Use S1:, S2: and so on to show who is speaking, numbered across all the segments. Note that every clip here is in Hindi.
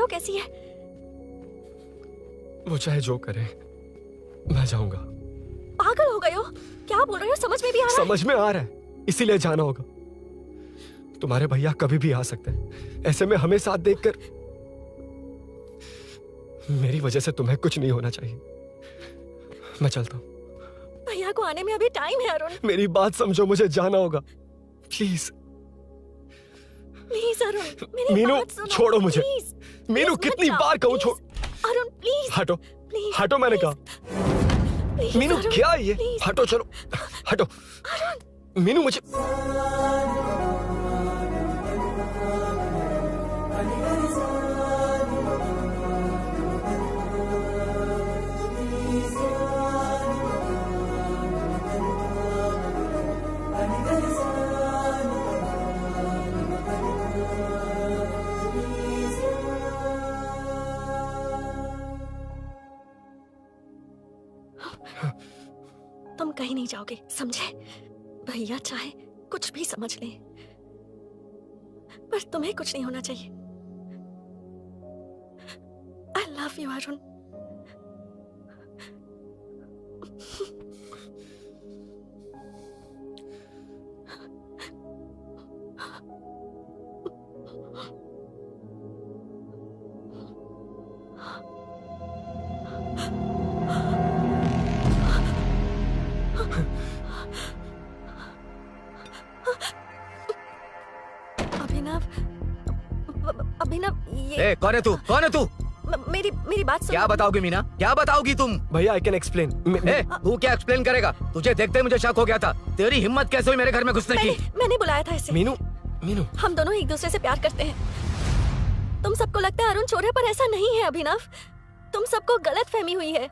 S1: मीनू कैसी है?
S2: वो चाहे जो करे, मैं जाऊंगा।
S1: पागल हो गए हो? क्या बोल रहे हो? समझ में भी आ रहा है?
S2: समझ में आ रहा है, इसीलिए जाना होगा। तुम्हारे भैया कभी भी आ सकते हैं, ऐसे में हमें साथ देखकर मेरी वजह से तुम्हें कुछ नहीं होना चाहिए। मैं चलता हूँ।
S1: भैया को आने में अभी टाइम है अरुण।
S2: मेरी बात समझो, मुझे जाना होगा। प्लीज
S1: प्लीज अरुण, मेरी
S2: मीनू,
S1: बात सुनो।
S2: छोड़ो मुझे।
S1: प्लीज,
S2: मीनू,
S1: प्लीज
S2: कितनी
S1: मत जाओ,
S2: बार कहूँ,
S1: प्लीज।
S2: छोड़।
S1: अरुण प्लीज।
S2: हटो,
S1: प्लीज,
S2: हटो, मैंने कहा।
S1: प्लीज,
S2: मीनू,
S1: अरुण,
S2: क्या ये?
S1: प्लीज।
S2: हटो, चलो, हटो। मीनू, मुझे
S1: तुम कहीं नहीं जाओगे, समझे? भैया चाहे कुछ भी समझ ले, पर तुम्हें कुछ नहीं होना चाहिए। I love you Arun. Abhinav, ये
S3: कौन है तू? कौन है तू?
S1: मेरी बात सुनो।
S3: क्या बताओगी मीना? क्या बताओगी तुम?
S2: भैया, आई कैन एक्सप्लेन।
S3: तू क्या एक्सप्लेन करेगा? तुझे देखते ही मुझे शक हो गया था। तेरी हिम्मत कैसे हुई मेरे घर में घुसने की?
S1: मैंने बुलाया था इसे।
S2: मीनू, मीनू,
S1: हम दोनों एक दूसरे से प्यार करते हैं। तुम सबको लगता है अरुण चोर है, पर ऐसा नहीं है अभिनव। तुम सबको गलत फहमी हुई है।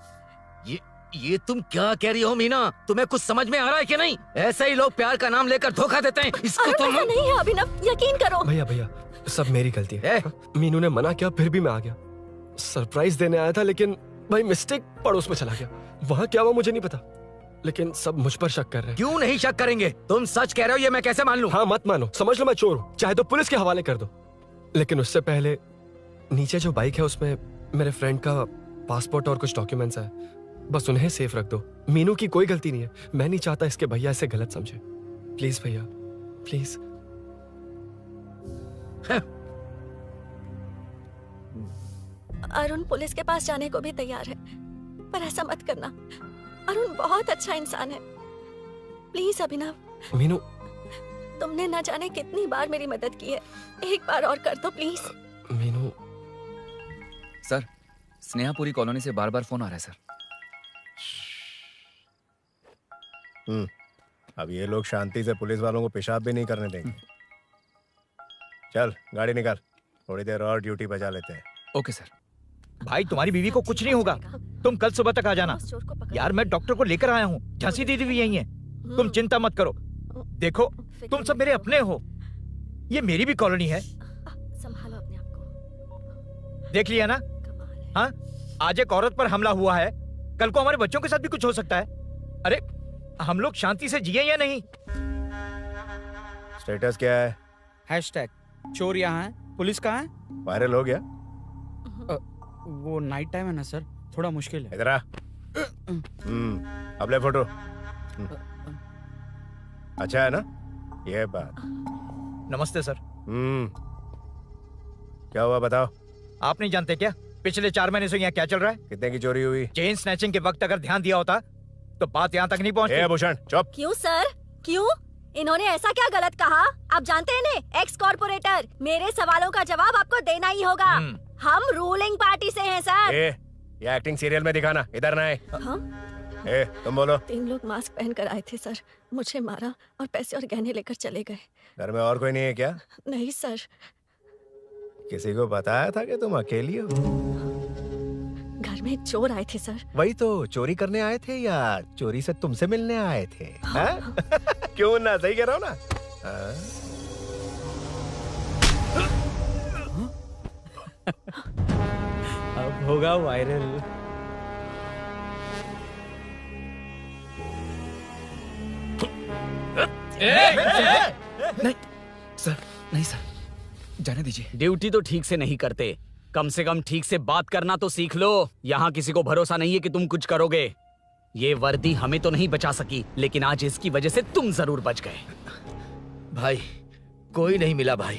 S3: ये तुम क्या कह रही हो मीना? तुम्हें कुछ समझ में आ रहा है कि नहीं? ऐसे ही लोग प्यार का नाम लेकर धोखा देते हैं। इसको
S1: तुम ऐसा नहीं है अभिनव, यकीन करो।
S2: भैया, भैया, सब मेरी गलती है। मीनू ने मना किया, फिर भी मैं आ गया। सरप्राइज देने आया था, लेकिन भाई मिस्टेक पड़ोस में चला गया। वहाँ क्या हुआ मुझे नहीं पता, लेकिन सब मुझ पर शक कर रहे हैं।
S3: क्यों नहीं शक करेंगे? तुम सच कह रहे हो, ये मैं कैसे मान लूं?
S2: हाँ, मत मानो, समझ लो मैं चोर हूँ, चाहे तो पुलिस के हवाले कर दो। लेकिन उससे पहले नीचे जो बाइक है उसमें मेरे फ्रेंड का पासपोर्ट और कुछ डॉक्यूमेंट्स है, बस उन्हें सेफ रख दो। मीनू की कोई गलती नहीं है। मैं नहीं चाहता इसके भैया इसे गलत समझे। प्लीज भैया, प्लीज।
S1: अरुण पुलिस के पास जाने को भी तैयार है, पर ऐसा मत करना। अरुण बहुत अच्छा इंसान है। प्लीज अभिनव।
S2: मीनू,
S1: तुमने न जाने कितनी बार मेरी मदद की है, एक बार और कर दो प्लीज।
S2: मीनू।
S4: सर, स्नेहापुरी कॉलोनी से बार बार फोन आ रहा है सर।
S5: अब ये लोग शांति से पुलिस वालों को पेशाब भी नहीं करने देंगे। चल गाड़ी निकाल, थोड़ी देर और ड्यूटी बजा लेते हैं।
S4: Okay sir.
S3: भाई, तुम्हारी बीवी को कुछ नहीं होगा। तुम कल सुबह तक आ जाना। यार, मैं डॉक्टर को लेकर आया हूँ। झांसी दीदी भी यही है। तुम चिंता मत करो। देखो, तुम सब मेरे अपने हो। ये मेरी भी कॉलोनी है।
S1: संभालो अपने आप को।
S3: देख लिया ना? हाँ, आज एक औरत पर हमला हुआ है, कल को हमारे बच्चों के साथ भी कुछ हो सकता है। अरे, हम लोग शांति से जिए या नहीं?
S5: स्टेटस क्या है?
S6: हैशटैग चोर यहाँ है, पुलिस कहाँ है?
S5: वायरल हो गया?
S6: वो नाइट टाइम है ना सर, थोड़ा मुश्किल है।
S5: इधर आ। अब ले फोटो। अच्छा है ना ये बात?
S3: नमस्ते सर।
S5: क्या हुआ बताओ?
S3: आप नहीं जानते क्या पिछले 4 महीने से यहाँ क्या चल रहा है?
S5: कितने की चोरी हुई?
S3: चेन स्नैचिंग के वक्त अगर ध्यान दिया होता तो बात यहाँ तक नहीं पहुँचती।
S5: भूषण चुप।
S1: क्यों सर, क्यों? इन्होंने ऐसा क्या गलत कहा? आप जानते हैं ना, एक्स कॉर्पोरेटर। मेरे सवालों का जवाब आपको देना ही होगा। हम रूलिंग पार्टी से हैं सर।
S5: ये एक्टिंग सीरियल में दिखाना, इधर ना आए। तुम बोलो।
S1: 3 लोग मास्क पहनकर आए थे सर, मुझे मारा और पैसे और गहने लेकर चले गए।
S5: घर में और कोई नहीं है क्या?
S1: नहीं सर।
S5: किसी को बताया था कि तुम अकेली हो?
S1: घर में चोर आए थे सर।
S5: वही तो, चोरी करने आए थे या चोरी से तुमसे मिलने आए थे? हाँ? क्यों ना, सही कह रहा हूँ ना?
S6: अब होगा वायरल।
S4: नहीं सर, नहीं सर, जाने दीजिए।
S7: ड्यूटी तो ठीक से नहीं करते,
S6: कम से कम ठीक से बात करना तो सीख लो। यहाँ किसी को भरोसा नहीं है कि तुम कुछ करोगे। ये वर्दी हमें तो नहीं बचा सकी, लेकिन आज इसकी वजह से तुम जरूर बच गए।
S3: भाई कोई नहीं मिला भाई।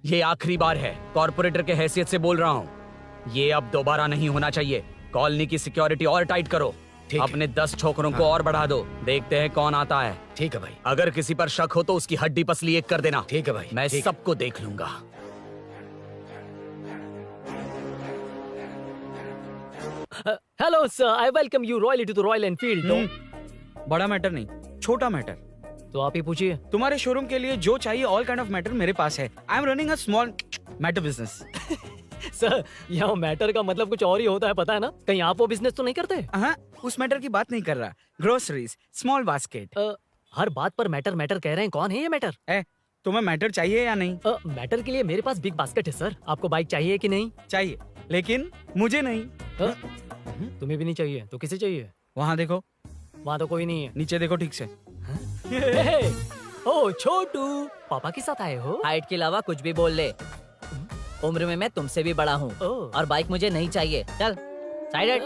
S6: ये आखिरी बार है, कॉर्पोरेटर के हैसियत से बोल रहा हूँ। ये अब दोबारा नहीं होना चाहिए। कॉलोनी की सिक्योरिटी और टाइट करो।
S3: ठीक है।
S6: अपने 10 छोकरों को और बढ़ा दो। देखते हैं कौन आता है।
S3: ठीक है भाई।
S6: अगर किसी पर शक हो तो उसकी हड्डी पसली एक कर देना।
S3: ठीक है भाई।
S6: मैं
S3: ठीक।
S6: सबको देख लूंगा।
S7: Hello, sir. I welcome you royally to the Royal Enfield.
S6: बड़ा मैटर नहीं, छोटा मैटर।
S7: तो आप ही पूछिए।
S6: तुम्हारे शोरूम के लिए जो चाहिए ऑल काइंड ऑफ मैटर मेरे पास है। I am running a small matter business.
S7: Sir, यहाँ मैटर का मतलब कुछ और ही होता है, पता है ना? कहीं आप वो बिजनेस तो नहीं करते?
S6: हाँ, उस मैटर की बात नहीं कर रहा। Groceries, small basket.
S7: हर बात पर मैटर मैटर कह रहे हैं। कौन है ये मैटर?
S6: तुम्हें मैटर चाहिए या नहीं?
S7: मैटर के लिए मेरे पास बिग बास्केट है सर। आपको बाइक चाहिए कि नहीं?
S6: चाहिए, लेकिन मुझे नहीं।
S7: तुम्हें भी नहीं चाहिए तो किसे चाहिए?
S6: वहाँ देखो,
S7: वहाँ तो कोई नहीं है।
S6: नीचे देखो ठीक से।
S7: ओ छोटू, पापा के साथ आए हो?
S8: हाइट के अलावा कुछ भी बोल ले। उम्र में मैं तुमसे भी बड़ा हूँ और बाइक मुझे नहीं चाहिए। चल साइड।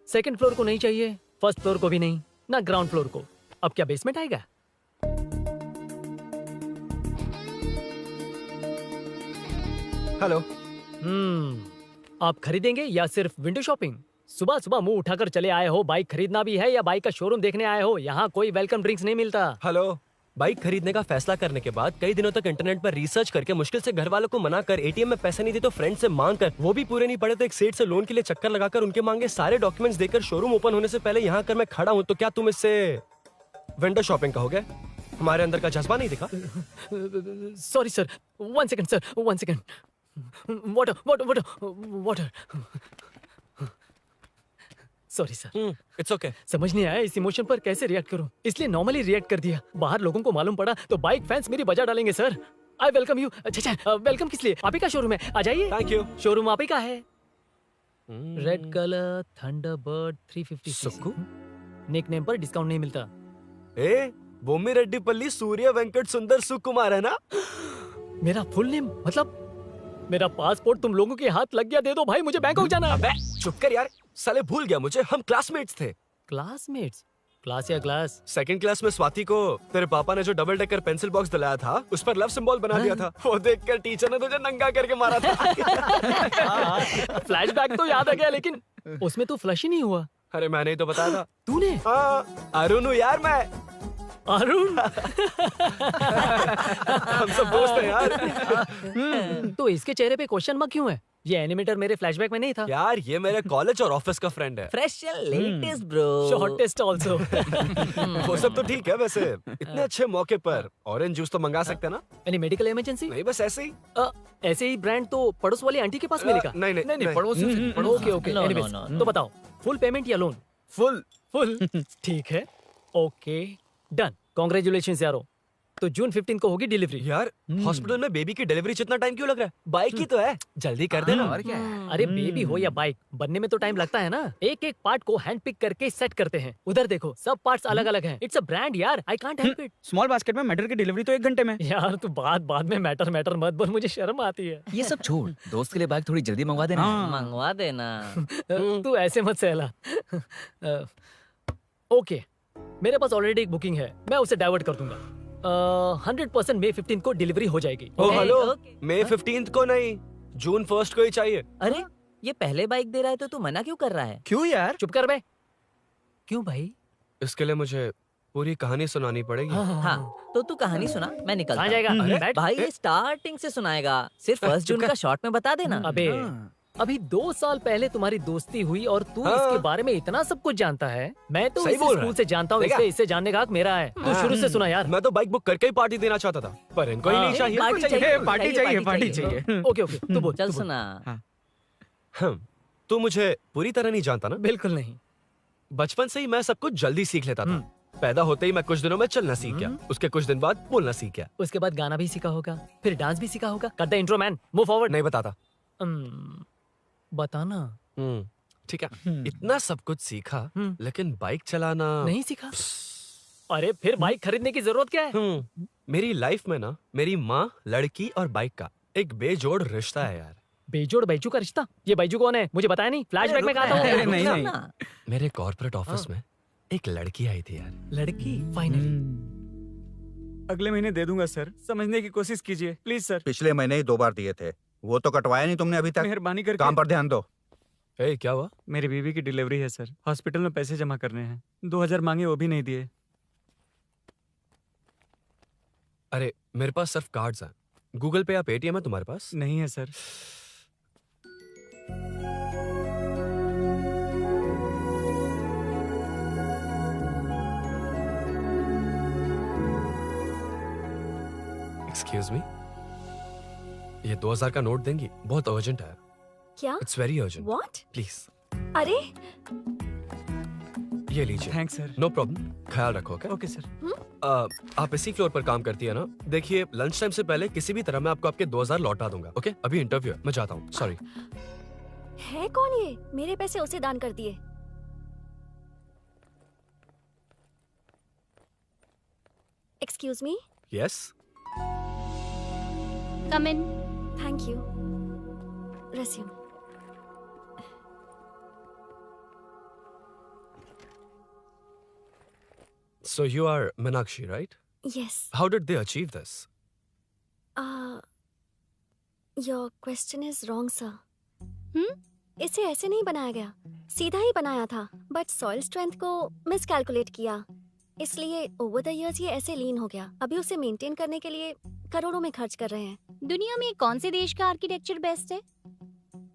S7: सेकंड फ्लोर को नहीं चाहिए, फर्स्ट फ्लोर को भी नहीं, ना ग्राउंड फ्लोर को। अब क्या बेसमेंट आएगा?
S2: हेलो।
S7: आप खरीदेंगे या सिर्फ विंडो शॉपिंग? सुबह सुबह मुंह उठाकर चले आए हो। बाइक खरीदना भी है या बाइक का शोरूम देखने आए हो? यहाँ कोई वेलकम ड्रिंक्स नहीं मिलता।
S2: हेलो। बाइक खरीदने का फैसला करने के बाद कई दिनों तक इंटरनेट पर रिसर्च करके मुश्किल से घर वालों को मना कर, एटीएम में पैसे नहीं दी तो फ्रेंड से मांग कर, वो भी पूरे नहीं पड़े तो एक सेठ से लोन के लिए चक्कर लगाकर उनके मांगे सारे डॉक्यूमेंट्स देकर शोरूम ओपन होने से पहले यहाँ कर मैं खड़ा हूँ, तो क्या तुम इससे विंडो शॉपिंग कहोगे? हमारे अंदर का जज्बा नहीं दिखा?
S7: Sorry sir, 1 second sir, 1 second. Water water water water. Sorry sir.
S2: It's okay.
S7: समझ नहीं आया इस इमोशन पर कैसे रिएक्ट करूं, इसलिए नॉर्मली रिएक्ट कर दिया। बाहर लोगों को मालूम पड़ा तो बाइक फैंस मेरी बजा डालेंगे सर। I welcome you. अच्छा, वेलकम किस लिए? आप ही का शोरूम है, आ जाइए।
S2: Thank you.
S7: शोरूम आप ही का है। Red colour Thunderbird 350
S2: Sukku?
S7: Nickname पर डिस्काउंट नहीं मिलता।
S2: ए, बोम्मी रेड्डीपल्ली सूर्य वेंकट सुंदर सुकुमार है ना?
S7: मेरा फुल नेम मतलब मेरा पासपोर्ट तुम लोगों के हाथ लग गया, दे दो भाई, मुझे बैंकॉक जाना है।
S2: अबे चुप कर यार, साले भूल गया मुझे, हम क्लासमेट्स थे।
S7: क्लासमेट्स? क्लास या क्लास?
S2: सेकंड क्लास में स्वाति को तेरे पापा ने जो डबल डेकर पेंसिल बॉक्स दिलाया था उस पर लव सिंबल बना दिया था। वो देखकर टीचर ने तुझे नंगा करके मारा था।
S7: फ्लैशबैक तो याद आ गया, लेकिन उसमें तो फ्लश ही नहीं हुआ।
S2: अरे मैंने ही तो बताया था।
S7: तूने?
S2: हाँ, अरुण हूँ यार मैं।
S7: अरुण?
S2: हम सब दोस्त हैं यार।
S7: तो इसके चेहरे पे क्वेश्चन मार्क क्यों है? ये एनिमेटर मेरे फ्लैशबैक में नहीं था।
S2: यार ये मेरे कॉलेज और ऑफिस का फ्रेंड है।
S8: Fresh and latest bro.
S7: Shortest also.
S2: वो सब तो ठीक है, वैसे इतने अच्छे मौके पर ऑरेंज जूस तो मंगा सकते हैं ना?
S7: Any medical emergency?
S2: नहीं, बस ऐसे ही।
S7: ऐसे ही ब्रांड तो पड़ोस वाली आंटी के पास मिलेगा।
S2: नहीं,
S6: पड़ोसी
S7: okay okay.
S8: No, no,
S7: anyways,
S8: no, no.
S7: तो बताओ, फुल पेमेंट या लोन?
S2: फुल।
S7: फुल। ठीक है, ओके डन। कांग्रेचुलेशंस यारो। तो जून 15 को होगी डिलीवरी।
S2: यार हॉस्पिटल में बेबी की डिलीवरी जितना टाइम क्यों लग रहा है? बाइक ही तो है, जल्दी कर देना।
S4: और क्या है?
S7: अरे बेबी हो या बाइक, बनने में तो टाइम लगता है ना। एक एक पार्ट को हैंड पिक करके सेट करते हैं। उधर देखो, सब पार्ट्स अलग अलग हैं। इट्स अ ब्रांड यार, I can't help it.
S6: Small basket में मैटर की डिलीवरी तो 1 घंटे में।
S7: यार तू बाद में मैटर मत बोल, मुझे शर्म आती है।
S4: ये सब छोड़, दोस्त के लिए बाइक थोड़ी जल्दी मंगवा देना।
S8: मंगवा देना।
S7: तू ऐसे मत सहला। ओके, मेरे पास ऑलरेडी एक बुकिंग है, मैं उसे डाइवर्ट कर दूंगा। 100% मई 15 को डिलीवरी हो जाएगी।
S2: ओ हेलो,
S8: okay.
S2: मई 15 को नहीं, जून 1 को ही चाहिए।
S8: अरे ये पहले बाइक दे रहा है तो तू मना क्यों कर रहा है?
S6: क्यों यार?
S7: चुप कर बे। क्यों भाई?
S2: इसके लिए मुझे पूरी कहानी सुनानी पड़ेगी।
S8: हाँ तो तू कहानी सुना, मैं निकलता
S7: कहाँ
S8: हूँ।
S7: जाएगा?
S2: अरे,
S7: बैठ।
S8: भाई ये स्टार्टिंग से सुनाएगा, सिर्फ 1 जून का शॉर्ट में बता देना।
S7: अबे अभी 2 साल पहले तुम्हारी दोस्ती हुई और तू
S2: हाँ।
S7: इसके बारे में इतना सब कुछ जानता है। मैं तो
S2: सही
S7: इसे
S2: बोल रहा
S7: स्कूल
S2: है।
S7: से जानता हूँ,
S2: देखा?
S7: इसलिए इसे जानने का हक मेरा है। तू शुरू से सुना यार।
S2: मैं तो बाइक बुक करके ही पार्टी देना चाहता था, पर इनको ही
S7: हाँ।
S2: नहीं चाहिए।
S8: पार्टी
S6: चाहिए,
S8: चाहिए,
S6: पार्टी चाहिए।
S7: ओके ओके, तू बोल।
S8: चल
S7: तू बोल।
S8: सुना।
S2: तू मुझे पूरी तरह नहीं जानता ना?
S7: बिल्कुल नहीं।
S2: बचपन से ही मैं सब कुछ जल्दी सीख लेता था। पैदा होते ही मैं कुछ दिनों में चलना सीख गया, उसके कुछ दिन बाद बोलना सीख गया।
S7: उसके बाद गाना भी सीखा होगा, फिर डांस भी सीखा होगा। कर दे इंट्रो मैन, मूव फॉरवर्ड।
S2: नहीं बताता।
S7: बताना
S2: ठीक है। इतना सब कुछ सीखा, लेकिन बाइक चलाना
S7: नहीं सीखा। अरे फिर बाइक खरीदने की जरूरत क्या है?
S2: मेरी लाइफ में ना मेरी माँ, लड़की और बाइक का एक बेजोड़ रिश्ता है यार।
S7: बेजोड़ बैजू का रिश्ता? ये बैजू कौन है? मुझे बताया नहीं। फ्लैशबैक में कहा था।
S6: नहीं।
S2: मेरे कॉर्पोरेट ऑफिस में एक लड़की आई थी यार।
S7: लड़की फाइनली।
S9: अगले महीने दे दूंगा सर, समझने की कोशिश कीजिए प्लीज सर।
S5: पिछले महीने ही 2 बार दिए थे, वो तो कटवाया नहीं तुमने अभी तक।
S9: मेहरबानी करके।
S5: काम पर ध्यान दो।
S2: ए, क्या हुआ?
S9: मेरी बीवी की डिलीवरी है सर, हॉस्पिटल में पैसे जमा करने हैं। 2000 मांगे, वो भी नहीं दिए।
S2: अरे मेरे पास सिर्फ कार्ड्स हैं। गूगल पे या पेटीएम है तुम्हारे पास?
S9: नहीं है सर।
S2: एक्सक्यूज मी, ये 2000 का नोट देंगी? बहुत अर्जेंट है।
S1: क्या?
S2: It's very urgent.
S1: What?
S2: Please
S1: अरे
S2: ये लीजिए।
S9: Thanks sir.
S2: नो प्रॉब्लम, ख्याल रखो। Okay
S9: okay sir.
S2: आप इसी फ्लोर पर काम करती है ना? देखिए लंच टाइम से पहले किसी भी तरह मैं आपको आपके 2000 लौटा दूंगा। ओके अभी इंटरव्यू है, मैं जाता हूँ। सॉरी।
S1: है कौन ये? मेरे पैसे उसे दान कर दिए। Excuse me.
S2: Yes.
S1: Come in. Thank you. Resume.
S2: So you are Meenakshi, right?
S1: Yes.
S2: How did they achieve this?
S1: Your question is wrong, sir. इसे ऐसे नहीं बनाया गया, सीधा ही बनाया था, बट सॉइल स्ट्रेंथ को मिसकैलकुलेट किया, इसलिए ओवर द इयर्स ये ऐसे लीन हो गया। अभी उसे मेंटेन करने के लिए करोड़ों में खर्च कर रहे हैं।
S10: दुनिया में कौन से देश का आर्किटेक्चर बेस्ट है?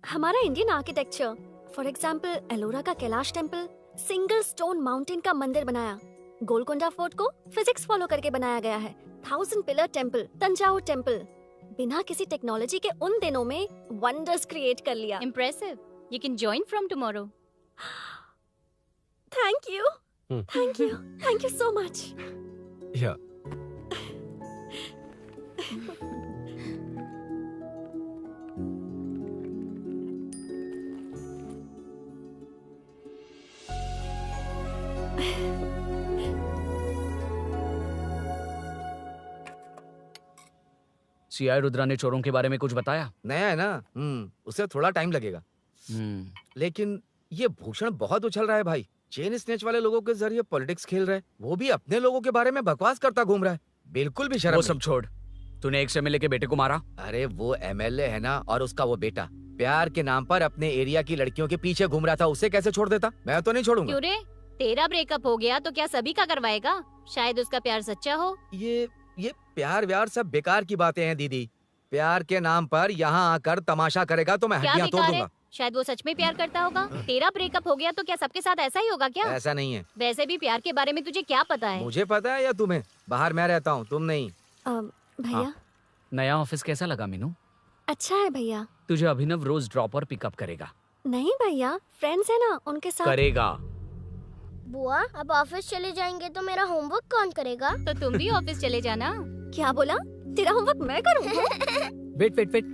S1: हमारा Indian architecture. For example Ellora का Kailash temple, single stone mountain का मंदिर बनाया। गोलकोंडा फोर्ट को फिजिक्स फॉलो करके बनाया गया है। 1000 पिलर टेम्पल, तंजावुर टेम्पल, बिना किसी टेक्नोलॉजी के उन दिनों में वंडर्स क्रिएट कर लिया।
S10: Impressive. You can join from tomorrow.
S1: Thank you, thank you, thank you so much.
S2: Yeah.
S6: CI Rudra ने चोरों के बारे में कुछ बताया?
S11: नया है ना, उसे थोड़ा टाइम लगेगा। लेकिन ये भूषण बहुत उछल रहा है भाई। चेन स्नेच वाले लोगों के जरिए पॉलिटिक्स खेल रहा है, वो भी अपने लोगों के बारे में बकवास करता घूम रहा है। बिल्कुल भी शर्म
S6: वो
S11: नहीं।
S6: सब छोड़, तूने एक एमएलए के बेटे को मारा?
S11: अरे वो एमएलए है ना, और उसका वो बेटा प्यार के नाम पर अपने एरिया की लड़कियों के पीछे घूम रहा था। उसे कैसे छोड़ देता? मैं तो नहीं छोड़ूंगा।
S10: क्यों रे? तेरा ब्रेकअप हो गया तो क्या सभी का करवाएगा? शायद उसका प्यार सच्चा हो।
S11: ये प्यार व्यार सब बेकार की बातें हैं दीदी। प्यार के नाम पर यहाँ आकर तमाशा करेगा तो मैं
S10: क्या
S11: हड्डियां तोड़
S10: बेकार है?
S11: दूंगा।
S10: शायद वो सच में प्यार करता होगा। तेरा ब्रेकअप हो गया तो क्या सबके साथ ऐसा ही होगा क्या?
S11: ऐसा नहीं है।
S10: वैसे भी प्यार के बारे में तुझे क्या पता है?
S11: मुझे पता है या तुम्हें? बाहर मैं रहता हूँ, तुम नहीं।
S1: भैया
S6: नया ऑफिस कैसा लगा मीनू?
S1: अच्छा है भैया।
S6: तुझे अभिनव रोज ड्रॉप और पिकअप करेगा।
S1: नहीं भैया, फ्रेंड्स है ना, उनके साथ
S6: करेगा।
S12: बुआ अब ऑफिस चले जाएंगे तो मेरा होमवर्क कौन करेगा?
S10: तो तुम भी ऑफिस चले जाना।
S1: क्या बोला? तेरा होमवर्क मैं करूँगा?
S7: वेट वेट वेट,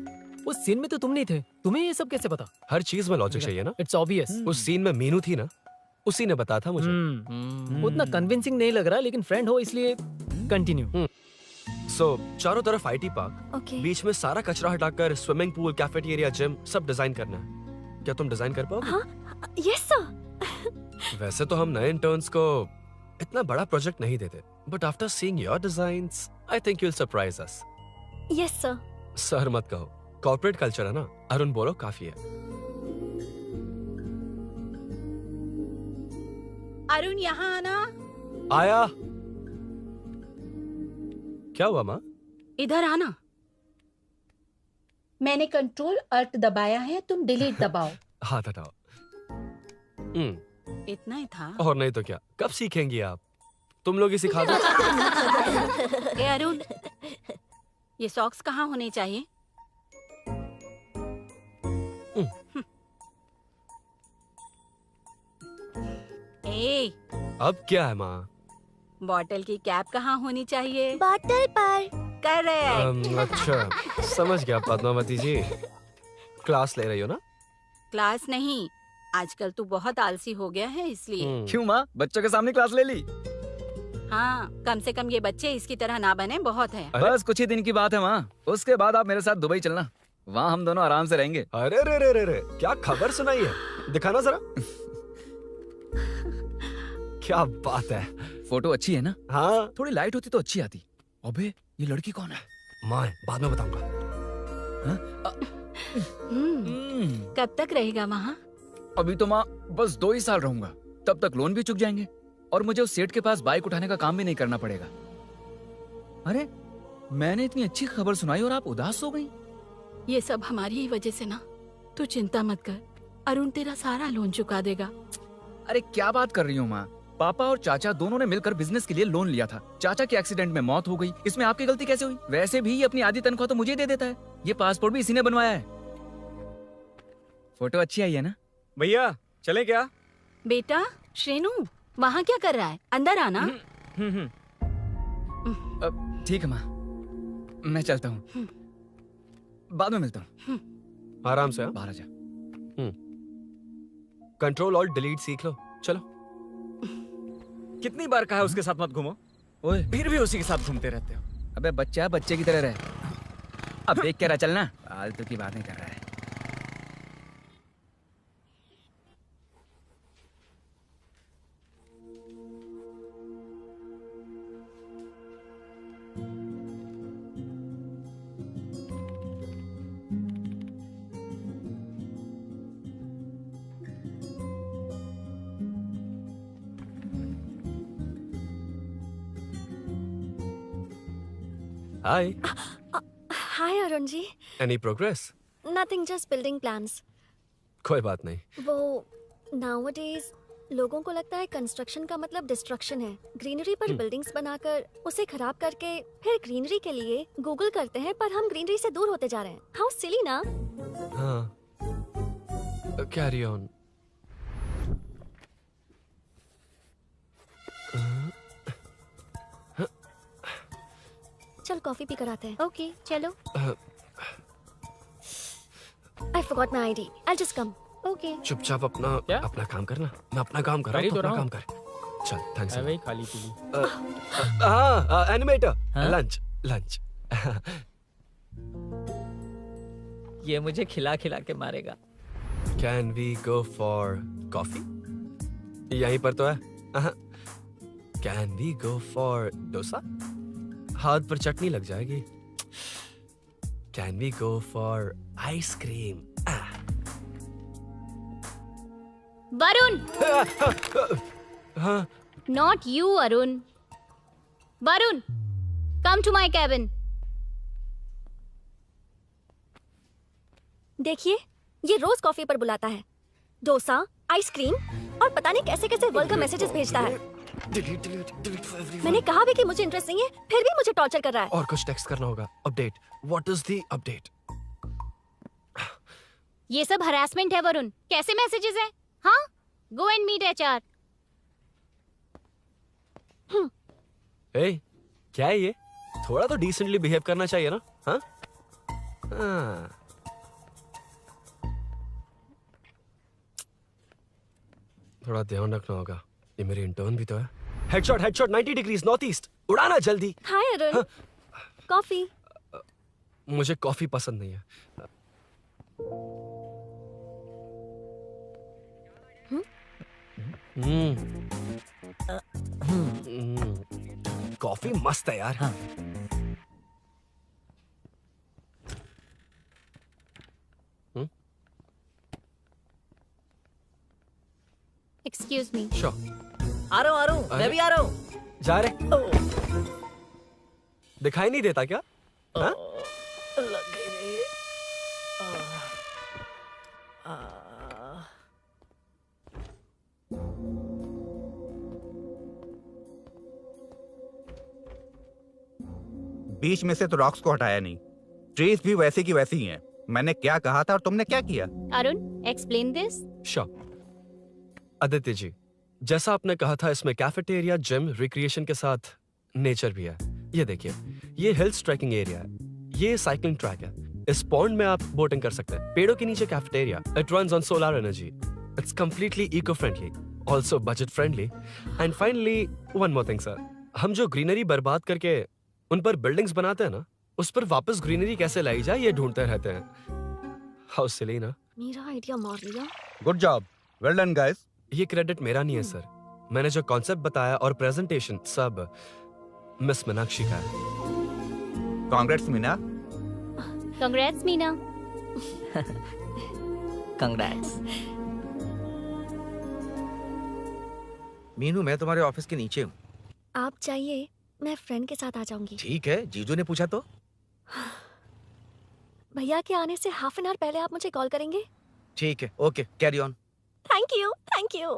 S7: उस सीन में तो तुम नहीं थे, तुम्हें ये सब कैसे पता?
S2: हर चीज में लॉजिक चाहिए ना।
S7: It's obvious.
S2: उस सीन में मीनू थी ना, उसी ने बताया था मुझे।
S7: उतना कन्विंसिंग नहीं लग रहा, लेकिन फ्रेंड हो इसलिए कंटिन्यू।
S2: सो चारों तरफ आईटी पार्क,
S1: ओके।
S2: बीच में सारा कचरा हटाकर स्विमिंग पूल, कैफेटेरिया, जिम सब डिजाइन करना है। क्या तुम डिजाइन कर पाओगे?
S1: हाँ, यस सर।
S2: वैसे तो हम नए इंटर्न्स को इतना बड़ा प्रोजेक्ट नहीं देते, but after seeing your designs I think you will surprise us.
S1: Yes sir.
S2: Sir मत कहो, कॉर्पोरेट कल्चर है ना। अरुण बोलो, काफी है।
S13: अरुण यहाँ आना।
S2: आया। क्या हुआ माँ?
S13: इधर आना। मैंने कंट्रोल अल्ट दबाया है, तुम डिलीट दबाओ।
S2: हाथ हटाओ।
S13: इतना ही था।
S2: और नहीं तो क्या, कब सीखेंगी आप? तुम लोग ही सिखा दो।
S13: ए अरुण, ये सॉक्स कहाँ होने चाहिए? ए,
S2: अब क्या है माँ?
S13: बॉटल की कैप कहाँ होनी चाहिए?
S12: बॉटल पर।
S13: करेक्ट।
S2: अच्छा, समझ गया पद्मावती जी। क्लास ले रही हो ना?
S13: क्लास नहीं, आजकल तू बहुत आलसी हो गया है इसलिए।
S4: क्यों माँ, बच्चों के सामने क्लास ले ली?
S13: हाँ, कम से कम ये बच्चे इसकी तरह ना बने, बहुत है।
S4: बस कुछ ही दिन की बात है माँ, उसके बाद आप मेरे साथ दुबई चलना, वहाँ हम दोनों आराम से रहेंगे।
S2: अरे रे रे रे रे, क्या खबर सुनाई है, दिखाना जरा। क्या बात है।
S4: फोटो अच्छी है ना?
S2: हाँ।
S4: थोड़ी लाइट होती तो अच्छी आती। अबे ये लड़की कौन है?
S2: माँ, बाद में बताऊंगा।
S13: कब तक रहेगा वहाँ?
S4: अभी तो माँ बस 2 ही साल रहूंगा, तब तक लोन भी चुक जाएंगे और मुझे उस सेठ के पास बाइक उठाने का काम भी नहीं करना पड़ेगा। अरे मैंने इतनी अच्छी खबर सुनाई और आप उदास हो गई।
S13: ये सब हमारी ही वजह से ना। तू चिंता मत कर, अरुण तेरा सारा लोन चुका देगा।
S4: अरे क्या बात कर रही हो माँ, पापा और चाचा दोनों ने मिलकर बिजनेस के लिए लोन लिया था। चाचा के एक्सीडेंट में मौत हो गई, इसमें आपकी गलती कैसे हुई? वैसे भी ये अपनी आधी तनख्वाह तो मुझे दे देता है। ये पासपोर्ट भी इसी ने बनवाया है। फोटो अच्छी आई है ना?
S9: भैया चले क्या?
S13: बेटा श्रेनु, वहाँ क्या कर रहा है? अंदर आना।
S4: ठीक है माँ, मैं चलता हूँ, बाद में मिलता हूँ।
S2: आराम से।
S4: बाहर आ जा।
S2: कंट्रोल और डिलीट सीख लो। चलो।
S9: कितनी बार कहा है उसके साथ मत घूमो,
S4: ओए
S9: फिर भी उसी के साथ घूमते रहते हो।
S4: अबे बच्चा बच्चे की तरह रहे। अब देख के रहा चलना, फालतू की बातें कर रहा है।
S2: Hi.
S1: Hi Arun ji.
S2: Any progress?
S1: Nothing, just building plans.
S2: कोई बात नहीं।
S1: वो नाउअडेज लोगों को लगता है कंस्ट्रक्शन का मतलब डिस्ट्रक्शन है। ग्रीनरी पर बिल्डिंग्स बनाकर उसे खराब करके फिर ग्रीनरी के लिए गूगल करते हैं, पर हम ग्रीनरी से दूर होते जा रहे हैं। हाउ सिली ना।
S2: हाँ, कैरी ऑन।
S1: चल कॉफी पी कर आते हैं।
S10: ओके चलो।
S1: I forgot my ID. I'll just come.
S10: Okay.
S2: चुपचाप अपना काम करना। मैं अपना काम कर रहा हूँ, अपना काम कर। चल, थैंक्स।
S7: वही खाली पीली।
S2: हाँ, एनिमेटर।
S8: हाँ?
S2: लंच।
S8: ये मुझे खिला खिला के मारेगा।
S2: Can we go for coffee? यहीं पर तो है। Can we go for dosa? हाथ पर चटनी लग जाएगी। Can we go for ice cream?
S10: Varun.
S2: हाँ।
S10: Not you, Arun. Varun, come to my cabin.
S1: देखिए, ये रोज कॉफी पर बुलाता है। डोसा, आइसक्रीम और पता नहीं कैसे कैसे वल्गर मैसेजेस भेजता है। मैंने कहा भी कि मुझे इंटरेस्ट नहीं है, फिर भी मुझे टॉर्चर कर रहा है।
S2: और कुछ टेक्स्ट करना होगा। Update. What is the update?
S10: ये सब हरासमेंट है वरुण। कैसे मैसेजेस है? हाँ? Go and meet HR.
S2: Hey, क्या है ये? थोड़ा तो डिसेंटली बिहेव करना चाहिए ना? हाँ? थोड़ा ध्यान रखना होगा। ये मेरी इंटर्न भी तो है। Headshot 90 degrees north east. उड़ाना जल्दी।
S1: हाय अरुण। कॉफी।
S2: मुझे कॉफी पसंद नहीं है। कॉफी मस्त है यार।
S8: हाँ।
S10: Excuse me.
S2: Sure.
S8: आ रहा हूँ, मैं भी आ रहा हूँ।
S2: जा रहे? दिखाई नहीं देता क्या? हाँ?
S8: लग गई रे।
S14: बीच में से तो रॉक्स को हटाया नहीं, ट्रीज भी वैसी की वैसी ही हैं। मैंने क्या कहा था और तुमने क्या किया?
S10: Arun, explain this.
S2: Sure. Aditya ji, जैसा आपने कहा था, इसमें कैफेटेरिया, जिम, रिक्रिएशन के साथ नेचर भी है। ये देखिए, ये हिल्स ट्रैकिंग एरिया है, ये साइकिलिंग ट्रैक है। इस पॉन्ड में आप बोटिंग कर सकते हैं। पेड़ों के नीचे cafeteria, it runs on solar energy. It's completely eco friendly, also budget friendly. And finally one more thing sir, हम जो ग्रीनरी बर्बाद करके उन पर बिल्डिंग्स बनाते हैं ना, उस पर वापस ग्रीनरी कैसे लाई जाए ये ढूंढते रहते हैं। हाउ सिली ना।
S1: मेरा आइडिया मार लिया।
S14: Good job, well done guys.
S2: ये क्रेडिट मेरा नहीं है सर, मैंने जो कॉन्सेप्ट बताया और प्रेजेंटेशन सब मिस मीनाक्षी का है।
S14: Congrats Meena.
S10: Congrats Meena.
S8: Congrats.
S11: Meenu, मैं तुम्हारे ऑफिस के नीचे हूँ।
S1: आप चाहिए मैं फ्रेंड के साथ आ जाऊंगी।
S11: ठीक है, जीजू ने पूछा तो।
S1: भैया के आने से हाफ एन आवर पहले आप मुझे कॉल करेंगे?
S11: ठीक है, okay, carry on.
S1: Thank you, thank you.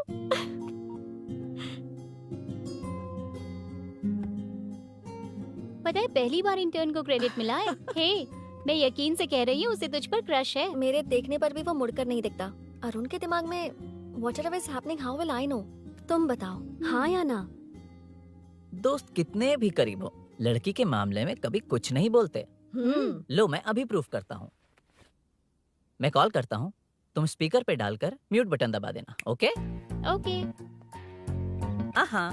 S10: पता है पहली बार इंटर्न को क्रेडिट मिला है। हे, मैं यकीन से कह रही हूँ उसे तुझ पर क्रश है।
S1: मेरे देखने पर भी वो मुड़कर नहीं दिखता। अरुण के दिमाग में whatever is happening how will I know? तुम बताओ, हाँ या ना?
S8: दोस्त कितने भी करीब हो, लड़की के मामले में कभी कुछ नहीं बोलते। लो मैं अभी प्रूफ करता हूँ। मैं कॉल करता हूँ, तुम स्पीकर पे डालकर म्यूट बटन दबा देना। Okay
S10: okay.
S8: हाँ।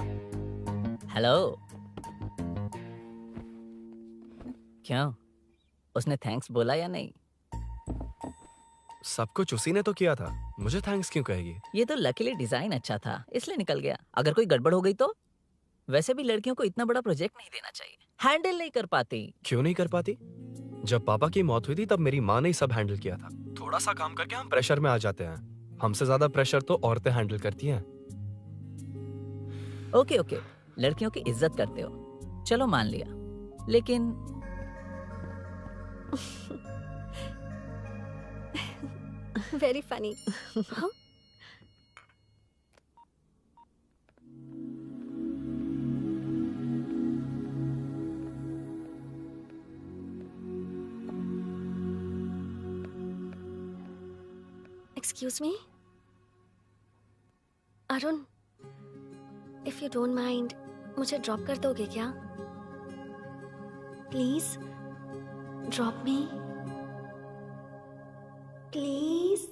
S8: हेलो। क्यों, उसने थैंक्स बोला या नहीं?
S2: सब कुछ उसी ने तो किया था, मुझे थैंक्स क्यों कहेगी?
S8: ये तो लकीली डिजाइन अच्छा था इसलिए निकल गया। अगर कोई गड़बड़ हो गई तो? वैसे भी लड़कियों को इतना बड़ा प्रोजेक्ट नहीं देना चाहिए, हैंडल नहीं कर पाती।
S2: क्यों नहीं कर पाती? जब पापा की मौत हुई थी तब मेरी माँ ने ही सब हैंडल किया था। थोड़ा सा काम करके हम प्रेशर में आ जाते हैं। हमसे ज्यादा प्रेशर तो औरतें हैंडल करती हैं।
S8: ओके ओके, लड़कियों की इज्जत करते हो, चलो मान लिया, लेकिन
S1: very funny. Excuse me Arun, if you don't mind मुझे ड्रॉप कर दोगे क्या? Please drop me please.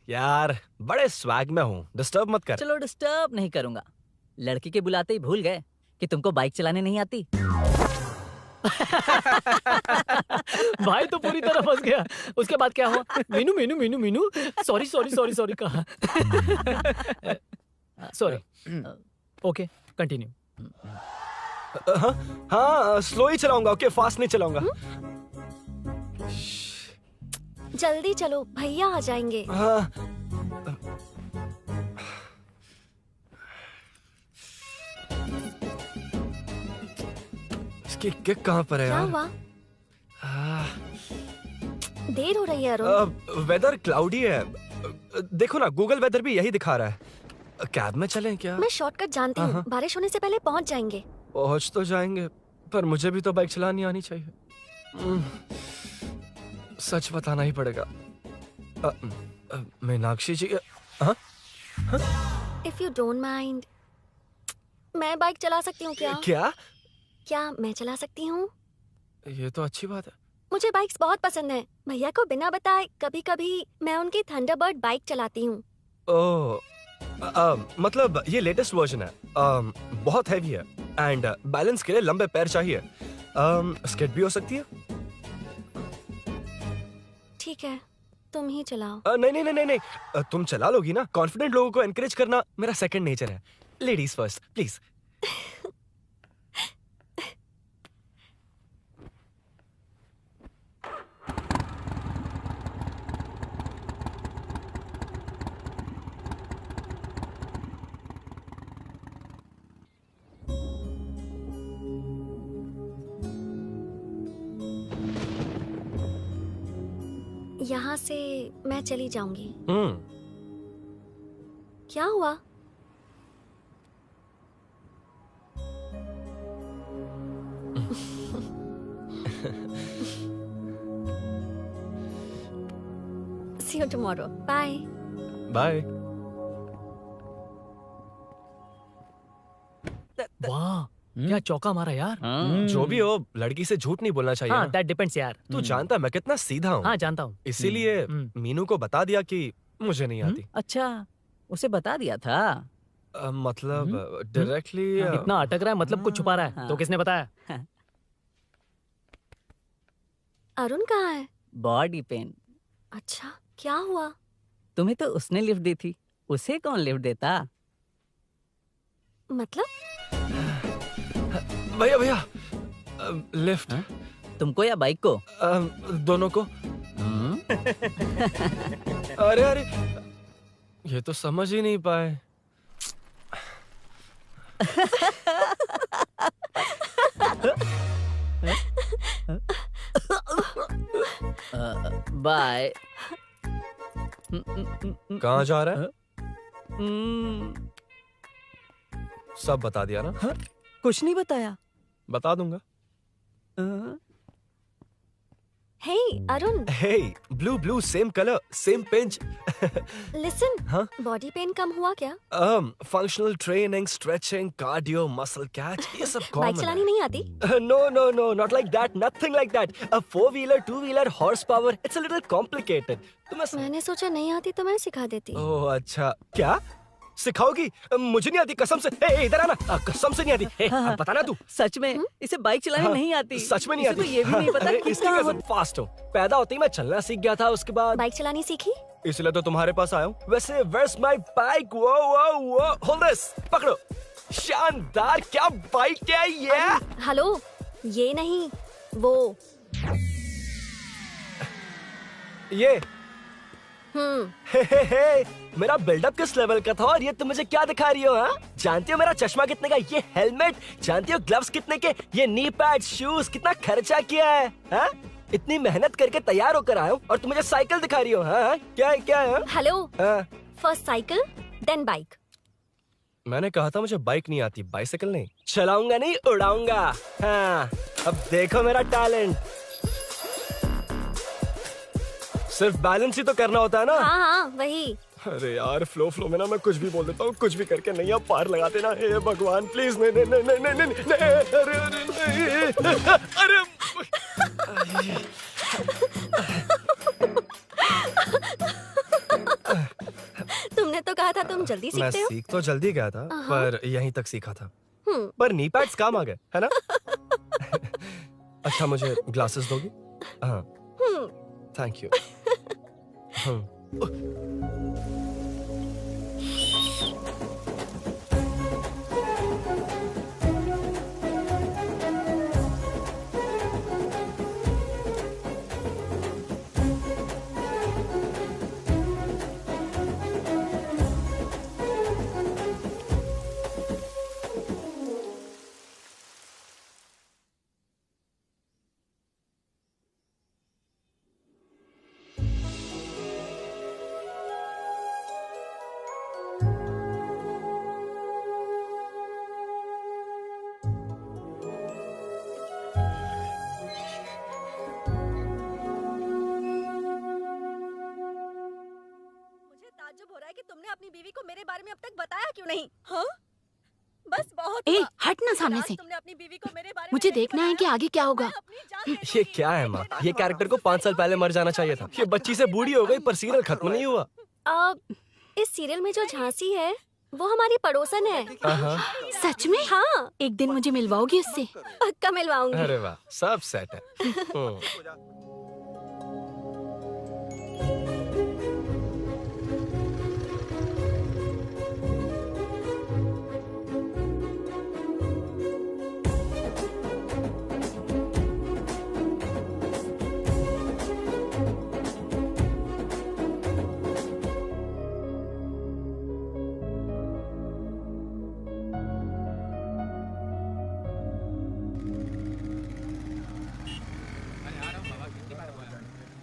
S2: यार बड़े स्वैग में हूँ, डिस्टर्ब मत कर।
S8: चलो डिस्टर्ब नहीं करूंगा। लड़की के बुलाते ही भूल गए कि तुमको बाइक चलाने नहीं आती।
S7: भाई तो पूरी तरह फंस गया। उसके बाद क्या हुआ? Meenu Meenu Meenu Meenu sorry sorry sorry sorry कहा। सॉरी। Okay continue.
S2: हाँ हाँ, स्लो ही चलाऊंगा। ओके, फास्ट नहीं चलाऊंगा।
S1: जल्दी चलो, भैया आ जाएंगे।
S2: हाँ। इसकी किक कहाँ पर है
S1: क्या
S2: यार?
S1: हुआ? देर हो रही है अरुण।
S2: वेदर क्लाउडी है। देखो ना, गूगल वेदर भी यही दिखा रहा है। कैब में चलें क्या?
S1: मैं शॉर्टकट जानती हूँ, बारिश होने से पहले पहुँच जाएंगे।
S2: पहुँच तो जाएंगे, पर मुझे भी तो बाइक चलानी आनी चाहिए। सच बताना ही पड़ेगा। मीनाक्षी जी, हाँ?
S1: इफ यू डोंट माइंड, मैं बाइक चला सकती हूँ क्या? क्या मैं चला सकती हूँ?
S2: ये तो अच्छी बात है।
S1: मुझे बाइक्स बहुत पसंद है। भैया को बिना बताए कभी कभी मैं उनकी थंडरबर्ड बाइक चलाती हूँ।
S2: ओह, मतलब ये लेटेस्ट वर्जन है। बहुत हैवी है एंड बैलेंस के लिए लंबे पैर चाहिए। स्किड भी हो सकती है।
S1: ठीक है, तुम ही चलाओ।
S2: नहीं नहीं नहीं नहीं, तुम चला लोगी ना। कॉन्फिडेंट लोगों को एनकरेज करना मेरा सेकंड नेचर है। Ladies first please.
S1: यहाँ से मैं चली जाऊंगी। क्या हुआ? See you tomorrow. Bye.
S2: Bye.
S7: वाह, क्या चौका मारा यार।
S2: जो भी हो, लड़की से झूठ नहीं बोलना चाहिए।
S7: हाँ, दैट डिपेंड्स यार।
S2: तू जानता है मैं कितना सीधा हूँ।
S7: हाँ जानता हूँ।
S2: इसीलिए मीनू को बता दिया कि मुझे नहीं आती।
S8: अच्छा, उसे बता दिया था?
S2: मतलब डायरेक्टली
S7: इतना अटक रहा है मतलब कुछ छुपा रहा है। तो किसने बताया?
S1: अरुण कहाँ है?
S8: Body pain.
S1: अच्छा, क्या हुआ?
S8: तुम्हें तो उसने लिफ्ट दी थी, उसे कौन लिफ्ट देता?
S1: मतलब?
S2: भैया भैया लिफ्ट।
S8: तुमको या बाइक को?
S2: दोनों को। अरे अरे ये तो समझ ही नहीं पाए।
S8: बाय।
S2: कहाँ जा रहा है? सब बता दिया ना?
S8: कुछ नहीं बताया।
S2: बता दूंगा।
S1: Hey, Arun.
S2: Hey, blue, same color, same pinch.
S1: Listen.
S2: हाँ?
S1: बॉडी पेन कम हुआ क्या?
S2: Functional training, stretching, cardio, muscle catch, ये सब common
S1: बाइक चलानी नहीं आती?
S2: No, not like that, nothing like that. A 4-wheeler, 2-wheeler, horsepower, it's a little complicated.
S1: मैंने सोचा नहीं आती तो मैं सिखा देती।
S2: ओह अच्छा, क्या? सिखाओगी? मुझे नहीं आती कसम से। ए, इधर आना, कसम से नहीं आती। ए, बताना तू।
S8: सच में इसे बाइक चलानी नहीं आती।
S2: सच में नहीं आती।
S8: इसे तो ये भी नहीं पता कि
S2: इसकी कसम फास्ट हो। पैदा होते ही मैं चलना सीख गया था, उसके बाद
S1: बाइक चलानी सीखी?
S2: इसलिए तो तुम्हारे पास आया हूँ। वैसे where's my bike? वो hold this, पकड़ो। शानदार, क्या बाइक है ये?
S1: हेलो, ये नहीं, वो।
S2: ये हे, मेरा बिल्डअप किस लेवल का था और ये तुम मुझे क्या दिखा रही हो? हाँ, जानती हो मेरा चश्मा कितने का, ये हेलमेट, जानती हो ग्लव्स कितने के, ये नी पैड, शूज, कितना खर्चा किया है? हाँ? इतनी मेहनत करके तैयार होकर आया हूँ और तुम मुझे साइकिल दिखा रही हो? हाँ? क्या है?
S1: Hello, first cycle then bike.
S2: मैंने कहा था मुझे बाइक नहीं आती, बाइसाइकिल नहीं। चलाऊंगा नहीं, उड़ाऊंगा। हाँ, अब देखो मेरा टैलेंट। सिर्फ बैलेंस ही तो करना होता है ना?
S1: हाँ, वही।
S2: अरे यार, फ्लो में ना मैं कुछ भी बोल देता हूँ, कुछ भी करके नहीं आप पार लगा देना। हे भगवान प्लीज, नहीं, अरे
S1: तुमने तो कहा था तुम जल्दी
S2: मैं
S1: सीखते हो।
S2: सीख तो जल्दी गया था, पर यहीं तक सीखा था।
S1: हम्म।
S2: पर नी पैड्स काम आ गए, है ना? अच्छा, मुझे ग्लासेस दोगी? हाँ, थैंक यू।
S1: ताज्जुब हो रहा है कि तुमने अपनी बीवी को मेरे बारे में अब तक बताया क्यों नहीं? हाँ? बस बहुत
S13: ए,
S1: हुआ।
S13: हट ना सामने से।
S1: तुमने अपनी बीवी को मेरे बारे
S13: मुझे
S1: में नहीं
S13: देखना है कि आगे क्या होगा।
S2: ये क्या है माँ? ये कैरेक्टर को 5 साल पहले मर जाना चाहिए था। ये बच्ची से बूढ़ी हो गई पर सीरियल खत्म नहीं हुआ।
S1: इस सीरियल में जो झांसी है वो हमारी पड़ोसन है।
S13: सच में?
S1: हाँ।
S13: एक दिन मुझे मिलवाओगी उससे?
S1: पक्का मिलवाऊंगी।
S2: अरे वाह, सब सेट है।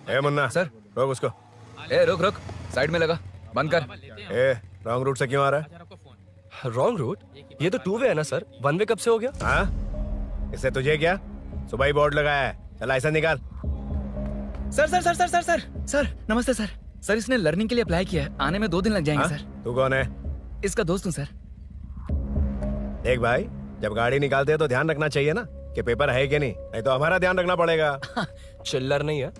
S5: ए मुन्ना
S4: सर।
S5: रोक उसको।
S4: ए रुक, साइड में लगा, बंद कर।
S5: ए रॉन्ग रूट से क्यों आ रहा है?
S2: Wrong route? ये तो 2 वे है ना सर, 1 वे कब से हो गया?
S5: हाँ, इससे तुझे क्या? सुबह ही बोर्ड लगाया है, चल लाइसेंस निकाल।
S4: सर नमस्ते सर। सर इसने लर्निंग के लिए अप्लाई किया है, आने में 2 दिन लग जाएंगे।
S5: हाँ?
S4: सर
S5: तू कौन है?
S4: इसका दोस्त हूँ सर।
S5: देख भाई, जब गाड़ी निकालते हैं तो ध्यान रखना चाहिए ना कि पेपर है कि नहीं तो हमारा ध्यान रखना पड़ेगा।
S2: चिल्लर नहीं है,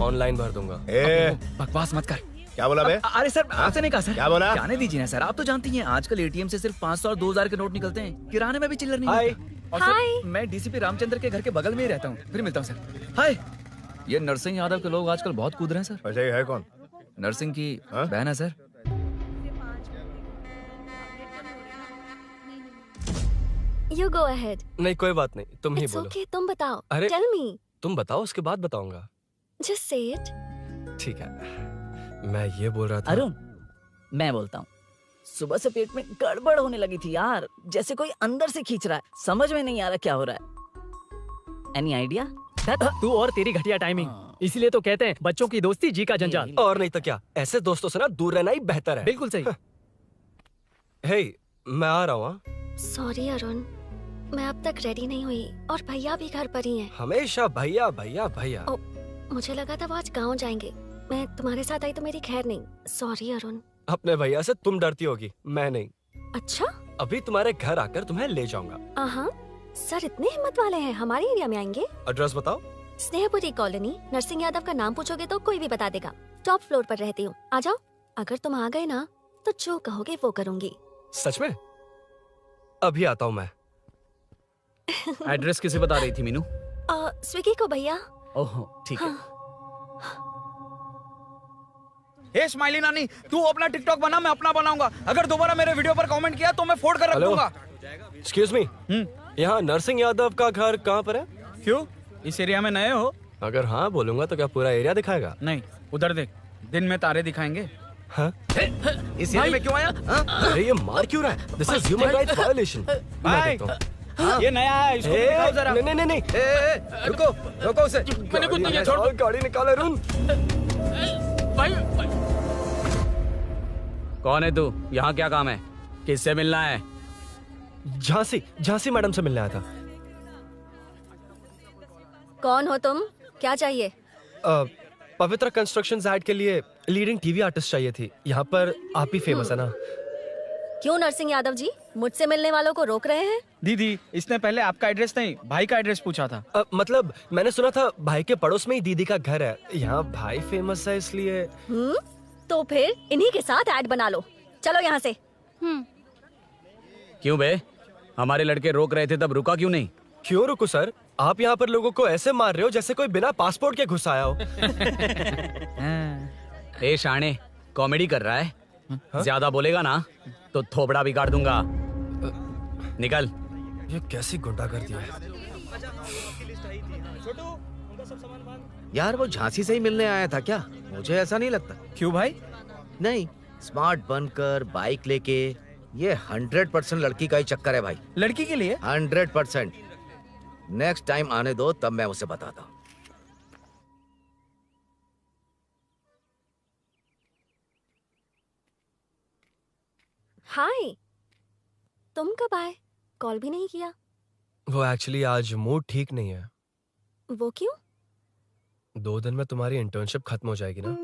S2: ऑनलाइन भर दूंगा।
S5: ए
S4: बकवास मत कर।
S5: क्या बोला बे?
S4: अरे सर आपसे नहीं कहा सर।
S5: क्या बोला?
S4: जाने दीजिए ना सर, आप तो जानती हैं आजकल एटीएम से सिर्फ 500 और 2000 के नोट निकलते हैं, किराने में भी चिल्लर नहीं
S2: हाय।
S4: मिलता। और सर मैं डीसीपी रामचंद्र के घर के बगल में ही रहता हूँ, फिर मिलता हूँ सर। हाय। ये नरसिंह यादव के लोग आजकल बहुत कूद रहे हैं सर।
S5: अच्छा ये है कौन?
S4: नरसिंह की बहन है सर।
S1: You go ahead.
S2: नहीं कोई बात नहीं, तुम ही
S1: It's
S2: बोलो।
S1: okay, तुम बताओ।
S2: अरे
S1: Tell me.
S2: तुम बताओ, उसके बाद बताऊंगा।
S1: Just say it.
S2: ठीक है, मैं ये बोल रहा था।
S8: अरुण, मैं बोलता हूँ। सुबह से पेट में गड़बड़ होने लगी थी यार, जैसे कोई अंदर से खींच रहा है। समझ में नहीं आ रहा क्या हो रहा है। Any idea?
S7: तू और तेरी घटिया टाइमिंग, इसीलिए तो कहते हैं बच्चों की दोस्ती जी का जंजाल।
S2: और नहीं तो क्या, ऐसे दोस्तों से ना दूर रहना ही बेहतर है।
S7: बिल्कुल सही।
S2: हे, मैं आ रहा हूँ।
S1: Sorry अरुण, मैं अब तक रेडी नहीं हुई और भैया भी घर पर ही हैं।
S2: हमेशा भैया भैया भैया।
S1: ओ, मुझे लगा था वो आज गाँव जाएंगे। मैं तुम्हारे साथ आई तो मेरी खैर नहीं। सॉरी अरुण।
S2: अपने भैया से तुम डरती होगी, मैं नहीं।
S1: अच्छा?
S2: अभी तुम्हारे घर आकर तुम्हें ले जाऊंगा।
S1: हाँ, सर इतने हिम्मत वाले हैं, हमारे एरिया में आएंगे।
S2: एड्रेस बताओ।
S1: स्नेहपुरी कॉलोनी, नरसिंह यादव का नाम पूछोगे तो कोई भी बता देगा। टॉप फ्लोर पर रहती हूँ, आ जाओ। अगर तुम आ गए ना तो जो कहोगे वो करूँगी।
S2: सच में? अभी आता हूँ मैं।
S6: एड्रेस किसे बता रही थी मीनू?
S1: स्विगी को भैया।
S6: ओह ठीक है।
S3: हे स्माइली नानी, तू अपना टिकटॉक बना, मैं अपना बनाऊंगा। अगर दोबारा मेरे वीडियो पर कमेंट किया तो मैं फोड़ कर रख
S2: हेलो?
S3: दूंगा।
S2: एक्सक्यूज मी, यहाँ नरसिंह यादव का घर कहाँ पर है?
S3: क्यों, इस एरिया में नए हो?
S2: अगर हाँ बोलूंगा तो क्या पूरा एरिया दिखाएगा?
S3: नहीं, उधर देख, दिन में तारे दिखाएंगे।
S2: हाँ?
S3: इस एरिया में क्यों आया?
S2: अरे ये मार क्यों रहा है? This is human rights violation.
S3: भाई, ये नया है, इसको दिखाओ जरा।
S2: नहीं।
S3: रुको रुको उसे।
S7: मैंने कुछ नहीं किया, छोड़।
S2: गाड़ी निकाल अरुण।
S6: कौन है तू? यहाँ क्या काम है? किससे मिलना है?
S2: झांसी मैडम से मिलने आया था।
S1: कौन हो तुम? क्या चाहिए?
S2: पवित्र कंस्ट्रक्शन ऐड के लिए लीडिंग टीवी आर्टिस्ट चाहिए थी। यहाँ पर आप ही फेमस है ना?
S1: क्यों नरसिंह यादव जी मुझसे मिलने वालों को रोक रहे हैं?
S3: दीदी, इसने पहले आपका एड्रेस नहीं, भाई का एड्रेस पूछा था।
S2: मतलब मैंने सुना था भाई के पड़ोस में ही दीदी का घर है। यहाँ भाई फेमस है इसलिए।
S1: तो फिर इन्हीं के साथ ऐड बना लो। चलो यहाँ से।
S6: क्यों बे? हमारे लड़के रोक रहे थे तब रुका क्यों नहीं?
S2: क्यों रुको सर? आप यहाँ पर लोगों को ऐसे मार रहे हो जैसे कोई बिना पासपोर्ट के घुस आया हो।
S6: ए शाणे, कॉमेडी कर रहा है? ज्यादा बोलेगा ना तो थोबड़ा बिगाड़ दूंगा। निकल।
S2: ये कैसी गुंडागर्दी है?
S11: यार वो झांसी से ही मिलने आया था क्या? मुझे ऐसा नहीं लगता।
S3: क्यों भाई?
S11: नहीं, स्मार्ट बनकर बाइक लेके, ये 100% लड़की का ही चक्कर है भाई।
S3: लड़की के लिए?
S11: 100%। नेक्स्ट टाइम आने दो, तब मैं उसे बताता हूँ।
S1: हाय, तुम कब आए? कॉल भी नहीं किया।
S2: वो एक्चुअली आज मूड ठीक नहीं है।
S1: वो क्यों?
S2: 2 दिन में तुम्हारी इंटर्नशिप खत्म हो जाएगी ना?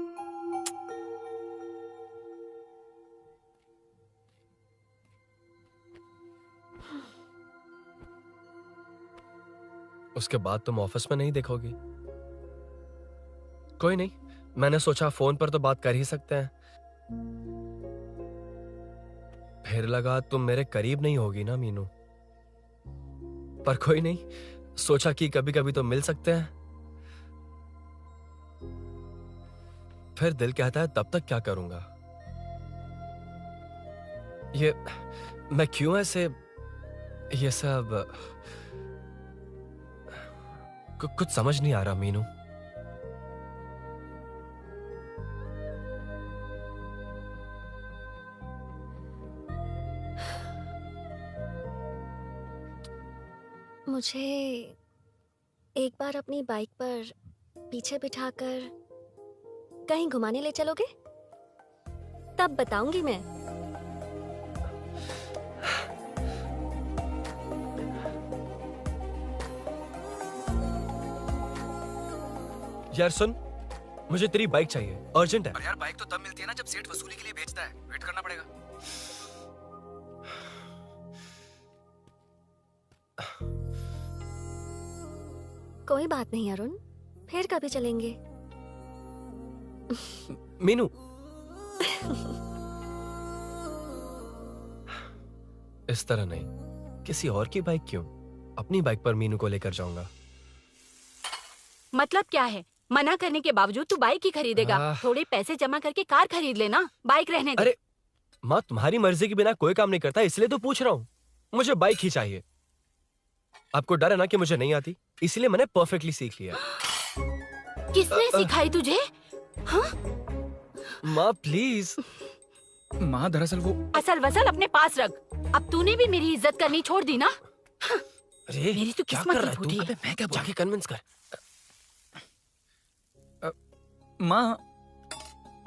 S2: उसके बाद तुम ऑफिस में नहीं देखोगी। कोई नहीं, मैंने सोचा फोन पर तो बात कर ही सकते हैं। फिर लगा तुम मेरे करीब नहीं होगी ना मीनू। पर कोई नहीं, सोचा कि कभी कभी तो मिल सकते हैं। फिर दिल कहता है तब तक क्या करूंगा। ये मैं क्यों ऐसे ये सब कुछ समझ नहीं आ रहा मीनू।
S1: मुझे एक बार अपनी बाइक पर पीछे बिठाकर कहीं घुमाने ले चलोगे? तब बताऊंगी मैं।
S2: यार सुन, मुझे तेरी बाइक चाहिए, अर्जेंट है।
S4: और यार बाइक तो तब मिलती है ना जब सेठ वसूली के लिए भेजता है। वेट करना पड़ेगा।
S1: कोई बात नहीं अरुण, फिर कभी चलेंगे।
S2: मीनू, इस तरह नहीं, किसी और की बाइक क्यों? अपनी बाइक पर मीनू को लेकर जाऊंगा।
S13: मतलब क्या है? मना करने के बावजूद तू बाइक ही खरीदेगा? थोड़े पैसे जमा करके कार खरीद लेना, बाइक रहने दे।
S2: अरे माँ, तुम्हारी मर्जी के बिना कोई काम नहीं करता, इसलिए तो पूछ रहा हूँ। मुझे बाइक ही चाहिए। आपको डर है ना कि मुझे नहीं आती, इसलिए मैंने परफेक्टली सीख लिया।
S13: किसने सिखाई तुझे? हाँ?
S2: माँ प्लीज।
S4: माँ दरअसल वो
S13: असल वसल अपने पास रख। अब तूने भी मेरी इज्जत करनी छोड़ दी ना?
S2: अरे
S13: मेरी तो
S2: क्या
S13: किस्मत
S2: कर
S13: ही
S2: रहा है
S13: फूटी
S2: तू?
S13: है।
S2: मैं क्या जाके कन्विंस कर।
S4: माँ,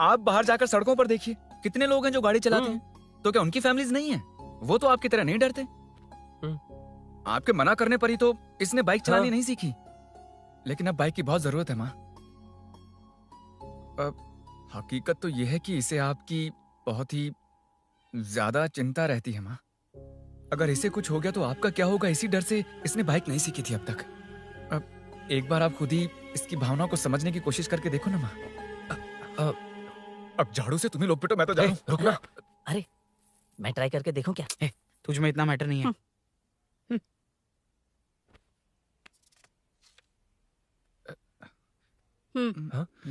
S4: आप बाहर जाकर सड़कों पर देखिए, कितने लोग हैं जो गाड़ी चलाते हैं। तो क्या उनकी फैमिलीज नहीं है? वो तो आपकी तरह नहीं डरते। आपके मना करने पर ही तो इसने बाइक चलानी नहीं सीखी। लेकिन अब बाइक की बहुत जरूरत है माँ। हकीकत तो यह है कि इसे आपकी बहुत ही ज्यादा चिंता रहती है माँ। अगर इसे कुछ हो गया तो आपका क्या होगा, इसी डर से इसने बाइक नहीं सीखी थी अब तक। अब एक बार आप खुद ही इसकी भावनाओं को समझने की कोशिश करके देखो ना माँ। अब झाड़ू से तुम्हें लोग पिटो, मैं तो जा रहा हूं।
S8: रुकना। अरे मैं ट्राई करके देखूं क्या?
S6: तुझ में इतना मैटर नहीं है।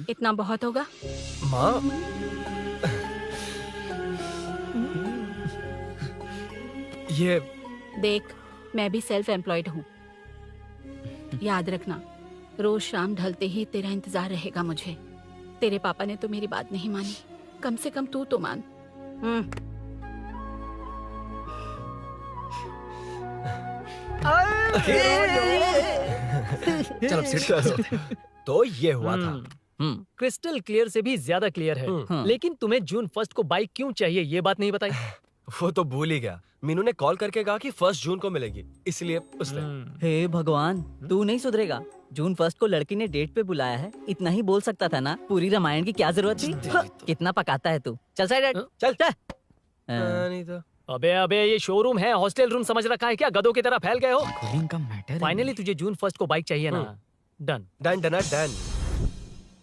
S13: इतना बहुत होगा।
S2: माँ ये
S13: देख, मैं भी सेल्फ एम्प्लॉयड हूँ। याद रखना, रोज शाम ढलते ही तेरा इंतजार रहेगा मुझे। तेरे पापा ने तो मेरी बात नहीं मानी, कम से कम तू तो मान।
S2: चल अब सीट पे। तो ये हुआ था।
S7: क्रिस्टल क्लियर से भी ज्यादा क्लियर है। लेकिन तुम्हें जून 1 को बाइक क्यों चाहिए, ये बात नहीं बताई।
S2: वो तो भूल ही गया। मीनू ने कॉल करके कहा कि 1 जून को मिलेगी, इसलिए उसने।
S8: हे भगवान, तू नहीं सुधरेगा। जून 1 को लड़की ने डेट पे बुलाया है, इतना ही बोल सकता था ना। पूरी रामायण की क्या जरूरत थी? कितना पकाता है तू। चल साइड चल चल।
S2: नहीं तो
S7: अबे अबे, ये शोरूम है, हॉस्टल रूम समझ रखा है क्या? गधों की तरह फैल गए हो।
S6: का मैटर
S7: फाइनली तुझे जून 1 को बाइक चाहिए ना? Done
S2: done done done.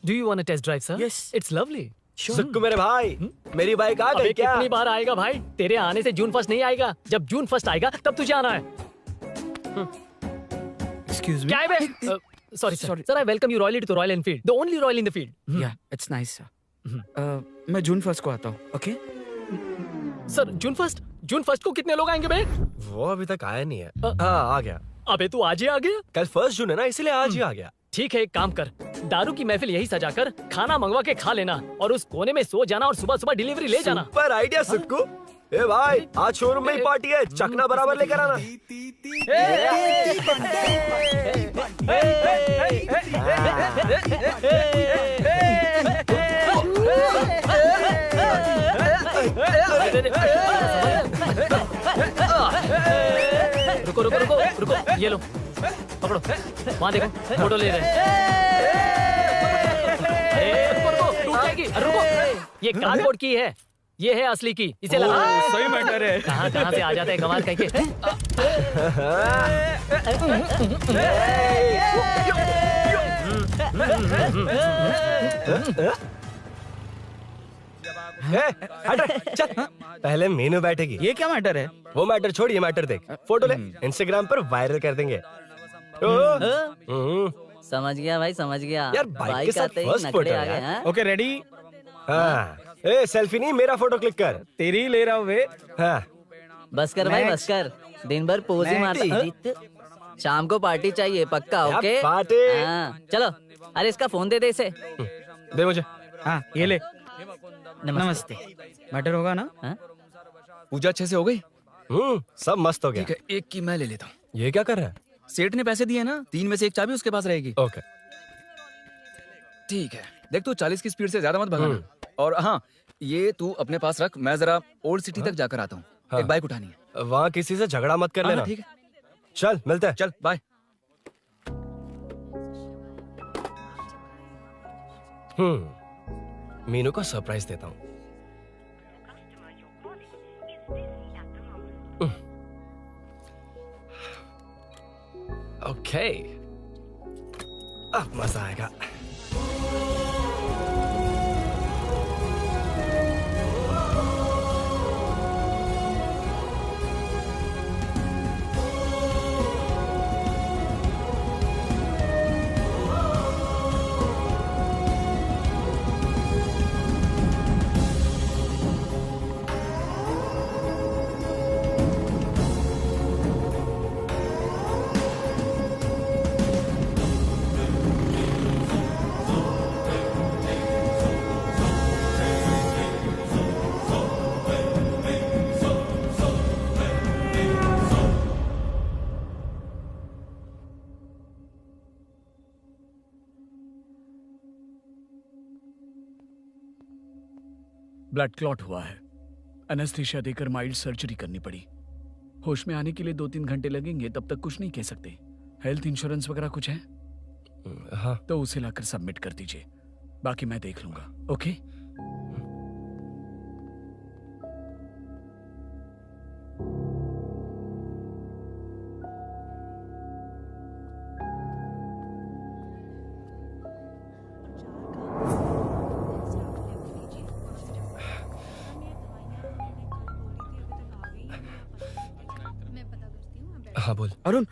S7: Do you want a test drive sir?
S2: Yes,
S7: it's lovely.
S2: Sukku मेरे भाई, मेरी बाइक आ गई क्या?
S7: कितनी बार आएगा भाई? तेरे आने से जून 1 नहीं आएगा। जब जून 1 आएगा तब तुझे आना है।
S6: एक्सक्यूज
S7: क्या है बे? Sorry sir, I welcome you royally to Royal Enfield, the only royal in the field.
S6: Yeah it's nice sir. मैं जून 1 को आता हूँ। ओके
S7: सर, जून 1 को कितने लोग आएंगे बे?
S2: वो अभी तक आया नहीं है। हाँ आ गया।
S7: अबे तू आज ही आ गया?
S2: कल 1 जून है ना, इसलिए आज ही आ गया।
S7: ठीक है, एक काम कर, दारू की महफिल यही सजाकर खाना मंगवा के खा लेना और उस कोने में सो जाना और सुबह सुबह डिलीवरी ले जाना।
S2: पर आइडिया सुक्कू। ए भाई, आज शोरूम में ही पार्टी है, चखना बराबर लेकर आना।
S7: रुको रुको रुको रुको, ये लो पकड़ो, वहाँ देखो फोटो ले रहे हैं। अरे रुको रुको, टूट जाएगी। रुको, ये कार्डबोर्ड की है, ये है असली की, इसे लगा।
S6: सही मैटर है।
S7: कहाँ कहाँ से आ जाता है कमाल कह के।
S2: चल, पहले मीनू बैठेगी।
S6: ये क्या मैटर है?
S2: वो मैटर छोड़, ये मैटर देख। फोटो ले, इंस्टाग्राम पर वायरल कर देंगे।
S8: समझ गया भाई, समझ गया।
S2: यार बाइक के साथ फर्स्ट फोटो
S8: आ गए।
S6: Okay ready?
S2: हाँ। ए सेल्फी नहीं, मेरा फोटो क्लिक कर।
S6: तेरी ले रहा हूँ वे।
S2: हाँ।
S8: बस कर भाई, बस कर। दिन भर पोज ही मारता। शाम को पार्टी चाहिए पक्का? Okay
S2: party.
S8: हाँ चलो। अरे इसका फोन दे दे इसे।
S2: दे मुझे।
S6: हाँ ये ले। नमस्ते। मैटर होगा ना?
S4: पूजा अच्छे से हो गई?
S2: सब मस्त हो गया।
S4: ठीक है, एक की मैं ले लेता हूँ।
S2: ये क्या कर रहा है?
S4: सेठ ने पैसे दिए ना, 3 में से 1 चाबी उसके पास रहेगी।
S2: ओके
S4: ठीक है, देख तू 40 की स्पीड से ज्यादा मत भगाना। और हाँ, ये तू अपने पास रख, मैं जरा ओल्ड सिटी तक जाकर आता हूँ। एक बाइक उठानी है।
S2: वहाँ किसी से झगड़ा मत कर लेना।
S4: ठीक है,
S2: चल मिलते हैं।
S4: चल बाय।
S2: मीनू को सरप्राइज देता हूँ। ओके, अब मजा आएगा।
S6: ब्लड क्लॉट हुआ है। एनेस्थीसिया देकर माइल्ड सर्जरी करनी पड़ी। होश में आने के लिए 2-3 घंटे लगेंगे, तब तक कुछ नहीं कह सकते। हेल्थ इंश्योरेंस वगैरह कुछ है?
S2: हाँ।
S6: तो उसे लाकर सबमिट कर दीजिए, बाकी मैं देख लूंगा। ओके?
S2: हाँ बोल।
S11: अरुण,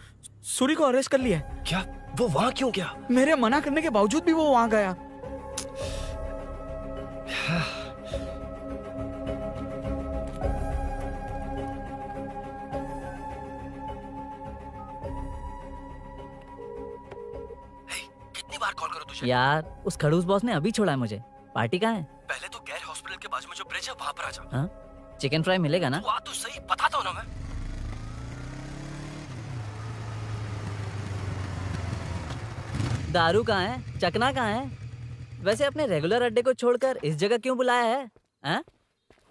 S11: सूरी को अरेस्ट कर लिया है।
S2: क्या? वो वहां क्यों गया?
S11: मेरे मना करने के बावजूद भी वो वहां गया।
S2: कितनी बार कॉल करो तुझे?
S8: यार उस खड़ूस बॉस ने अभी छोड़ा है मुझे। पार्टी कहाँ है?
S2: पहले तो गैर हॉस्पिटल के बाजू में जो ब्रिज है वहां पर आ जा।
S8: हाँ? चिकन फ्राई मिलेगा ना?
S2: तू आ तो सही, बताता हूँ ना मैं।
S8: दारू कहाँ है? चकना कहाँ है? वैसे अपने रेगुलर अड्डे को छोड़कर इस जगह क्यों बुलाया है? हाँ?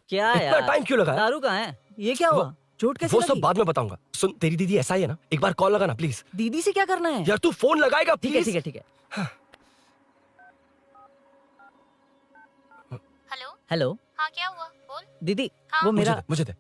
S8: क्या
S2: इतना
S8: यार?
S2: टाइम क्यों लगाया?
S8: दारू कहाँ है? ये क्या हुआ? चोट कैसे
S2: वो सब
S8: लगी?
S2: बाद में बताऊंगा। सुन, तेरी दीदी ऐसा ही है ना, एक बार कॉल लगाना प्लीज।
S8: दीदी से क्या करना है?
S2: यार तू फोन लगाएगा
S8: ठीक है
S2: प्लीज?
S8: ठीक है ठीक है।
S10: हेलो?
S8: हेलो
S10: हाँ, क्या हुआ? बोल।
S8: दीदी,
S10: हाँ।
S8: वो
S2: मुझे
S8: मेरा
S2: दे, मुझे दे।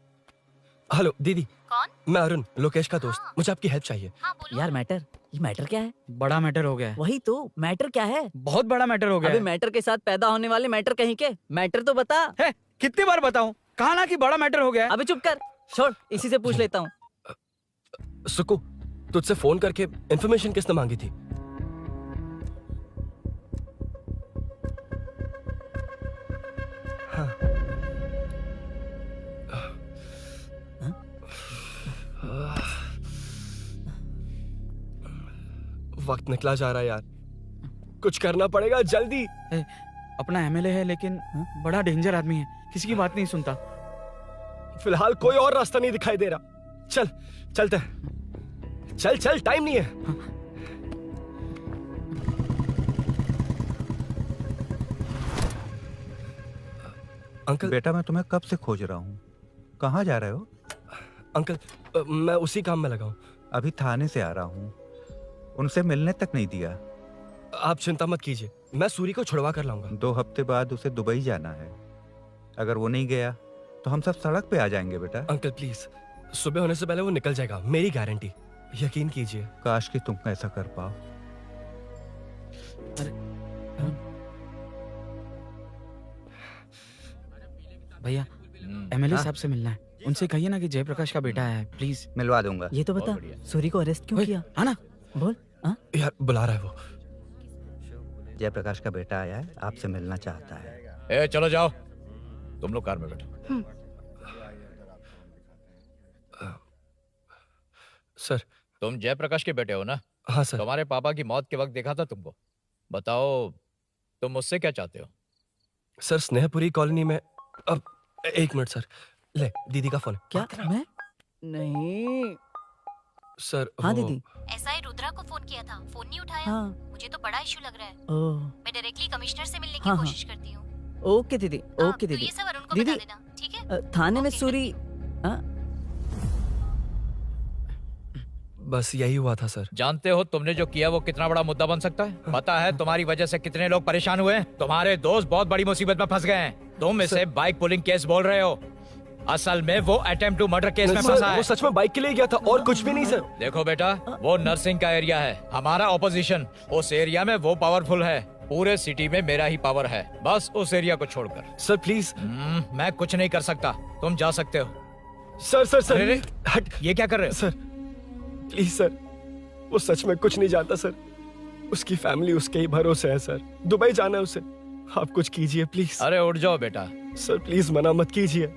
S2: हेलो दीदी।
S10: कौन?
S2: मैं अरुण, लोकेश का दोस्त। मुझे आपकी हेल्प चाहिए।
S10: हाँ, बोलो।
S8: यार मैटर, ये मैटर क्या है?
S11: बड़ा मैटर हो गया है।
S8: वही तो, मैटर क्या है?
S11: बहुत बड़ा मैटर हो गया
S8: अबे
S11: है।
S8: मैटर के साथ पैदा होने वाले मैटर कहीं के, मैटर तो बता।
S11: है, कितनी बार बताऊं? कहा ना कि बड़ा मैटर हो गया है।
S8: अबे चुप कर, छोड़, इसी से पूछ लेता हूँ।
S2: सुकू, तुझसे फोन करके इन्फॉर्मेशन किसने मांगी थी? हाँ। वक्त निकला जा रहा है यार, कुछ करना पड़ेगा जल्दी।
S11: अपना एमएलए है लेकिन बड़ा डेंजर आदमी है, किसी की बात नहीं सुनता।
S2: फिलहाल कोई और रास्ता नहीं दिखाई दे रहा। चल चलते हैं, चल चल, टाइम नहीं है। अंकल।
S14: बेटा मैं तुम्हें कब से खोज रहा हूँ, कहाँ जा रहे हो?
S2: अंकल, मैं उसी काम में लगा हूँ।
S14: अभी थाने से आ रहा हूँ, उनसे मिलने तक नहीं दिया।
S2: आप चिंता मत कीजिए, मैं सूरी को छुड़वा कर लाऊंगा।
S14: 2 हफ्ते बाद उसे दुबई जाना है, अगर वो नहीं गया तो हम सब सड़क पे आ जाएंगे बेटा।
S2: अंकल प्लीज, सुबह होने से पहले वो निकल जाएगा, मेरी गारंटी, यकीन कीजिए।
S14: काश कि तुम ऐसा कर पाओ।
S11: भैया, एमएलए साहब से मिलना है। उनसे कहिए ना कि जयप्रकाश का बेटा है, प्लीज।
S14: मिलवा दूंगा।
S8: ये तो बता, सूरी को अरेस्ट क्यों किया?
S11: हाँ ना,
S8: बोल।
S2: यार बुला रहा है वो।
S14: जयप्रकाश का बेटा आया है, आपसे मिलना चाहता है।
S3: ए, चलो जाओ, तुम लोग कार में बैठो।
S2: सर।
S3: तुम जयप्रकाश के बेटे हो ना?
S2: हाँ सर।
S3: तुम्हारे पापा की मौत के वक्त देखा था तुमको। बताओ, तुम मुझसे क्या चाहते हो?
S2: सर, स्नेहपुरी कॉलोनी में। अब 1 मिनट सर, ले दीदी का फोन।
S8: क्या? मैं नहीं
S2: सर।
S8: हाँ
S2: वो-
S8: दीदी।
S10: एसआई रुद्रा को फोन किया था, फोन नहीं उठाया।
S8: हाँ।
S10: मुझे तो बड़ा इशू लग रहा है।
S8: ओह,
S10: मैं डायरेक्टली कमिश्नर से मिलने की
S8: हाँ,
S10: कोशिश करती हूँ।
S8: ओके दीदी, ओके
S10: तो
S8: दीदी।
S10: ये सब अरुण को
S8: दीदी,
S10: बता देना, ठीक है?
S8: थाने में सूरी।
S2: बस यही हुआ था सर।
S3: जानते हो तुमने जो किया वो कितना बड़ा मुद्दा बन सकता है? पता है तुम्हारी वजह से कितने लोग परेशान हुए हैं? तुम्हारे दोस्त बहुत बड़ी मुसीबत में फंस गए हैं। तुम इसे बाइक पुलिंग केस बोल रहे हो, असल में वो अटेम्प्ट टू मर्डर केस में
S2: सर,
S3: फंसा है।
S2: वो सच में बाइक के लिए गया था और कुछ भी नहीं सर।
S3: देखो बेटा, वो नर्सिंग का एरिया है, हमारा ऑपोजिशन उस एरिया में वो पावरफुल है। पूरे सिटी में मेरा ही पावर है, बस उस एरिया को छोड़कर।
S2: Sir please.
S3: मैं कुछ नहीं कर सकता, तुम जा सकते हो।
S2: सर सर सर,
S3: अरे,
S2: हट।
S3: ये क्या कर रहे हो?
S2: सर प्लीज सर, वो सच में कुछ नहीं जानता सर। उसकी फैमिली उसके ही भरोसे है सर। दुबई जाना है उसे, आप कुछ कीजिए प्लीज।
S3: अरे उठ जाओ बेटा।
S2: सर प्लीज मना मत कीजिए,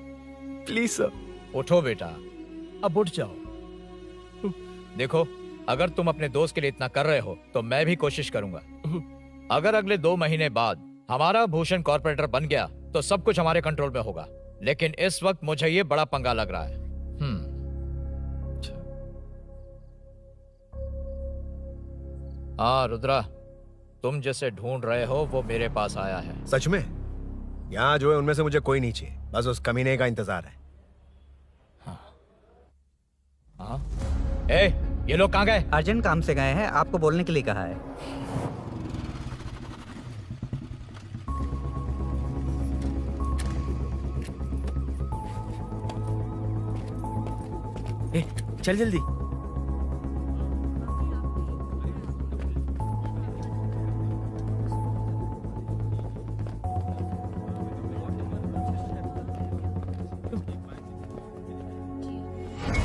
S2: प्लीज सर।
S3: उठो बेटा, अब उठ जाओ। देखो, अगर तुम अपने दोस्त के लिए इतना कर रहे हो तो मैं भी कोशिश करूंगा। अगर अगले 2 महीने बाद हमारा भूषण कॉर्पोरेटर बन गया तो सब कुछ हमारे कंट्रोल में होगा, लेकिन इस वक्त मुझे ये बड़ा पंगा लग रहा है। हाँ रुद्रा, तुम जिसे ढूंढ रहे हो वो मेरे पास आया है।
S5: सच में? यहाँ जो है उनमें से मुझे कोई नहीं चाहिए, बस उस कमीने का इंतजार है।
S3: ए, ये लोग कहाँ गए?
S14: अर्जेंट काम से गए हैं, आपको बोलने के लिए कहा है।
S3: ए, चल जल्दी।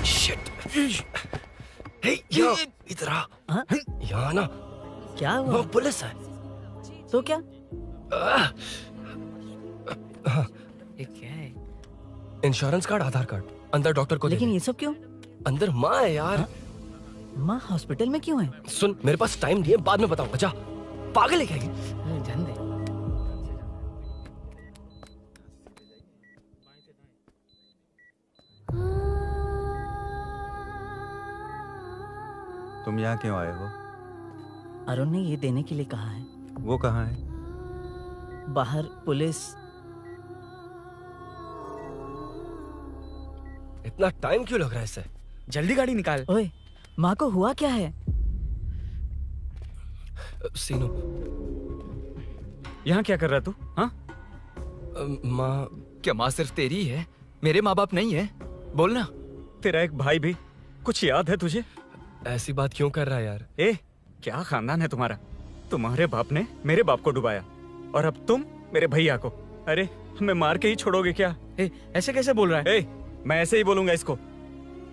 S2: शिट। हे, यहाँ इधर आ। यहाँ ना
S8: क्या हुआ?
S2: वो पुलिस है।
S8: तो क्या?
S2: हाँ,
S8: ये क्या है?
S2: इंश्योरेंस कार्ड, आधार कार्ड, अंदर डॉक्टर को दे
S8: लेकिन
S2: दे।
S8: ये सब क्यों?
S2: अंदर माँ है यार।
S8: माँ हॉस्पिटल में क्यों है?
S2: सुन, मेरे पास टाइम नहीं है, बाद में बताऊंगा। जा, पागल है क्या ये?
S8: जान दे।
S14: तुम यहाँ क्यों आए हो?
S8: अरुण ने ये देने के लिए कहा है।
S14: वो कहाँ है?
S8: बाहर पुलिस।
S2: इतना टाइम क्यों लग रहा है इससे?
S3: जल्दी गाड़ी निकाल।
S8: ओए, माँ को हुआ क्या है?
S2: सीनू,
S9: यहाँ क्या कर रहा तू? हाँ?
S2: माँ।
S4: क्या माँ सिर्फ तेरी ही है? मेरे माँ बाप नहीं है? बोलना।
S9: तेरा एक भाई भी। कुछ याद है तुझे?
S2: ऐसी बात क्यों कर रहा है यार?
S9: ए, क्या खानदान है तुम्हारा? तुम्हारे बाप ने मेरे बाप को डुबाया और अब तुम मेरे भैया को। अरे, हमें मार के ही छोड़ोगे क्या?
S3: ए, ऐसे कैसे बोल रहा है?
S9: ए, मैं ऐसे ही बोलूंगा इसको।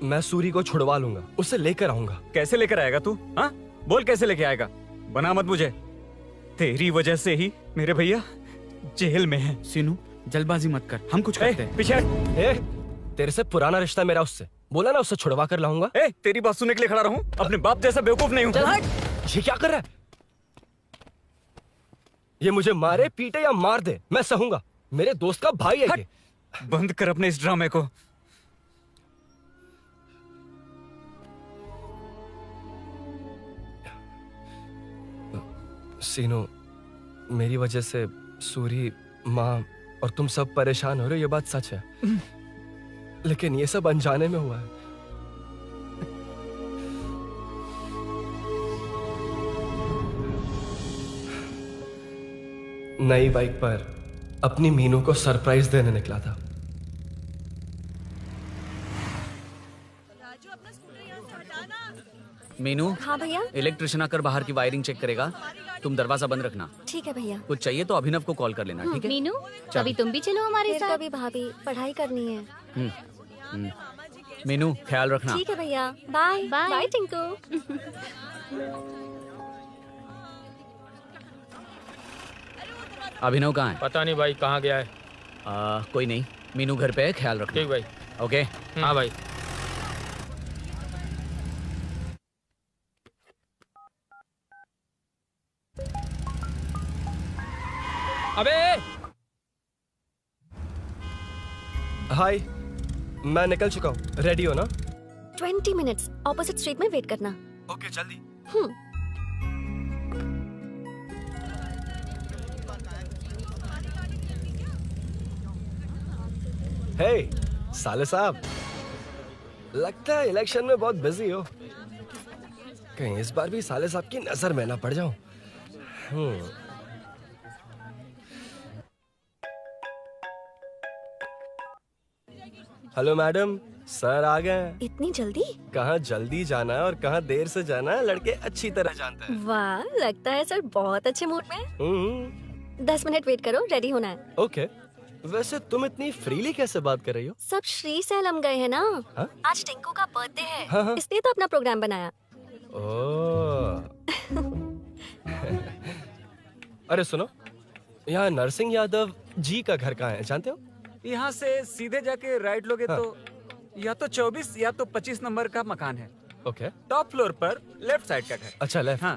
S2: मैं सूरी को छुड़वा लूंगा, उससे लेकर आऊंगा।
S9: कैसे लेकर आएगा तू? हाँ, बोल कैसे लेके आएगा? बना मत मुझे। तेरी वजह से ही मेरे भैया जेल में है।
S3: सीनू, जल्दबाजी मत कर, हम कुछ करते हैं।
S9: पीछे।
S2: तेरे से पुराना रिश्ता मेरा उससे। बोला ना उससे छुड़वा कर लाऊंगा।
S9: तेरी बात सुनने के लिए खड़ा रहूं? अपने बाप जैसा बेवकूफ नहीं हूं।
S8: चल हट।
S2: ये क्या कर रहा है? ये मुझे मारे, पीटे या मार दे, मैं सहूंगा। मेरे दोस्त का भाई है ये।
S9: बंद कर अपने इस ड्रामे को।
S2: सीनू, मेरी वजह से सूरी, माँ और तुम सब परेशान हो रहे हो, ये बात सच है। लेकिन ये सब अनजाने में हुआ है। नई बाइक पर अपनी मीनू को सरप्राइज देने निकला था।
S6: मीनू।
S1: हाँ भैया।
S6: इलेक्ट्रिशियन आकर बाहर की वायरिंग चेक करेगा, तुम दरवाजा बंद रखना।
S1: ठीक है भैया।
S6: कुछ चाहिए तो अभिनव को कॉल कर लेना, ठीक है?
S10: मीनू, कभी तुम भी चलो हमारे साथ।
S1: कभी भाभी, पढ़ाई करनी है।
S6: मीनू, ख्याल रखना।
S1: ठीक है भैया, बाय
S10: बाय।
S1: बाय टिंकू।
S6: अभिनव कहाँ है?
S7: पता नहीं भाई, कहाँ गया है।
S6: कोई नहीं, मीनू घर पे है, ख्याल रखना।
S7: ठीक भाई।
S6: ओके।
S7: हाँ भाई।
S3: अबे,
S2: हाय, मैं निकल चुका हूँ। रेडी हो ना?
S1: 20 मिनट्स ऑपोजिट स्ट्रीट में वेट करना।
S2: ओके, जल्दी। हे, साले साहब, लगता है इलेक्शन में बहुत बिजी हो। कहीं इस बार भी साले साहब की नजर में ना पड़ जाऊं। हेलो मैडम, सर आ गए।
S1: इतनी जल्दी?
S2: कहाँ जल्दी जाना है और कहाँ देर से जाना है, लड़के अच्छी तरह जानते हैं।
S1: वाह, लगता है सर बहुत अच्छे मूड में हैं। 10 मिनट वेट करो, रेडी होना है।
S2: ओके। वैसे तुम इतनी फ्रीली कैसे बात कर रही हो?
S1: सब श्री सैलम गए हैं ना।
S2: हाँ?
S1: आज टिंकू का बर्थडे है,
S2: हाँ।
S1: इसलिए तो अपना प्रोग्राम बनाया।
S2: ओह। अरे सुनो, यहाँ नरसिंह यादव जी का घर कहाँ है, जानते हो?
S9: यहाँ से सीधे जाके राइट लोगे तो या तो 24 या तो 25 नंबर का मकान है।
S2: ओके।
S9: टॉप फ्लोर पर लेफ्ट साइड का घर।
S2: अच्छा, लेफ्ट।
S9: हाँ।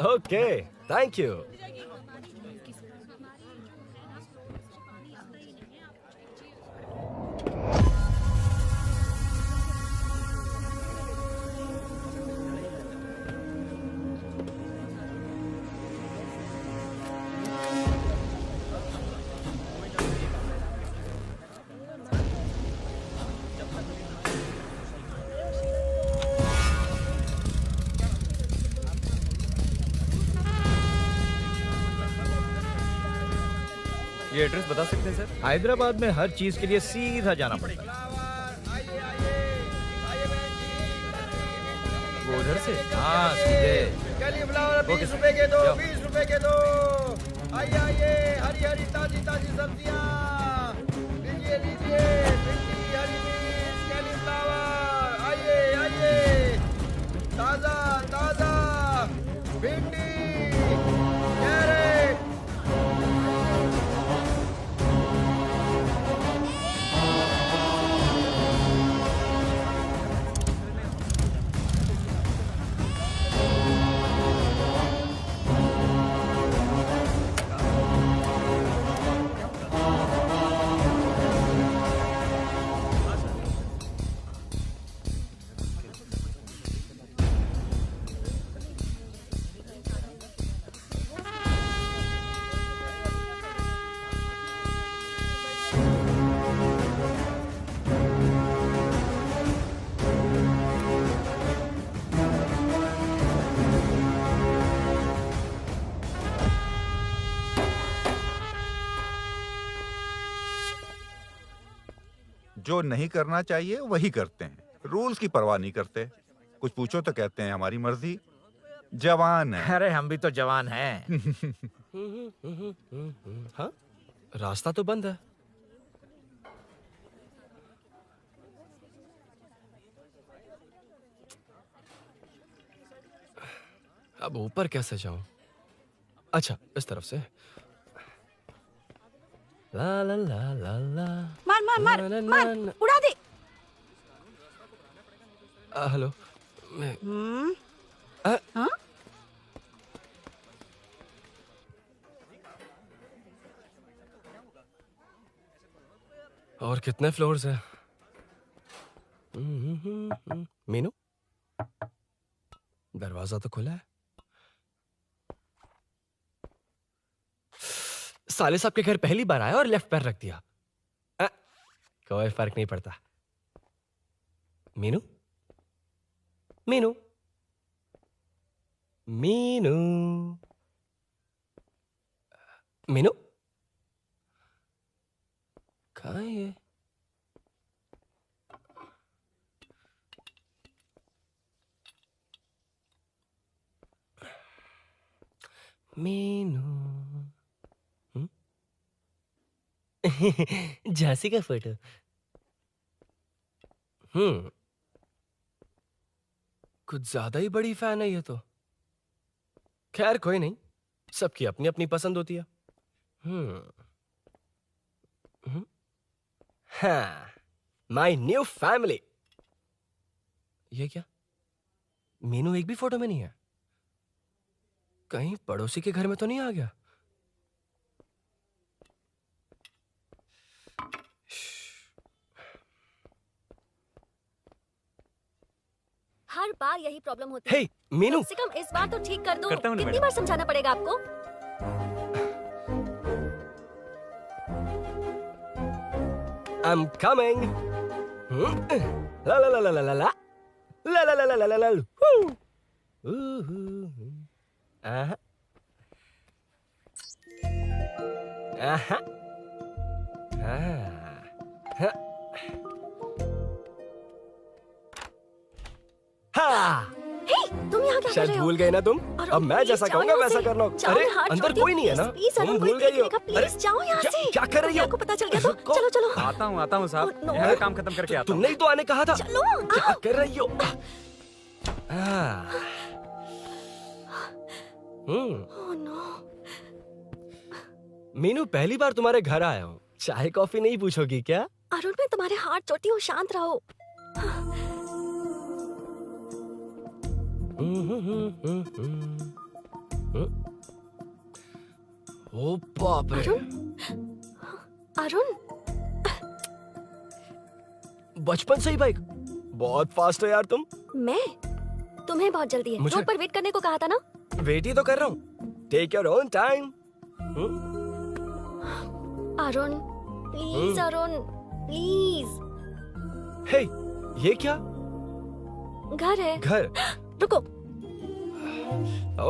S2: Okay, thank you.
S9: ये एड्रेस बता सकते हैं सर?
S3: हैदराबाद में हर चीज के लिए सीधा जाना पड़ेगा।
S9: वो उधर से?
S3: हाँ सीधे।
S11: कैलीफ्लावर 20 रुपए के दो, 20 रुपए के दो। आइए आइए, हरी हरी ताजी ताजी सब्जियां लीजिए लीजिए। भिंडी, हरी मिर्च, कैलीफ्लावर, आइए आइए। ताजा ताजा भिंडी, कैरेट।
S14: जो नहीं करना चाहिए वही करते हैं, रूल्स की परवाह नहीं करते। कुछ पूछो तो कहते हैं हमारी मर्जी। जवान है।
S3: अरे हम भी तो जवान हैं।
S2: हाँ, रास्ता तो बंद है। अब ऊपर कैसे जाऊं? अच्छा, इस तरफ से। ला ला ला ला ला।
S13: मार मार मार
S2: ना, ना,
S13: मार,
S2: ना, ना।
S13: उड़ा दे।
S2: हेलो, मैं
S13: हाँ?
S2: और कितने फ्लोर्स हैं? मीनू, दरवाजा तो खुला है। साले साहब के घर पहली बार आया और लेफ्ट पैर रख दिया। कोई फर्क नहीं पड़ता। मीनू, मीनू, मीनू, मीनू, कहाँ है ये? मीनू, झांसी का फोटो। कुछ ज्यादा ही बड़ी फैन है ये तो। खैर कोई नहीं, सबकी अपनी अपनी पसंद होती है। हाँ, माई न्यू फैमिली। ये क्या? मीनू एक भी फोटो में नहीं है। कहीं पड़ोसी के घर में तो नहीं आ गया?
S1: हर बार यही प्रॉब्लम होती
S2: हे,
S1: है।
S2: मीनू।
S1: कम से कम इस बार तो ठीक कर दो।
S9: करता हूँ ना
S1: कितनी
S9: मैडम।
S1: बार समझाना पड़ेगा आपको?
S2: I'm coming. La la la la la la la. La la la la la la la. Woo. Aha. Aha. Ah. हाँ।
S1: हे, तुम यहाँ क्या कर
S2: शायद
S1: रहे हो?
S2: भूल गए ना तुम।
S1: अरुण,
S2: अब मैं
S1: प्लीज
S2: जैसा
S1: जाओ
S2: कहूंगा
S1: यहाँ
S2: वैसा
S1: से।
S2: करना।
S1: जाओ,
S2: अरे
S1: हाथ
S2: अंदर
S1: छोड़
S2: कोई
S1: दो,
S2: नहीं है ना?
S1: प्लीज,
S2: तुम
S1: अरुण,
S2: भूल
S1: कोई
S2: गई हो।
S1: देखेगा, प्लीज जाओ यहाँ से।
S2: क्या कर रही हो?
S1: को पता चल गया तो चलो चलो।
S9: आता हूँ साहब।
S1: no.
S9: यहाँ का काम खत्म करके आता हूँ।
S2: तुमने ही तो आने कहा था।
S1: चलो,
S2: क्या कर रही हो?
S1: Oh no.
S2: मीनू, पहली बार तुम्हारे घर आया हूँ। चाय कॉफी नहीं पूछोगी क्या?
S1: अरुण, मैं तुम्हारे हाथ चोटी हूँ, शांत रहो।
S2: ओ बाप रे।
S1: अरुण,
S2: बचपन से ही बाइक। बहुत फास्ट हो यार तुम।
S1: मैं? तुम्हें बहुत जल्दी है।
S2: मुझे-
S1: रोड पर वेट करने को कहा था ना?
S2: वेट ही तो कर रहा हूँ। Take your own time.
S1: Arun, please Arun, please.
S2: Hey, ये क्या?
S1: घर है।
S2: घर?
S1: रुको।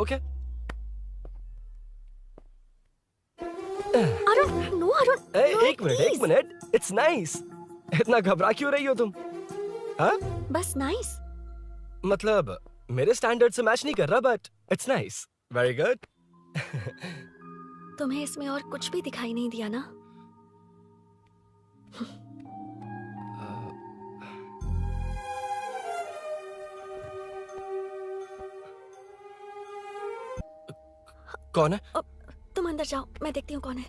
S2: ओके।
S1: अरुण, नो अरुण
S2: एक मिनट, इट्स नाइस। इतना घबरा क्यों रही हो तुम? हाँ?
S1: बस नाइस।
S2: मतलब मेरे स्टैंडर्ड से मैच नहीं कर रहा, but it's nice. Very good.
S1: तुम्हें इसमें और कुछ भी दिखाई नहीं दिया ना?
S2: कौन है?
S1: तुम अंदर जाओ, मैं देखती हूँ कौन है।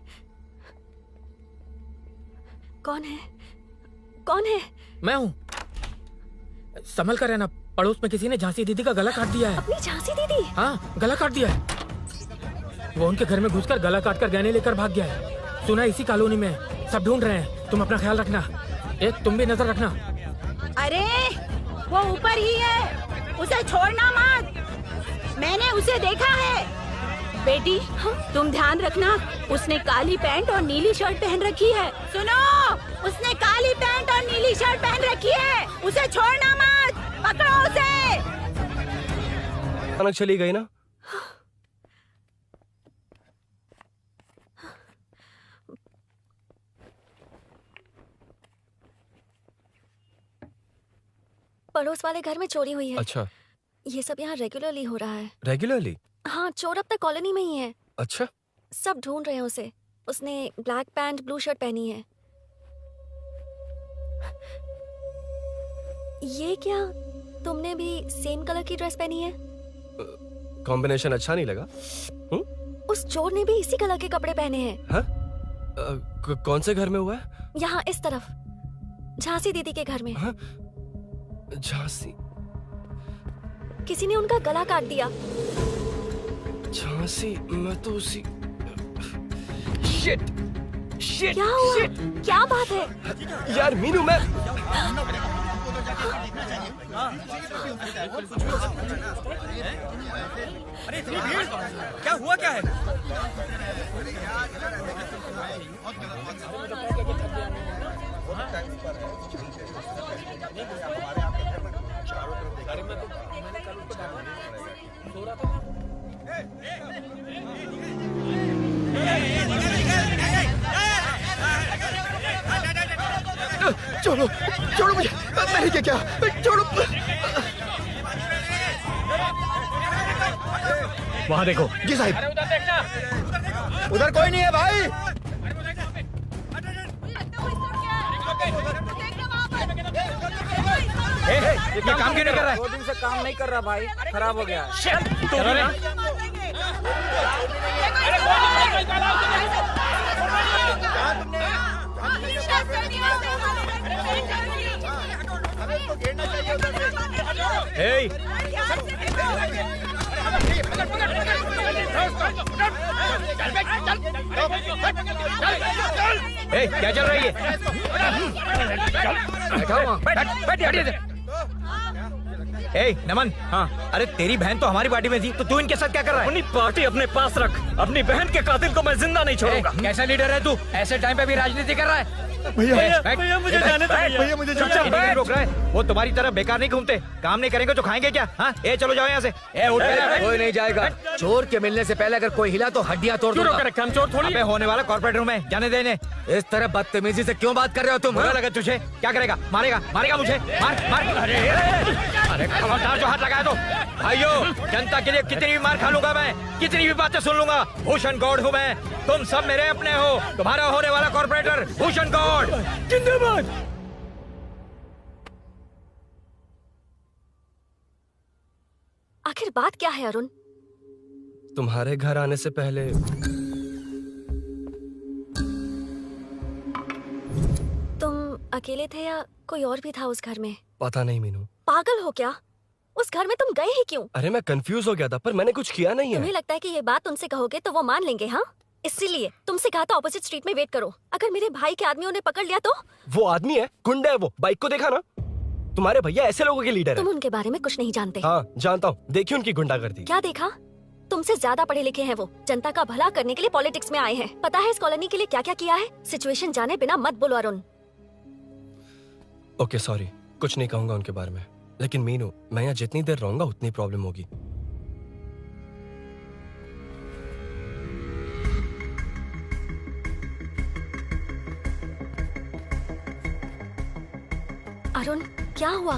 S1: कौन है? कौन है?
S15: मैं हूँ। संभल कर रहना, पड़ोस में किसी ने झांसी दीदी का गला काट दिया है।
S1: अपनी झांसी दीदी?
S15: हाँ, गला काट दिया है। वो उनके घर में घुसकर गला काट कर गहने लेकर भाग गया है। सुना इसी कॉलोनी में है। सब ढूंढ रहे हैं। तुम अपना ख्याल रखना। एक तुम भी नजर रखना।
S13: अरे वो ऊपर ही है, उसे छोड़ना मत। मैंने उसे देखा है। बेटी तुम ध्यान रखना, उसने काली पैंट और नीली शर्ट पहन रखी है। सुनो, उसने काली पैंट और नीली शर्ट पहन रखी है। उसे छोड़ना मत, पकड़ो उसे।
S2: अचानक चली गई ना?
S1: पड़ोस वाले घर में चोरी हुई है।
S2: अच्छा।
S1: ये सब यहाँ रेगुलरली हो रहा है।
S2: रेगुलरली?
S1: हाँ, चोर अब तक कॉलोनी में ही है।
S2: अच्छा।
S1: सब ढूंढ रहे हैं उसे। उसने ब्लैक पैंट ब्लू शर्ट पहनी है। ये क्या, तुमने भी सेम कलर की ड्रेस पहनी है?
S2: कॉम्बिनेशन अच्छा नहीं लगा?
S1: उस चोर ने भी इसी कलर के कपड़े पहने हैं।
S2: हाँ? कौन से घर में हुआ है?
S1: यहाँ इस तरफ, झांसी दीदी के घर में।
S2: हाँ? झांसी?
S1: किसी ने उनका गला काट दिया।
S2: झांसी? मैं तो उसी... शिट! शिट!
S1: क्या हुआ?
S2: शिट!
S1: क्या बात है?
S2: यार मीनू, मैं...
S3: अरे क्या हुआ, क्या है?
S2: छोड़ो, छोड़ो मुझे। मैंने क्या किया? छोड़ो।
S3: वहाँ देखो।
S2: जी साहब।
S3: उधर कोई नहीं है भाई। ये काम क्यों नहीं कर रहा है?
S11: 2 दिन से काम नहीं कर रहा भाई, खराब हो गया है।
S3: चलो रे। Hey! Hey, क्या चल रही है? बैठ। Hey, नमन। हाँ। अरे तेरी बहन तो हमारी पार्टी में थी, तो तू इनके साथ क्या कर रहा है?
S7: अपनी पार्टी अपने पास रख। अपनी बहन के कातिल को मैं जिंदा नहीं छोड़ूंगा।
S3: कैसा लीडर है तू? ऐसे टाइम पे भी राजनीति कर रहा है?
S7: भैया मुझे जाने दो।
S3: भैया मुझे रोक रहा है। वो तुम्हारी तरह बेकार नहीं घूमते। काम नहीं करेंगे तो खाएंगे क्या? हाँ, ए चलो जाओ यहाँ से। ए उठ।
S11: कोई नहीं जाएगा। चोर के मिलने से पहले अगर कोई हिला तो हड्डियां तोड़ दूंगा।
S3: हम चोर थोड़ी। अबे होने वाला कॉर्पोरेट रूम है, जाने देने।
S11: इस तरह बदतमीजी से क्यों बात कर रहे हो तुम?
S3: बुरा लगा तुझे? क्या करेगा? मारेगा मुझे? मार। अरे खबरदार जो हाथ लगाया तो। भाइयों, जनता के लिए कितनी भी मार खा लूंगा मैं, कितनी भी बातें सुन लूंगा। भूषण गौड़ हूँ मैं। तुम सब मेरे अपने हो। तुम्हारा होने वाला कॉर्पोरेटर भूषण गौड़। जिंदाबाद।
S1: आखिर बात क्या है अरुण?
S2: तुम्हारे घर आने से पहले
S1: तुम अकेले थे या कोई और भी था उस घर में?
S2: पता नहीं मीनू।
S1: पागल हो क्या? उस घर में तुम गए ही क्यों?
S2: अरे मैं कंफ्यूज हो गया था, पर मैंने कुछ किया नहीं
S1: तुम्हें
S2: है।
S1: लगता है कि ये बात उनसे कहोगे तो वो मान लेंगे? हाँ, इसीलिए तुमसे कहा था ऑपोजिट स्ट्रीट में वेट करो। अगर मेरे भाई के आदमियों ने पकड़ लिया तो?
S2: वो आदमी है, गुंडा है वो। बाइक को देखा ना? तुम्हारे भैया ऐसे लोगों के लीडर
S1: तुम
S2: है।
S1: उनके बारे में कुछ नहीं जानते।
S2: हाँ जानता हूँ, देखिए उनकी गुंडागर्दी।
S1: क्या देखा? तुमसे ज्यादा पढ़े लिखे हैं वो। जनता का भला करने के लिए पॉलिटिक्स में आए हैं। पता है इस कॉलोनी के लिए क्या क्या किया है? सिचुएशन जाने बिना मत बोलो अरुण।
S2: ओके सॉरी, कुछ नहीं कहूंगा उनके बारे में। लेकिन मीनू, मैं यहाँ जितनी देर रहूंगा उतनी प्रॉब्लम होगी।
S1: अरुण, क्या हुआ?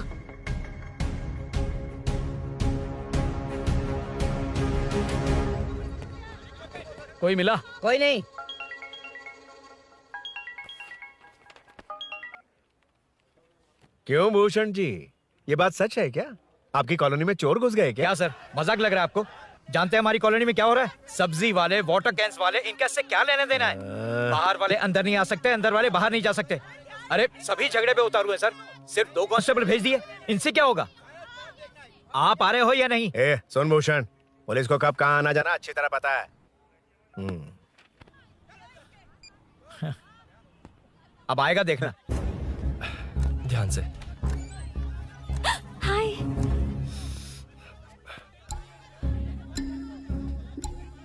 S6: कोई मिला?
S8: कोई नहीं।
S5: क्यों भूषण जी, ये बात सच है क्या? आपकी कॉलोनी में चोर घुस गए क्या?
S3: क्या सर, मजाक लग रहा है आपको? जानते हैं हमारी कॉलोनी में क्या हो रहा है? सब्जी वाले, वाटर कैंस वाले, इनका इससे क्या लेने देना है? बाहर वाले अंदर नहीं आ सकते, अंदर वाले बाहर नहीं जा सकते। अरे सभी झगड़े पे उतारू है सर। सिर्फ 2 कांस्टेबल भेज दिए, इनसे क्या होगा? आप आ रहे हो या नहीं?
S5: ए, सुन भूषण, पुलिस को कब कहाँ आना जाना अच्छी तरह पता है।
S3: अब आएगा देखना।
S2: ध्यान से।
S1: हाय।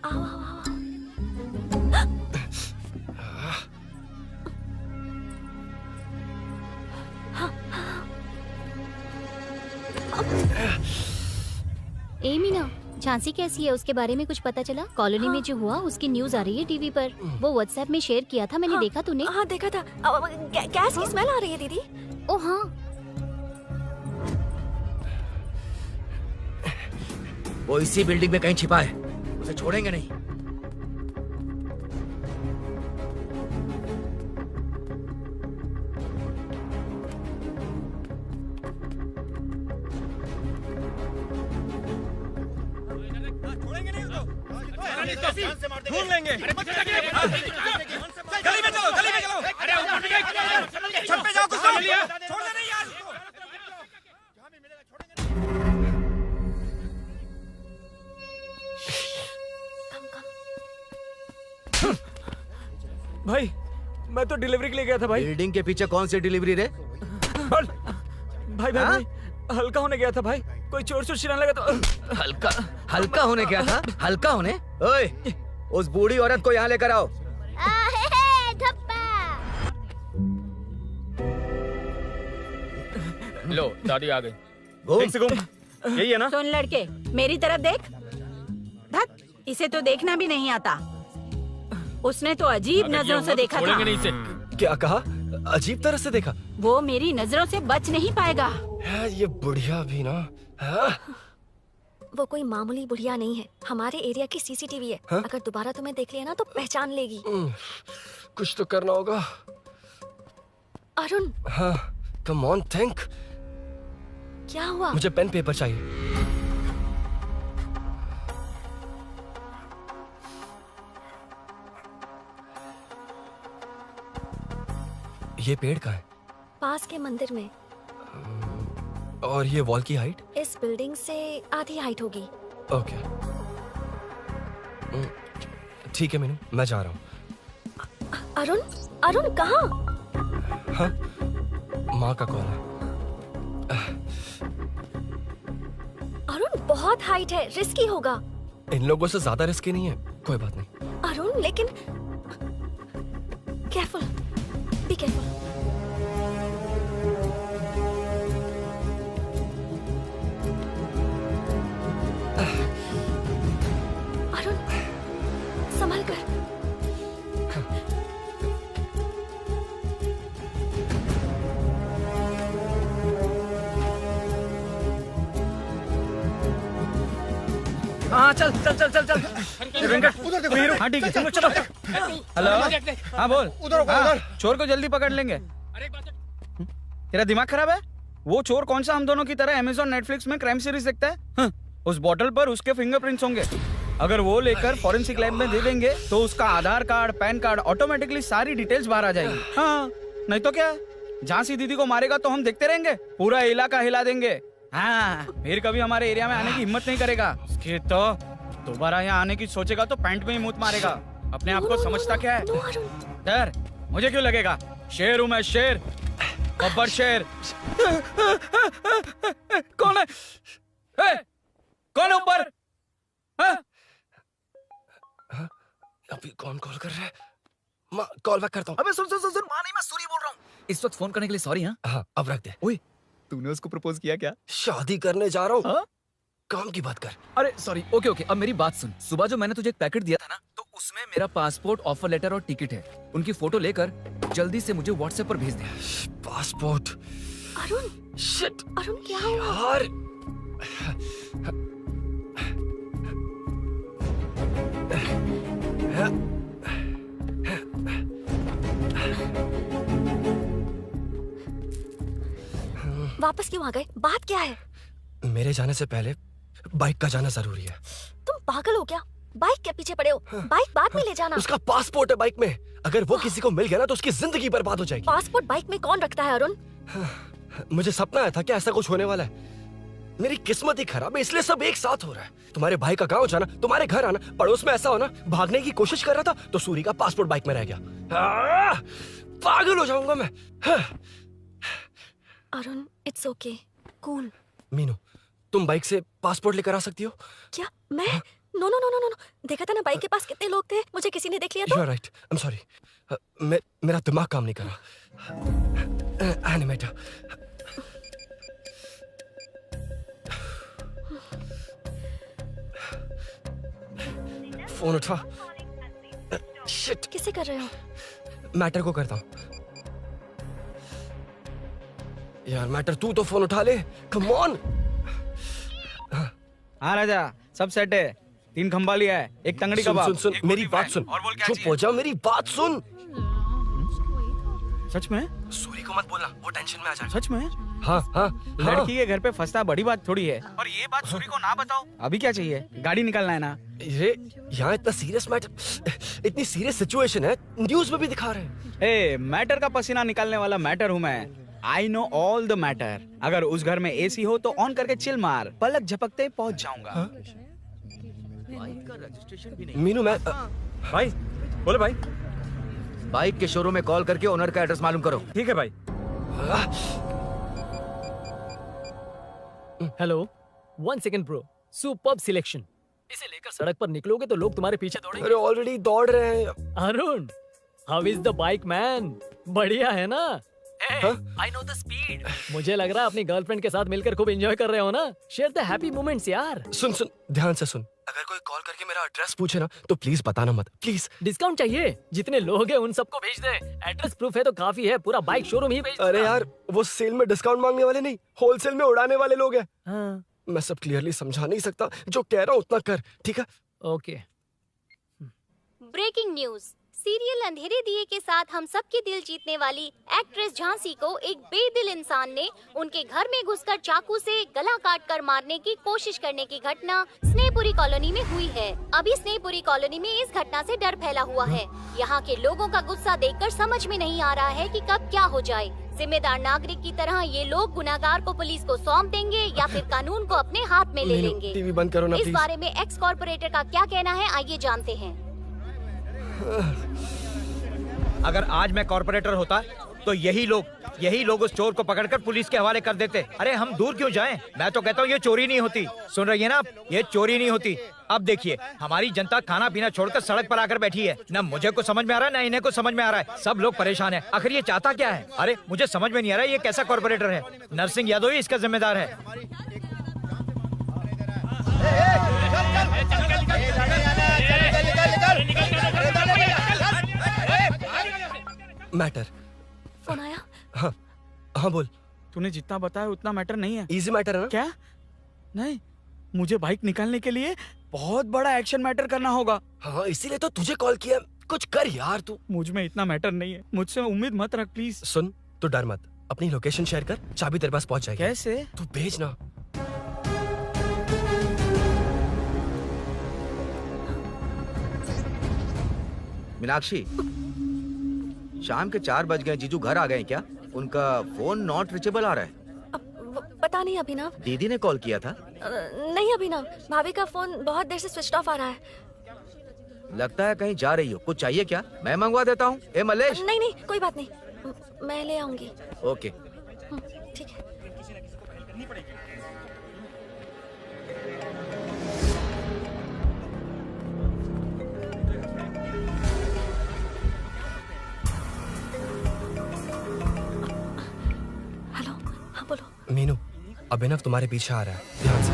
S1: आओ आओ आओ।
S10: ए मीना, झांसी कैसी है, उसके बारे में कुछ पता चला? कॉलोनी में जो हुआ उसकी न्यूज आ रही है टीवी पर। वो व्हाट्सएप में शेयर किया था, मैंने देखा। तूने?
S1: हाँ देखा था। गैस की स्मेल आ रही है दीदी।
S10: ओ हाँ,
S11: वो इसी बिल्डिंग में कहीं छिपा है, उसे छोड़ेंगे नहीं।
S15: ढूंढ लेंगे। गली में चलो, गली में चलो। अरे ऊपर भी छत पे जाओ, कुछ छोड़ दे नहीं यार।
S7: भाई, मैं तो डिलीवरी के लिए गया था भाई।
S11: बिल्डिंग के पीछे कौन सी डिलीवरी रे?
S7: भाई भाई, हल्का होने गया था भाई। कोई चोर चोर चिल्लाने लगा तो
S11: हल्का होने क्या था? हल्का होने? ओए, उस बूढ़ी औरत को यहाँ लेकर आओ।
S9: लो दादी आ गई।
S11: घूम
S9: से घूम। यही है ना?
S13: सुन लड़के, मेरी तरफ देख। धत, इसे तो देखना भी नहीं आता। उसने तो अजीब नजरों से देखा था।
S9: नहीं इसे।
S2: क्या कहा? अजीब तरह से देखा?
S13: वो मेरी नजरों से बच नहीं पाएगा।
S2: है ये बुढ़िया भी ना। हाँ?
S1: वो कोई मामूली बुढ़िया नहीं है, हमारे एरिया की सीसीटीवी है।
S2: हाँ?
S1: अगर दोबारा तुम्हें देख लिया ना तो पहचान लेगी।
S2: कुछ तो करना होगा।
S1: अरुण,
S2: हाँ, कम ऑन थिंक।
S1: क्या हुआ?
S2: मुझे पेन पेपर चाहिए। ये पेड़ का है?
S1: पास के मंदिर में।
S2: और ये वॉल की हाइट?
S1: इस बिल्डिंग से आधी हाइट होगी।
S2: ओके, ठीक है मीनू, मैं जा रहा हूँ।
S1: अरुण, अरुण कहाँ?
S2: हाँ, माँ का कॉल है।
S1: अरुण बहुत हाइट है, रिस्की होगा।
S2: इन लोगों से ज्यादा रिस्की नहीं है, कोई बात नहीं।
S1: अरुण लेकिन केयरफुल, बी केयरफुल। अरुण संभल कर।
S3: हाँ चल चल चल चल चल। वेंकट, हाँ ठीक है, चलो चलो। हेलो, हाँ बोल। उधर चोर को जल्दी पकड़ लेंगे। तेरा दिमाग खराब है? वो चोर कौन सा हम दोनों की तरह अमेज़न नेटफ्लिक्स में क्राइम सीरीज देखता है? उस बॉटल पर उसके फिंगरप्रिंट्स होंगे। अगर वो लेकर फॉरेंसिक लैब में दे देंगे तो उसका आधार कार्ड, पैन कार्ड, ऑटोमेटिकली सारी डिटेल्स बाहर आ जाएंगी। हाँ, नहीं तो क्या, झांसी दीदी को मारेगा तो हम देखते रहेंगे, पूरा इलाका हिला देंगे। हाँ, फिर कभी हमारे एरिया में आने की हिम्मत नहीं करेगा। उसके तो दोबारा यहाँ आने की सोचेगा तो पैंट में ही मूत मारेगा। अपने आप को समझता क्या है? डर मुझे क्यों लगेगा? शेर हूँ मैं, शेर, बब्बर शेर। कौन है? कौन है ऊपर?
S2: अभी कौन कॉल कर रहा है? माँ, कॉल बैक करता हूँ।
S4: अबे सुन सुन सुन सुन, माँ नहीं, मैं सूरी बोल रहा हूँ। इस वक्त फोन करने के लिए सॉरी।
S2: हाँ, अब रख दे।
S4: ओए, तूने उसको प्रपोज किया क्या?
S2: शादी करने जा रहा हूँ। काम की बात कर।
S4: अरे सॉरी, ओके ओके, अब मेरी बात सुन। सुबह जो मैंने तुझे एक पैकेट दिया था ना, तो उसमें मेरा पासपोर्ट, ऑफर लेटर और टिकट है। उनकी फोटो लेकर जल्दी से मुझे व्हाट्सएप पर भेज दे।
S2: पासपोर्ट,
S1: अरुण
S2: शिट
S1: अरुण क्या हुआ?
S2: यार
S1: वापस क्यों आ गए? बात क्या है?
S2: मेरे जाने से पहले बाइक का जाना जरूरी है।
S1: तुम पागल हो क्या? बाइक के पीछे पड़े हो? बाइक बाद में ले जाना।
S2: उसका पासपोर्ट है बाइक में, अगर वो किसी को मिल गया ना तो उसकी जिंदगी बर्बाद हो जाएगी।
S1: पासपोर्ट बाइक में कौन रखता है अरुण?
S2: मुझे सपना आया था कि ऐसा कुछ होने वाला है। मेरी किस्मत ही खराब है, इसलिए सब एक साथ हो रहा है। तुम्हारे भाई का गांव जाना, तुम्हारे घर आना, पड़ोस में ऐसा होना। भागने की कोशिश कर रहा था तो सूरी का पासपोर्ट बाइक में रह गया। पागल हो जाऊंगा मैं।
S1: Arun it's okay, cool.
S2: Meenu, तुम बाइक से पासपोर्ट लेकर आ सकती हो?
S1: क्या मैं? No no no no no, देखा था ना बाइक के पास कितने लोग थे, मुझे किसी ने देख लिया तो।
S2: You are right. I'm sorry. मेरा दिमाग काम नहीं कर रहा। एनिमेटर। फोन उठा। शिट।
S1: किसे कर रहे हो?
S2: मैटर को करता हूँ। यार मैटर, तू तो फोन उठा ले। Come on.
S9: हाँ राजा, सब सेट है। 3 खंबा लिया है, एक तंगड़ी
S2: सुन
S9: कबाब।
S2: सुन सुन, मेरी बात सुन।
S9: और बोल क्या
S2: चुप हो जा, मेरी बात सुन।
S9: सच में?
S2: सूरी को मत बोलना, वो टेंशन में आ जाएगा।
S9: सच में?
S2: हाँ हाँ।
S9: लड़की के घर पे फंसना बड़ी बात थोड़ी है। और ये बात सूरी को ना बताओ। अभी क्या चाहिए? गाड़ी निकालना है ना?
S2: ये यहाँ इतना सीरियस मैटर, इतनी सीरियस सिचुएशन है, न्यूज में भी दिखा रहे हैं।
S9: ए, मैटर का पसीना निकालने वाला मैटर हूँ मैं। I know all the matter. अगर उस घर में एसी हो तो ऑन करके चिल मार, पलक झपकते पहुंच जाऊंगा।
S2: मीनू, मैं
S9: भाई बोलो भाई।
S11: बाइक के शोरूम में कॉल करके ओनर का एड्रेस मालूम करो।
S9: ठीक है भाई।
S7: Hello, 1 second bro. Superb selection. इसे लेकर सड़क पर निकलोगे तो लोग तुम्हारे पीछे दौड़ेंगे।
S2: अरे ऑलरेडी दौड़ रहे हैं।
S7: Arun, how is the bike man? बढ़िया है ना? I know the speed. मुझे लग रहा है अपनी गर्लफ्रेंड के साथ मिलकर खूब एंजॉय कर रहे हो ना? शेयर द हैप्पी मोमेंट्स यार।
S2: सुन सुन, ध्यान से सुन। अगर कोई कॉल करके मेरा एड्रेस पूछे ना तो प्लीज बताना मत, प्लीज।
S7: डिस्काउंट चाहिए? जितने लोग हैं उन सबको भेज दे। एड्रेस प्रूफ है तो काफी है, पूरा बाइक शोरूम ही भेज।
S2: अरे यार, वो सेल में डिस्काउंट मांगने वाले नहीं, होलसेल में उड़ाने वाले लोग हैं।
S7: हाँ।
S2: मैं सब क्लियरली समझा नहीं सकता, जो कह रहा हूँ उतना कर, ठीक है?
S7: ओके।
S10: Breaking news. सीरियल अंधेरे दिए के साथ हम सबके दिल जीतने वाली एक्ट्रेस झांसी को एक बेदिल इंसान ने उनके घर में घुसकर चाकू से गला काटकर मारने की कोशिश करने की घटना स्नेहपुरी कॉलोनी में हुई है। अभी स्नेहपुरी कॉलोनी में इस घटना से डर फैला हुआ है। यहाँ के लोगों का गुस्सा देखकर समझ में नहीं आ रहा है कि कब क्या हो जाए। जिम्मेदार नागरिक की तरह ये लोग गुनाहगार को पुलिस को सौंप देंगे या फिर कानून को अपने हाथ में ले लेंगे।
S2: टीवी बंद करो ना
S10: इस
S2: प्लीज।
S10: बारे में एक्स कॉर्पोरेटर का क्या कहना है, आइए जानते हैं।
S3: अगर आज मैं कॉर्पोरेटर होता तो यही लोग उस चोर को पकड़कर पुलिस के हवाले कर देते। अरे हम दूर क्यों जाएं? मैं तो कहता हूँ ये चोरी नहीं होती। सुन रही है ना आप? ये चोरी नहीं होती। अब देखिए, हमारी जनता खाना पीना छोड़कर सड़क पर आकर बैठी है। ना मुझे कुछ समझ में आ रहा है, ना इन्हें कुछ समझ में आ रहा है। सब लोग परेशान है। आखिर ये चाहता क्या है? अरे मुझे समझ में नहीं आ रहा है, ये कैसा कॉर्पोरेटर है? नरसिंह यादव ही इसका जिम्मेदार है।
S2: मैटर।
S1: फोन आया?
S2: हाँ हाँ बोल।
S9: तूने जितना बताया उतना मैटर नहीं है।
S2: इजी मैटर है ना?
S9: क्या? नहीं, मुझे बाइक निकालने के लिए बहुत बड़ा एक्शन मैटर करना होगा।
S2: हाँ, इसीलिए तो तुझे कॉल किया। कुछ कर यार तू।
S9: मुझ में इतना मैटर नहीं है, मुझसे उम्मीद मत रख प्लीज।
S2: सुन, तू डर मत, अपनी लोकेशन शेयर कर, चाबी तेरे पास पहुंच जाएगी।
S9: कैसे?
S2: तू भेज ना।
S11: मीनाक्षी, शाम के 4 बज गए, जीजू घर आ गए क्या? उनका फोन नॉट रिचेबल आ रहा है।
S1: पता नहीं अभिनव।
S11: दीदी ने कॉल किया था?
S1: नहीं अभिनव, भाभी का फोन बहुत देर से स्विच ऑफ आ रहा है।
S11: लगता है कहीं जा रही हो। कुछ चाहिए क्या? मैं मंगवा देता हूँ। ए मलेश।
S1: नहीं नहीं, कोई बात नहीं, मैं ले आऊंगी।
S11: ओके
S1: ठीक है। हेलो, हाँ बोलो।
S2: मीनू, अभिनव तुम्हारे पीछे आ रहा है, ध्यान से।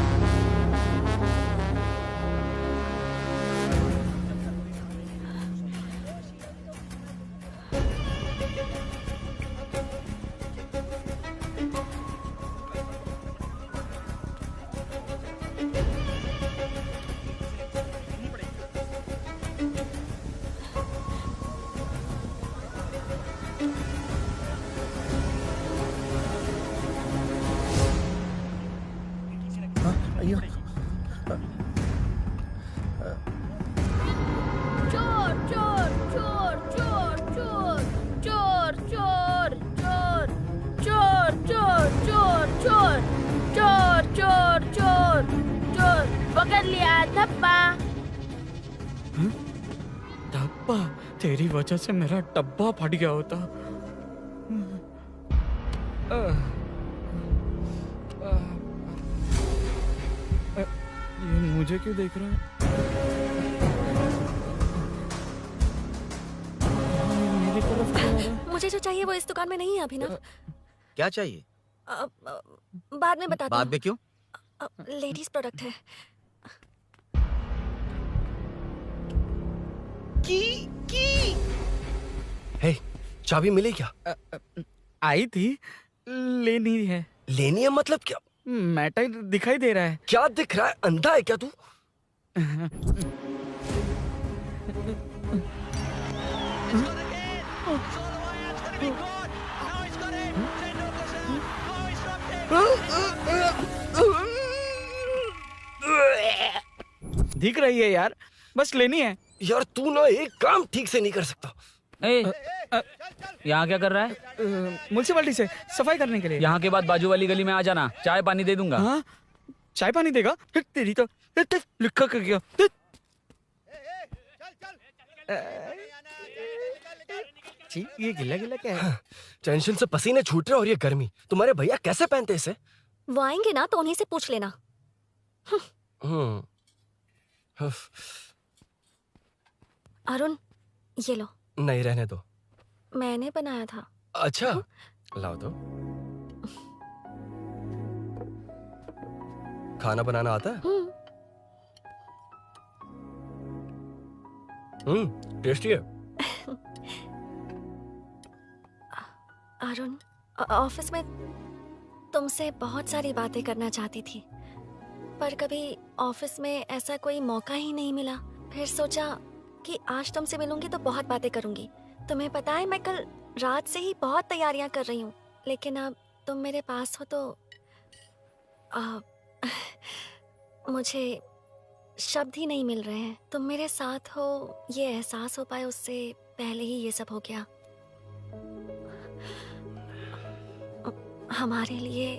S9: तेरी वजह से मेरा डब्बा फट गया होता। ये मुझे क्यों देख रहा है? मेरी तरफ क्यों आ रहा है?
S1: मुझे जो चाहिए वो इस दुकान में नहीं है अभिनव।
S11: क्या चाहिए?
S1: बाद में बताती
S11: बाद
S1: हूँ।
S11: में क्यों?
S1: लेडीज प्रोडक्ट है।
S9: की
S2: हे, चाबी मिली क्या?
S9: आई थी, लेनी है।
S2: लेनी है मतलब क्या?
S9: मैटर दिखाई दे रहा है।
S2: क्या दिख रहा है? अंधा है क्या तू?
S9: दिख रही है यार, बस लेनी है।
S2: यार तू ना एक काम ठीक से नहीं कर सकता।
S6: यहाँ क्या कर रहा है?
S9: म्युनिसिपैलिटी से सफाई करने के लिए।
S6: यहाँ के बाद बाजू वाली गली में आ जाना, चाय पानी दे दूंगा।
S9: हाँ? चाय पानी देगा? तेरी तो लिखा कर गया। ये गिला गिला क्या है?
S2: टेंशन से पसीने छूट रहे और ये गर्मी, तुम्हारे भैया कैसे पहनते इसे?
S1: वो आएंगे ना तो उन्हीं से पूछ लेना। अरुण, ये लो।
S2: नहीं, रहने दो।
S1: मैंने बनाया था।
S2: अच्छा, लाओ तो। खाना बनाना आता है? टेस्टी है।
S1: अरुण, ऑफिस में तुमसे बहुत सारी बातें करना चाहती थी, पर कभी ऑफिस में ऐसा कोई मौका ही नहीं मिला। फिर सोचा कि आज तुमसे मिलूंगी तो बहुत बातें करूंगी। तुम्हें पता है मैं कल रात से ही बहुत तैयारियां कर रही हूँ, लेकिन अब तुम मेरे पास हो तो मुझे शब्द ही नहीं मिल रहे हैं। तुम मेरे साथ हो, ये एहसास हो पाए उससे पहले ही ये सब हो गया। हमारे लिए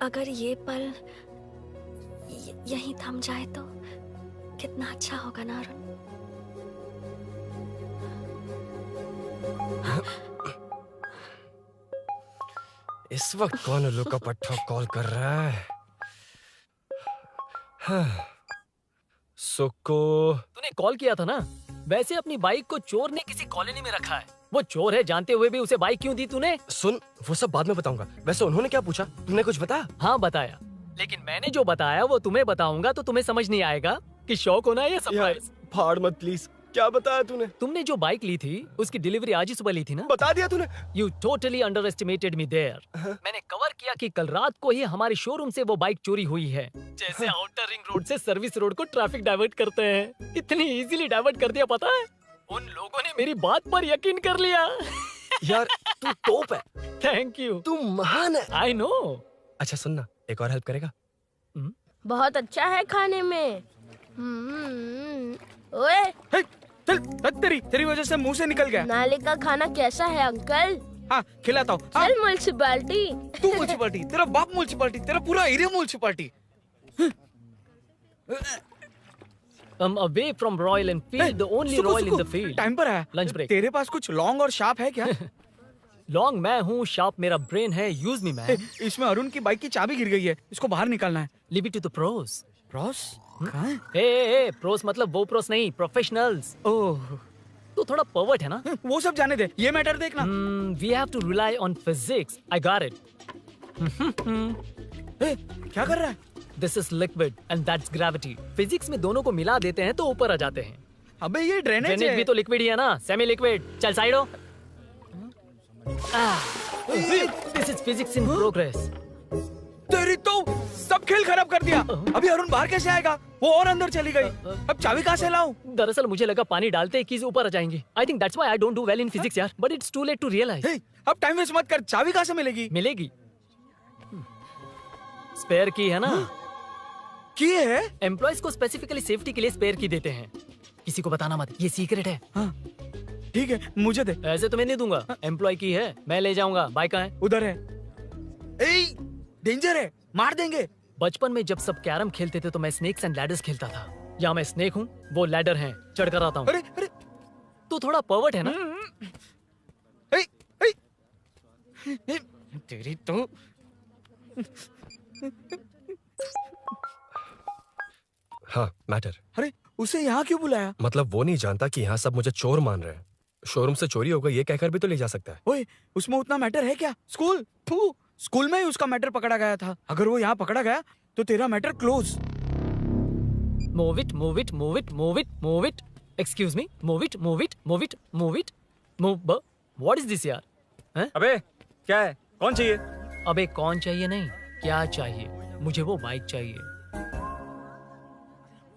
S1: अगर ये पल यहीं थम जाए तो कितना अच्छा होगा ना अरुण।
S2: इस वक्त कौन उल्लू का पट्टा कॉल कर रहा है? सुक्को,
S7: तूने कॉल किया था ना? वैसे अपनी बाइक को चोर ने किसी कॉलोनी में रखा है। वो चोर है जानते हुए भी उसे बाइक क्यों दी तूने?
S2: सुन, वो सब बाद में बताऊंगा। वैसे उन्होंने क्या पूछा? तुमने कुछ बताया?
S7: हाँ बताया, लेकिन मैंने जो बताया वो तुम्हें बताऊंगा तो तुम्हें समझ नहीं आएगा कि शौक होना है या सरप्राइज।
S2: फाड़ मत प्लीज। क्या बताया तूने?
S7: तुमने जो बाइक ली थी उसकी डिलीवरी आज ही सुबह ली थी ना?
S2: बता दिया तूने?
S7: You totally underestimated me there. मैंने कवर किया कि कल रात को ही हमारे शोरूम से वो बाइक चोरी हुई है। जैसे आउटर रिंग रोड से सर्विस रोड को ट्रैफिक डाइवर्ट करते हैं, इतनी इजीली डाइवर्ट कर दिया। पता है, उन लोगों ने मेरी बात पर यकीन कर लिया।
S2: यार तू टॉप है।
S7: Thank you.
S2: तू महान है।
S7: I know.
S2: अच्छा सुनना, एक और हेल्प करेगा?
S12: बहुत अच्छा है खाने में। ओए,
S9: तेरी वजह से मुंह से निकल गया।
S12: नाले का खाना कैसा है अंकल?
S9: हाँ, खिलाता हूँ।
S12: चल म्युनिसिपैलिटी।
S9: तू म्युनिसिपैलिटी, तेरा बाप म्युनिसिपैलिटी, तेरा पूरा area municipality.
S7: I'm away from Royal Enfield, the only Royal in the field.
S9: Time पर आया।
S7: Lunch break.
S9: तेरे पास कुछ लॉन्ग और शार्प है क्या?
S7: लॉन्ग मैं हूँ, शार्प मेरा ब्रेन है। Use me man.
S9: इसमें अरुण की बाइक की चाबी गिर गई है, इसको बाहर निकालना है।
S7: Leave it to the pros.
S9: Pros? कहाँ है?
S7: ए, प्रोस मतलब वो प्रोस नहीं, प्रोफेशनल्स।
S9: ओह,
S7: तू थोड़ा पर्वर्ट है ना?
S9: वो सब जाने दे, ये मैटर देखना।
S7: We have to rely on physics. I got it.
S9: क्या कर रहा है?
S7: This is liquid and that's gravity. Physics में दोनों को मिला देते हैं तो ऊपर आ जाते हैं।
S9: अबे ये ड्रेनेज है।
S7: भी तो लिक्विड ही है ना, सेमी लिक्विड। चल साइड हो। This is physics in progress.
S9: तेरी तो सब खेल खराब कर दिया। अभी अरुण बाहर कैसे आएगा? वो और अंदर चली गई। अब चाबी कहाँ से लाऊं?
S7: दरअसल मुझे लगा पानी डालते ही कीज ऊपर आ जाएंगी। I think that's why I don't do well in physics यार। But it's too late to realize.
S9: अब टाइम वेस्ट मत कर, चाबी कहाँ से मिलेगी?
S7: मिलेगी। स्पेयर की है ना?
S9: की है?
S7: एम्प्लॉयज को स्पेसिफिकली सेफ्टी के लिए स्पेयर की देते हैं। किसी को बताना मत, ये सीक्रेट है।
S9: हाँ, ठीक है, मुझे दे।
S7: ऐसे तुम्हें नहीं दूंगा। एम्प्लॉय की है, मैं ले जाऊंगा। बाइक कहाँ है?
S9: उधर है। ए, डेंजर है, मार देंगे।
S7: बचपन में जब सब कैरम खेलते थे तो मैं स्नेक्स एंड लैडर्स खेलता था। यहाँ मैं स्नेक हूँ, वो लैडर हैं। चढ़कर आता हूँ।
S9: अरे,
S7: तू थोड़ा पर्वर्ट है ना? तेरी तो
S2: हाँ मैटर।
S9: अरे उसे यहाँ क्यों बुलाया?
S2: मतलब वो नहीं जानता कि यहाँ सब मुझे चोर मान रहे हैं। शोरूम से चोरी होगा ये कहकर भी तो ले जा सकता है।
S9: ओए, उसमें उतना मैटर है क्या? स्कूल स्कूल में ही उसका मैटर पकड़ा गया था। अगर वो यहाँ पकड़ा गया तो तेरा matter close.
S7: Move it, move it, move it, move it, move it. Excuse me, move it, move it, move it, move it, move. What is this यार? हैं?
S3: अबे क्या है? कौन चाहिए?
S7: अबे कौन चाहिए नहीं, क्या चाहिए? मुझे वो बाइक चाहिए।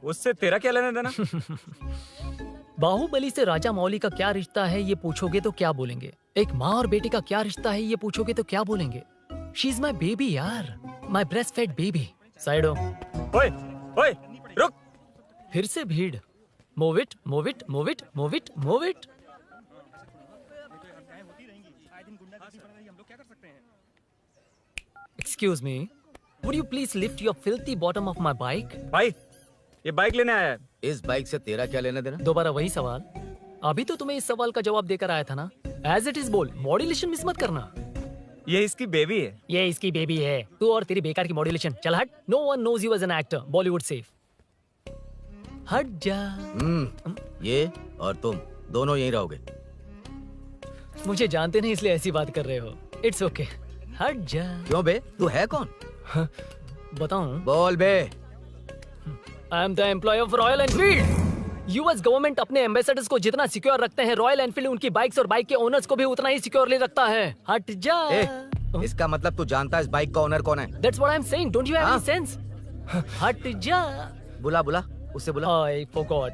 S3: उससे तेरा क्या लेना देना?
S7: बाहुबली से राजा मौली का क्या रिश्ता है ये पूछोगे तो क्या बोलेंगे? एक माँ और बेटे का क्या रिश्ता है ये पूछोगे तो क्या बोलेंगे? शी इज माई बेबी यार, my breast fed baby. Side हो।
S3: ओए ओए रुक।
S7: फिर से भीड़। Move it, move it, move it, move it, move it. Excuse me, would you please lift your filthy bottom of my bike?
S3: भाई ये बाइक लेने आया है।
S11: इस बाइक से तेरा क्या लेना देना?
S7: दोबारा वही सवाल। अभी तो तुम्हें इस सवाल का जवाब देकर आया था ना। एज इट इज बोल, मॉड्यूलेशन मिस मत करना।
S3: ये इसकी बेबी है।
S7: ये इसकी बेबी है। तू और तेरी बेकार की मॉड्यूलेशन। चल हट। No one knows you as an actor. Bollywood safe. हट जा।
S11: ये और तुम दोनों यहीं रहोगे।
S7: मुझे जानते नहीं इसलिए ऐसी बात कर रहे हो। It's okay. हट जा।
S11: क्यों बे? तू है कौन?
S7: बताऊं?
S11: बोल बे।
S7: I am the employ of Royal Enfield. US government अपने एम्बेसडर्स को जितना सिक्योर रखते हैं, रॉयल एनफील्ड उनकी बाइक्स और बाइक के ओनर्स को भी उतना ही सिक्योरली रखता है। हट जा।
S11: इसका मतलब तू जानता है इस बाइक का ओनर कौन है?
S7: That's what I'm saying. Don't you have any sense? हट जा।
S11: बुला बुला उससे बुला।
S7: I forgot.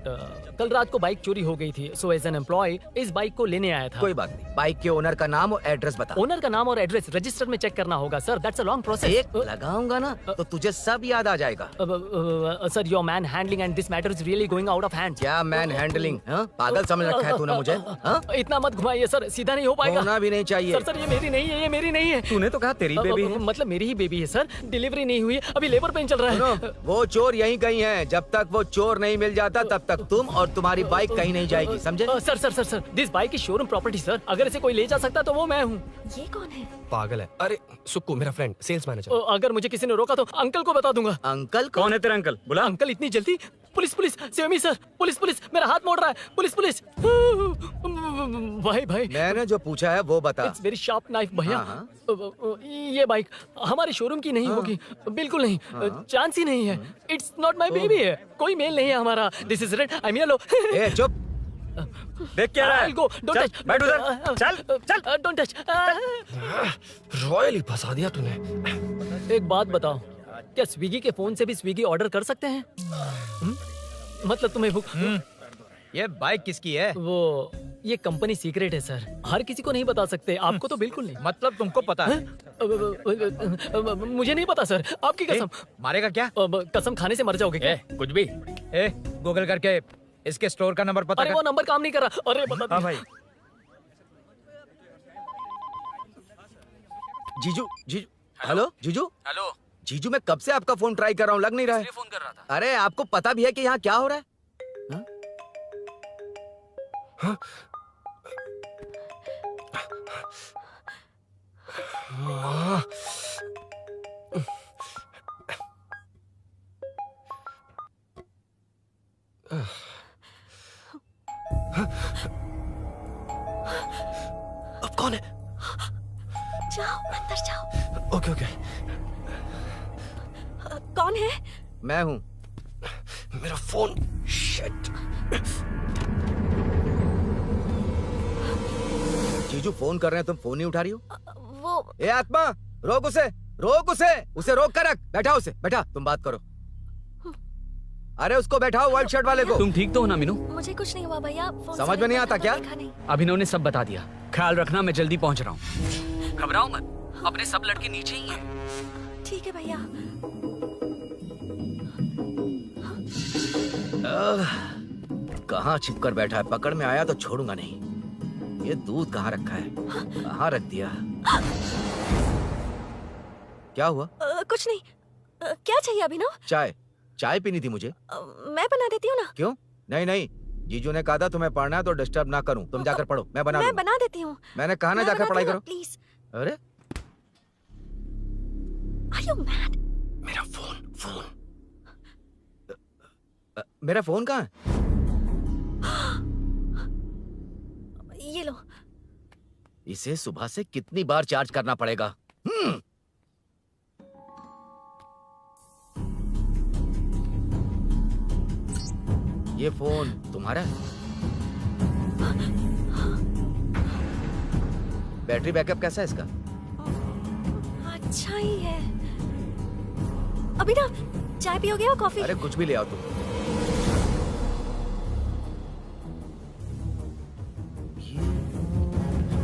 S7: कल रात को बाइक चोरी हो गई थी, so as an employee इस बाइक को लेने आया था।
S11: कोई बात नहीं, बाइक के ओनर का नाम और एड्रेस बता।
S7: ओनर का नाम और एड्रेस रजिस्टर में चेक करना होगा sir. That's a long process.
S11: एक लगाऊंगा ना तो तुझे सब याद आ जाएगा।
S7: Sir your man handling and this matter is really going out of hand.
S11: क्या मैन हैंडलिंग? पागल समझ रखा है तूने मुझे?
S7: इतना मत घुमाइए सर, सीधा नहीं हो पाएगा।
S11: होना भी नहीं चाहिए।
S7: सर ये मेरी नहीं है, ये मेरी नहीं है।
S3: तूने तो कहा तेरी बेबी है।
S7: मतलब मेरी ही बेबी है सर। डिलीवरी नहीं हुई, अभी लेबर पेन चल रहा है।
S11: वो चोर यहीं कहीं है। जब तक वो चोर नहीं मिल जाता तब तक तुम और तुम्हारी बाइक कहीं नहीं जाएगी, समझे?
S7: Sir sir sir sir this bike is showroom property sir. अगर इसे कोई ले जा सकता तो वो मैं हूँ।
S1: ये कौन है?
S2: पागल है। अरे सुक्कू मेरा फ्रेंड, सेल्स मैनेजर।
S7: अगर मुझे किसी ने रोका तो अंकल को बता दूंगा।
S11: अंकल
S3: कौन है तेरा अंकल? बुला।
S7: अंकल इतनी जल्दी? Police police save me sir. Police police मेरा हाथ मोड़ रहा है। Police police. भाई भाई
S11: मैंने जो पूछा है वो बता।
S7: इट्स वेरी शार्प नाइफ भैया। ये बाइक हमारे शोरूम की नहीं होगी, बिल्कुल नहीं। चांस ही नहीं है। इट्स नॉट माय बेबी है। कोई मेल नहीं है हमारा। This is red. I mean hello.
S11: ए चुप।
S3: देख क्या रहा है?
S7: गो डोंट
S3: चल,
S7: टच।
S3: बैठ उधर। चल
S7: चल डोंट टच।
S2: रॉयली फंसा दिया तूने।
S7: एक बात बताओ, क्या स्विगी के फोन से भी स्विगी ऑर्डर कर सकते हैं? मतलब तुम्हें भूख?
S3: ये बाइक किसकी है?
S7: वो ये कंपनी सीक्रेट है सर, हर किसी को नहीं बता सकते। आपको तो बिल्कुल नहीं।
S3: मतलब तुमको पता है?
S7: मुझे नहीं पता सर, आपकी कसम।
S3: मारेगा क्या?
S7: कसम खाने से मर जाओगे क्या?
S3: कुछ भी। गूगल करके इसके स्टोर का नंबर पता
S7: अरे
S3: कर।
S7: वो नंबर काम नहीं कर रहा। अरे बता।
S3: हाँ भाई।
S11: जीजू जीजू हेलो जीजू।
S6: हेलो
S11: जीजू मैं कब से आपका फोन ट्राई कर रहा हूँ, लग नहीं रहा है।
S6: फोन कर रहा था।
S11: अरे आपको पता भी है कि यहाँ क्या हो रहा है?
S2: अब कौन है?
S1: जाओ अंदर जाओ।
S2: Okay okay.
S1: कौन है?
S11: मैं हूँ।
S2: मेरा फोन। शिट।
S11: जीजू फोन कर रहे हैं, तुम फोन नहीं उठा रही हो?
S1: वो
S11: ए आत्मा, रोक उसे, रोक उसे रोक कर रख। बैठा उसे, बैठा, तुम बात करो। अरे उसको बैठाओ, व्हाइट शर्ट वाले को।
S6: तुम ठीक तो हो ना मीनू?
S1: मुझे कुछ नहीं हुआ भैया। फोन
S11: समझ में नहीं आता क्या?
S6: अभिनव ने सब बता दिया। ख्याल रखना, मैं जल्दी पहुंच रहा हूँ। घबराओ मत, अपने सब लड़के नीचे ही हैं।
S1: ठीक है भैया।
S11: कहाँ छिप कर बैठा है? पकड़ में आया तो छोड़ूंगा नहीं। ये दूध कहाँ रखा है? कहाँ रख दिया? क्या हुआ?
S1: कुछ नहीं। क्या चाहिए अभिनव?
S11: चाय, चाय पीनी थी मुझे।
S1: मैं बना देती हूँ ना।
S11: क्यों? नहीं नहीं, जीजू ने कहा था तुम्हें पढ़ना है तो डिस्टर्ब ना करूं। तुम जाकर पढ़ो, मैं बना
S1: मैं
S11: लूंगा।
S1: बना देती हूँ।
S11: मैंने कहा ना जाकर पढ़ाई करो।
S1: प्लीज।
S11: अरे
S1: Are you mad?
S2: मेरा फोन
S11: मेरा फोन कहाँ है?
S1: ये लो।
S6: इसे सुबह से कितनी बार चार्ज करना पड़ेगा?
S11: ये फोन तुम्हारा है? बैटरी बैकअप कैसा है इसका?
S1: अच्छा ही है। अभी ना चाय पियोगे या कॉफी?
S11: अरे कुछ भी ले आओ तुम।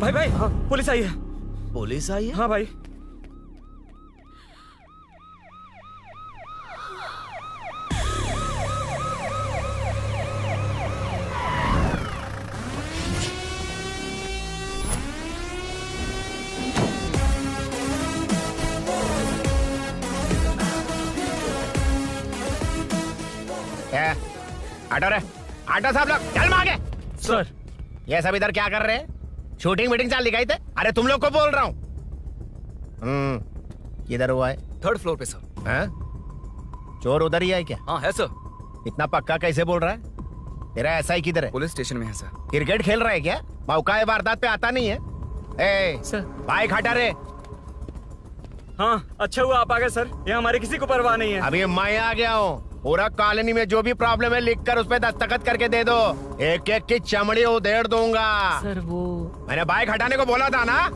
S3: भाई भाई पुलिस आई है।
S11: पुलिस आई है?
S3: हाँ भाई।
S5: ऑटो रे, ऑटो साहब लोग चल मांगे।
S3: सर
S5: ये सब इधर क्या कर रहे हैं? शूटिंग मीटिंग चाल दिखाई थे? अरे तुम लोग को बोल रहा हूँ। किधर हुआ है?
S4: 3rd फ्लोर पे सर।
S5: हैं? चोर उधर ही है क्या?
S4: हाँ है सर।
S5: इतना पक्का कैसे बोल रहा है? तेरा एसआई किधर है?
S4: पुलिस स्टेशन में है सर।
S5: क्रिकेट खेल रहा है क्या? मौका वारदात पे आता नहीं है? ए
S3: सर
S5: बाइक हटा रे।
S3: हाँ अच्छा हुआ आप आ गए सर, ये हमारे किसी को परवाह नहीं है।
S5: अभी मैं आ गया हूँ। पूरा कॉलोनी में जो भी प्रॉब्लम है लिख कर उस पे दस्तखत करके दे दो। एक एक की चमड़ी उधेड़ दूंगा।
S7: सर वो
S5: मैंने बाइक हटाने को बोला था ना?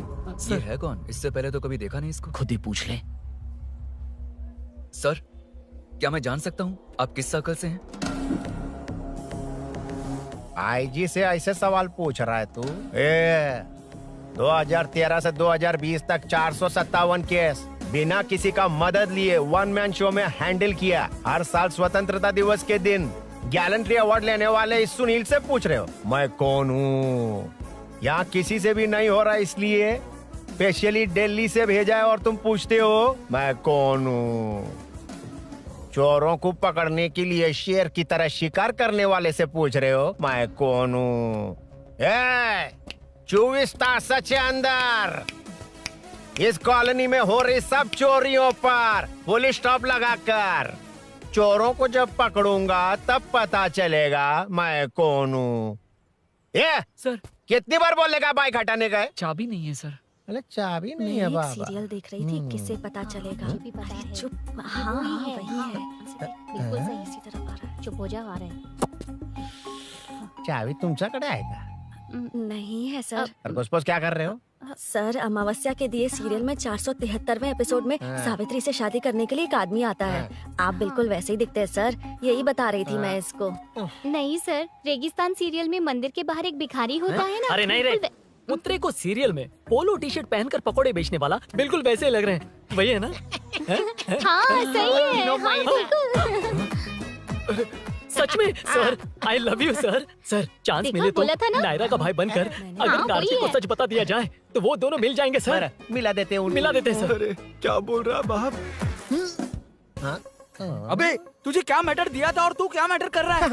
S4: ये है कौन? इससे पहले तो कभी देखा नहीं इसको।
S6: खुद ही पूछ ले।
S4: सर क्या मैं जान सकता हूँ आप किस सर्कल से हैं?
S5: आईजी से ऐसे सवाल पूछ रहा है तू? 2013 से 2020 तक 457 केस बिना किसी का मदद लिए 1 मैन शो में हैंडल किया। हर साल स्वतंत्रता दिवस के दिन गैलेंट्री अवार्ड लेने वाले इस सुनील से पूछ रहे हो मैं कौन हूँ? यहाँ किसी से भी नहीं हो रहा, इसलिए स्पेशली दिल्ली से भेजा है और तुम पूछते हो मैं कौन हूँ? चोरों को पकड़ने के लिए शेर की तरह शिकार करने वाले से पूछ रहे हो मैं कौन हूँ? 24 तास के अंदर इस कॉलोनी में हो रही सब चोरियों पर पुलिस स्टॉप लगाकर चोरों को जब पकड़ूंगा तब पता चलेगा मैं कौन हूँ। ये
S7: सर
S5: कितनी बार बोलेगा बाइक हटाने का?
S4: चाबी नहीं है सर।
S5: अरे चाबी
S1: मैं
S5: नहीं है
S1: एक
S5: बाबा।
S1: सीरियल देख रही थी, किससे पता चलेगा?
S10: भी पता है।
S1: चुप। हाँ
S10: वही
S1: वही
S10: है,
S1: है।
S10: बिल्कुल
S1: हाँ,
S10: सही।
S1: इसी तरफ आ रहा है।
S10: चुप हो जाओ, आ रहे हैं।
S5: चाबी तुमच्याकडे आहे का?
S1: नहीं है सर।
S5: खरगोश क्या कर रहे हो?
S1: सर अमावस्या के दिए सीरियल में 473वें एपिसोड में
S5: हाँ।
S1: सावित्री से शादी करने के लिए एक आदमी आता है। आप बिल्कुल वैसे ही दिखते हैं सर, यही बता रही थी मैं इसको।
S10: नहीं सर, रेगिस्तान सीरियल में मंदिर के बाहर एक भिखारी होता है ना।
S7: अरे नहीं रे,
S10: बिल्कुल
S7: पुत्रे को सीरियल में पोलो टी शर्ट पहनकर पकोड़े बेचने वाला बिल्कुल वैसे ही लग रहे हैं। वही है ना?
S10: हाँ सही है। हाँ, बिल्कुल।
S7: सच में sir, I love you sir. Sir chance
S10: देखा,
S7: मिले तो
S10: बोला था ना?
S7: नायरा का भाई बनकर अगर
S10: हाँ,
S7: कार्तिक
S10: वही
S7: को
S10: है।
S7: सच बता दिया जाए तो वो दोनों मिल जाएंगे सर।
S5: मिला देते हैं उनको।
S7: मिला देते हैं सर।
S2: अरे क्या बोल रहा बाप?
S5: हाँ?
S9: अबे तुझे क्या मैटर दिया था और तू क्या मैटर कर रहा है?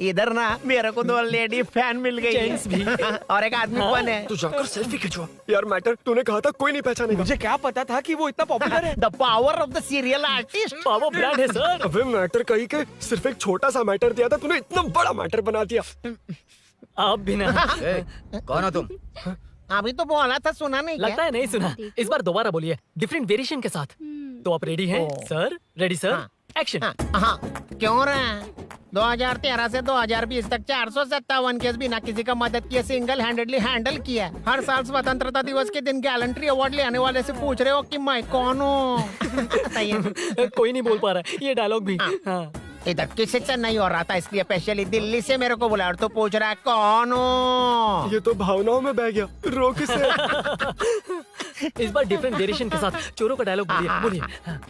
S5: इधर ना मेरे को 2 लेडी फैन मिल गई
S7: जेंट्स भी।
S5: है और एक आदमी कौन है?
S2: तू जाकर सेल्फी खिंचवा। यार मैटर तूने कहा था कोई नहीं पहचानेगा।
S9: मुझे क्या पता था कि वो इतना पॉपुलर है।
S5: The power of the serial artist.
S7: Power brand है सर।
S2: अबे मैटर कही के सिर्फ एक छोटा सा मैटर दिया था, तूने इतना बड़ा मैटर बना दिया।
S7: आप भी ना।
S11: कौन हो तुम?
S5: अभी तो बोला था, सुना नहीं क्या?
S7: लगता है नहीं सुना। इस बार दोबारा बोलिए डिफरेंट वेरिएशन के साथ। तो आप रेडी हैं सर? Ready sir? एक्शन।
S5: हाँ, क्यों रहे? 2013 से 2020 तक 457 केस बिना किसी का मदद किए सिंगल हैंडेडली हैंडल किया। हर साल स्वतंत्रता दिवस के दिन गैलेंट्री अवार्ड लेने वाले से पूछ रहे हो कि मैं कौन हूँ? बताइए।
S7: कोई नहीं बोल पा रहा है ये डायलॉग भी। हाँ।
S5: इधर किसी से नहीं हो रहा था, इसलिए स्पेशली दिल्ली से मेरे को बुलाया और तू पूछ रहा है कौन हूँ?
S2: ये तो भावनाओं में बह गया। रोक इसे।
S7: इस बार डिफरेंट वेरिएशन के साथ चोरों का डायलॉग बोलिए बोलिए। हाँ।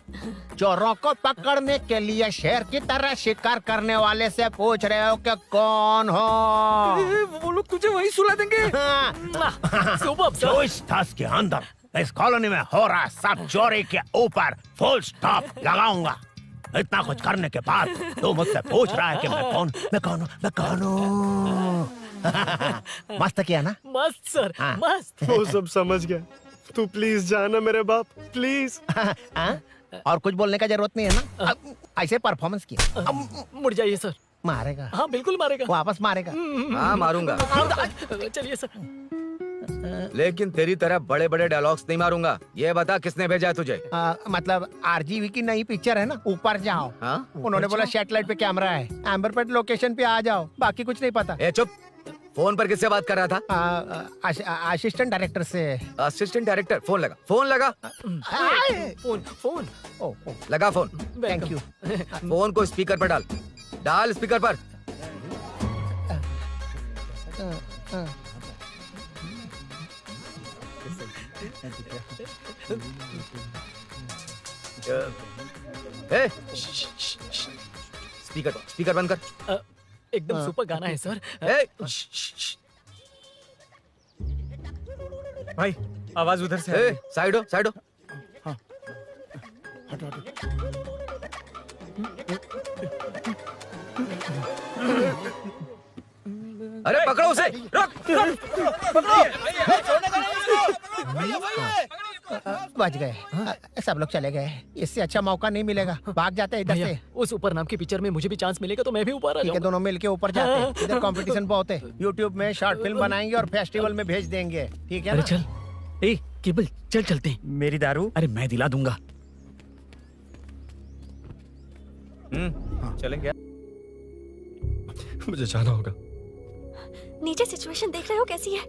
S5: चोरों को पकड़ने के लिए शेर की तरह शिकार करने वाले से पूछ रहे हो कि कौन हो?
S9: वो लोग तुझे वही सुला देंगे।
S7: Super sir.
S5: 24 तास के अंदर इस कॉलोनी में हो रहा सब चोरी के ऊपर फुल स्टॉप लगाऊंगा। इतना कुछ करने के बाद तू मुझसे पूछ रहा है कि मैं कौन हूँ? मस्त किया ना?
S7: मस्त सर,
S5: हाँ।
S7: मस्त।
S2: वो सब समझ गया। तू प्लीज जाना मेरे बाप, प्लीज।
S5: और कुछ बोलने का जरूरत नहीं है ना? ऐसे परफॉर्मेंस किया।
S7: मुड़ जाइए सर।
S5: मारेगा?
S7: हाँ बिल्कुल मारेगा।
S5: वापस मारेगा?
S11: हाँ मारूंगा,
S7: चलिए सर।
S11: लेकिन तेरी तरह बड़े बड़े डायलॉग्स नहीं मारूंगा। ये बता किसने भेजा है तुझे?
S5: मतलब आरजीवी की नई पिक्चर है ना, ऊपर जाओ।
S11: हाँ?
S5: उन्होंने बोला सैटेलाइट पे कैमरा है, एम्बरपेट लोकेशन पे आ जाओ, बाकी कुछ नहीं पता।
S11: ए चुप, फोन पर किससे बात कर रहा था?
S5: असिस्टेंट डायरेक्टर से।
S11: Assistant director? फोन लगा, फोन लगा।
S7: फोन
S11: लगा फोन।
S5: Thank you.
S11: फोन को स्पीकर पर डाल, डाल स्पीकर पर। ए, स्पीकर बंद कर।
S7: एकदम सुपर गाना है सर।
S11: ए,
S3: भाई आवाज उधर से आ रही है।
S11: साइड हो, साइड हो। अरे पकड़ो उसे, रुक,
S5: बच गए। सब लोग चले गए, इससे अच्छा मौका नहीं मिलेगा। भाग जाते हैं इधर
S7: भैया,
S5: से।
S7: उस ऊपर नाम की पिक्चर में मुझे भी चांस मिलेगा तो मैं भी ऊपर आ
S5: ठीक है,
S7: जाऊंगा।
S5: दोनों मिलके ऊपर जाते हैं। इधर कंपटीशन बहुत है। यूट्यूब में शॉर्ट फिल्म बनाएंगे और फेस्टिवल में भेज देंगे, ठीक है
S6: अरे
S5: ना?
S6: चल, ए केबल चल चलते हैं।
S9: मेरी दारू?
S6: अरे मैं दिला दूंगा।
S3: चलेंगे।
S2: मुझे जाना होगा।
S1: नीचे सिचुएशन देख रहे हो कैसी है?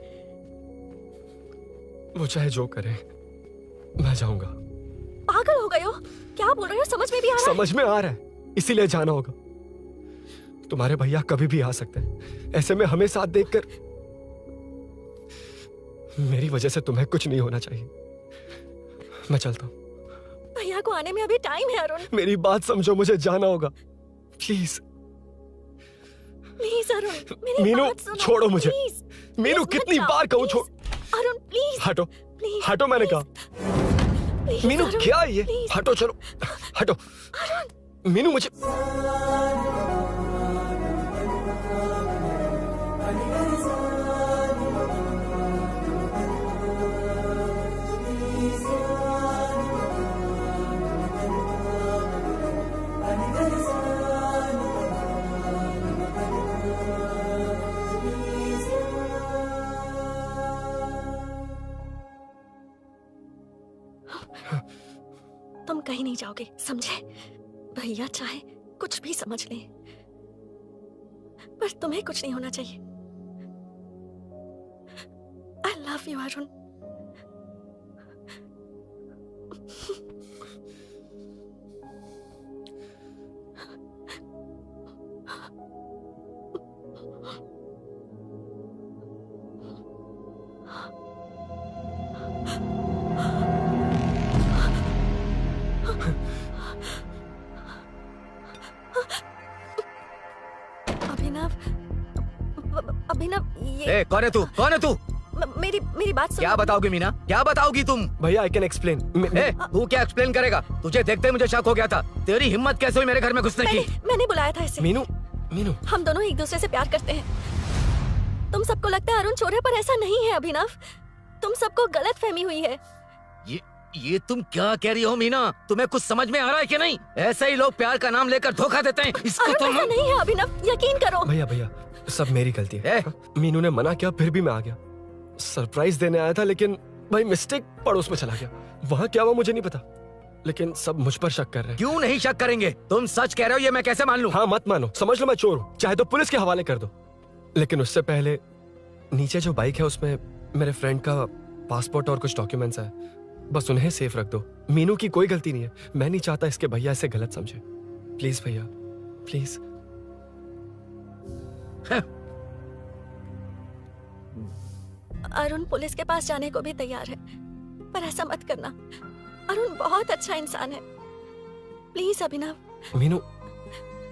S2: वो चाहे जो करे, मैं जाऊंगा।
S1: पागल हो गए हो? क्या बोल रहे हो? समझ में भी आ रहा है?
S2: समझ में आ रहा है, इसीलिए जाना होगा। तुम्हारे भैया कभी भी आ सकते हैं, ऐसे में हमें साथ देखकर मेरी वजह से तुम्हें कुछ नहीं होना चाहिए। मैं चलता हूँ।
S1: भैया को आने में अभी टाइम है अरुण।
S2: मेरी बात समझो, मुझे जाना होगा। प्लीज
S1: प्लीज अरुण, मेरी
S2: मीनू,
S1: बात सुनो।
S2: छोड़ो मुझे।
S1: प्लीज,
S2: मीनू,
S1: प्लीज
S2: कितनी
S1: मत
S2: बार
S1: जाओ,
S2: कहूँ छोड़।
S1: प्लीज। अरुण प्लीज।
S2: हटो,
S1: प्लीज,
S2: हटो, मैंने कहा।
S1: प्लीज,
S2: मीनू
S1: अरुण,
S2: क्या है ये?
S1: प्लीज।
S2: हटो, चलो, हटो। मीनू मुझे
S1: तुम कहीं नहीं जाओगे, समझे? भैया चाहे कुछ भी समझ लें, पर तुम्हें कुछ नहीं होना चाहिए। I love you Arun. Abhinav, ये
S11: कौन है तू? कौन है तू?
S1: मेरी बात सुनो।
S11: क्या बताओगी मीना? क्या बताओगी तुम?
S2: भैया आई कैन एक्सप्लेन।
S11: तू क्या एक्सप्लेन करेगा? तुझे देखते ही मुझे शक हो गया था। तेरी हिम्मत कैसे हुई मेरे घर में घुसने की?
S1: मैंने बुलाया था इसे।
S2: मीनू, मीनू,
S1: हम दोनों एक दूसरे से प्यार करते हैं। तुम सबको लगता है अरुण चोर है, पर ऐसा नहीं है अभिनव। तुम सबको गलत फहमी हुई है।
S11: ये तुम क्या कह रही हो मीना? तुम्हें कुछ समझ में आ रहा है कि नहीं? ऐसे ही लोग प्यार का नाम लेकर धोखा देते हैं। इसको तुम...
S1: ऐसा नहीं है अभिनव, यकीन करो।
S2: भैया भैया, सब मेरी गलती है। मीनू ने मना किया, फिर भी मैं आ गया। सरप्राइज देने आया था, लेकिन भाई मिस्टेक पड़ोस में चला गया। वहाँ क्या हुआ मुझे नहीं पता, लेकिन सब मुझ पर शक कर रहे हैं।
S11: क्यों नहीं शक करेंगे? तुम सच कह रहे हो, ये मैं कैसे मान लूं?
S2: हाँ मत मानो, समझ लो मैं चोर हूँ, चाहे तो पुलिस के हवाले कर दो। लेकिन उससे पहले नीचे जो बाइक है उसमें मेरे फ्रेंड का पासपोर्ट और कुछ डॉक्यूमेंट्स है, बस उन्हें सेफ रख दो। मीनू की कोई गलती नहीं है। मैं नहीं चाहता इसके भैया इसे गलत समझे। प्लीज भैया, प्लीज।
S1: अरुण पुलिस के पास जाने को भी तैयार है, पर ऐसा मत करना। अरुण बहुत अच्छा इंसान है। प्लीज अभिनव।
S2: मीनू,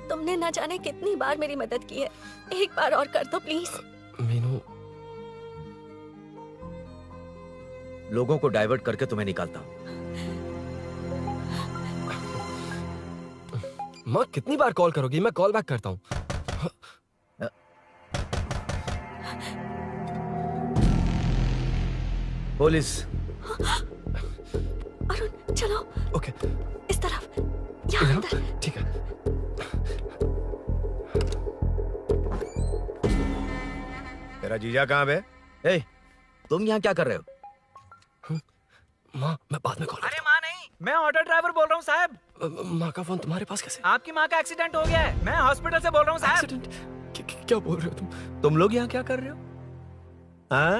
S1: तुमने न जाने कितनी बार मेरी मदद की है, एक बार और कर दो प्लीज।
S2: मीनू,
S11: लोगों को डाइवर्ट करके तुम्हें निकालता हूँ।
S2: माँ कितनी बार कॉल करोगी? मैं कॉल बैक करता हूँ।
S11: पुलिस।
S1: अरुण चलो।
S2: ओके।
S1: इस तरफ। यहाँ अंदर।
S2: ठीक है।
S5: तेरा जीजा कहाँ पे?
S11: ए, तुम यहाँ क्या कर रहे हो?
S2: माँ मैं बाद में कॉल।
S3: अरे माँ नहीं, मैं ऑटो ड्राइवर बोल रहा हूँ साहब।
S2: माँ का फोन तुम्हारे पास कैसे?
S3: आपकी माँ का एक्सीडेंट हो गया है, मैं हॉस्पिटल से बोल रहा हूँ साहब।
S2: क्या बोल रहे हो
S5: तुम लोग यहाँ क्या कर रहे हो? हाँ?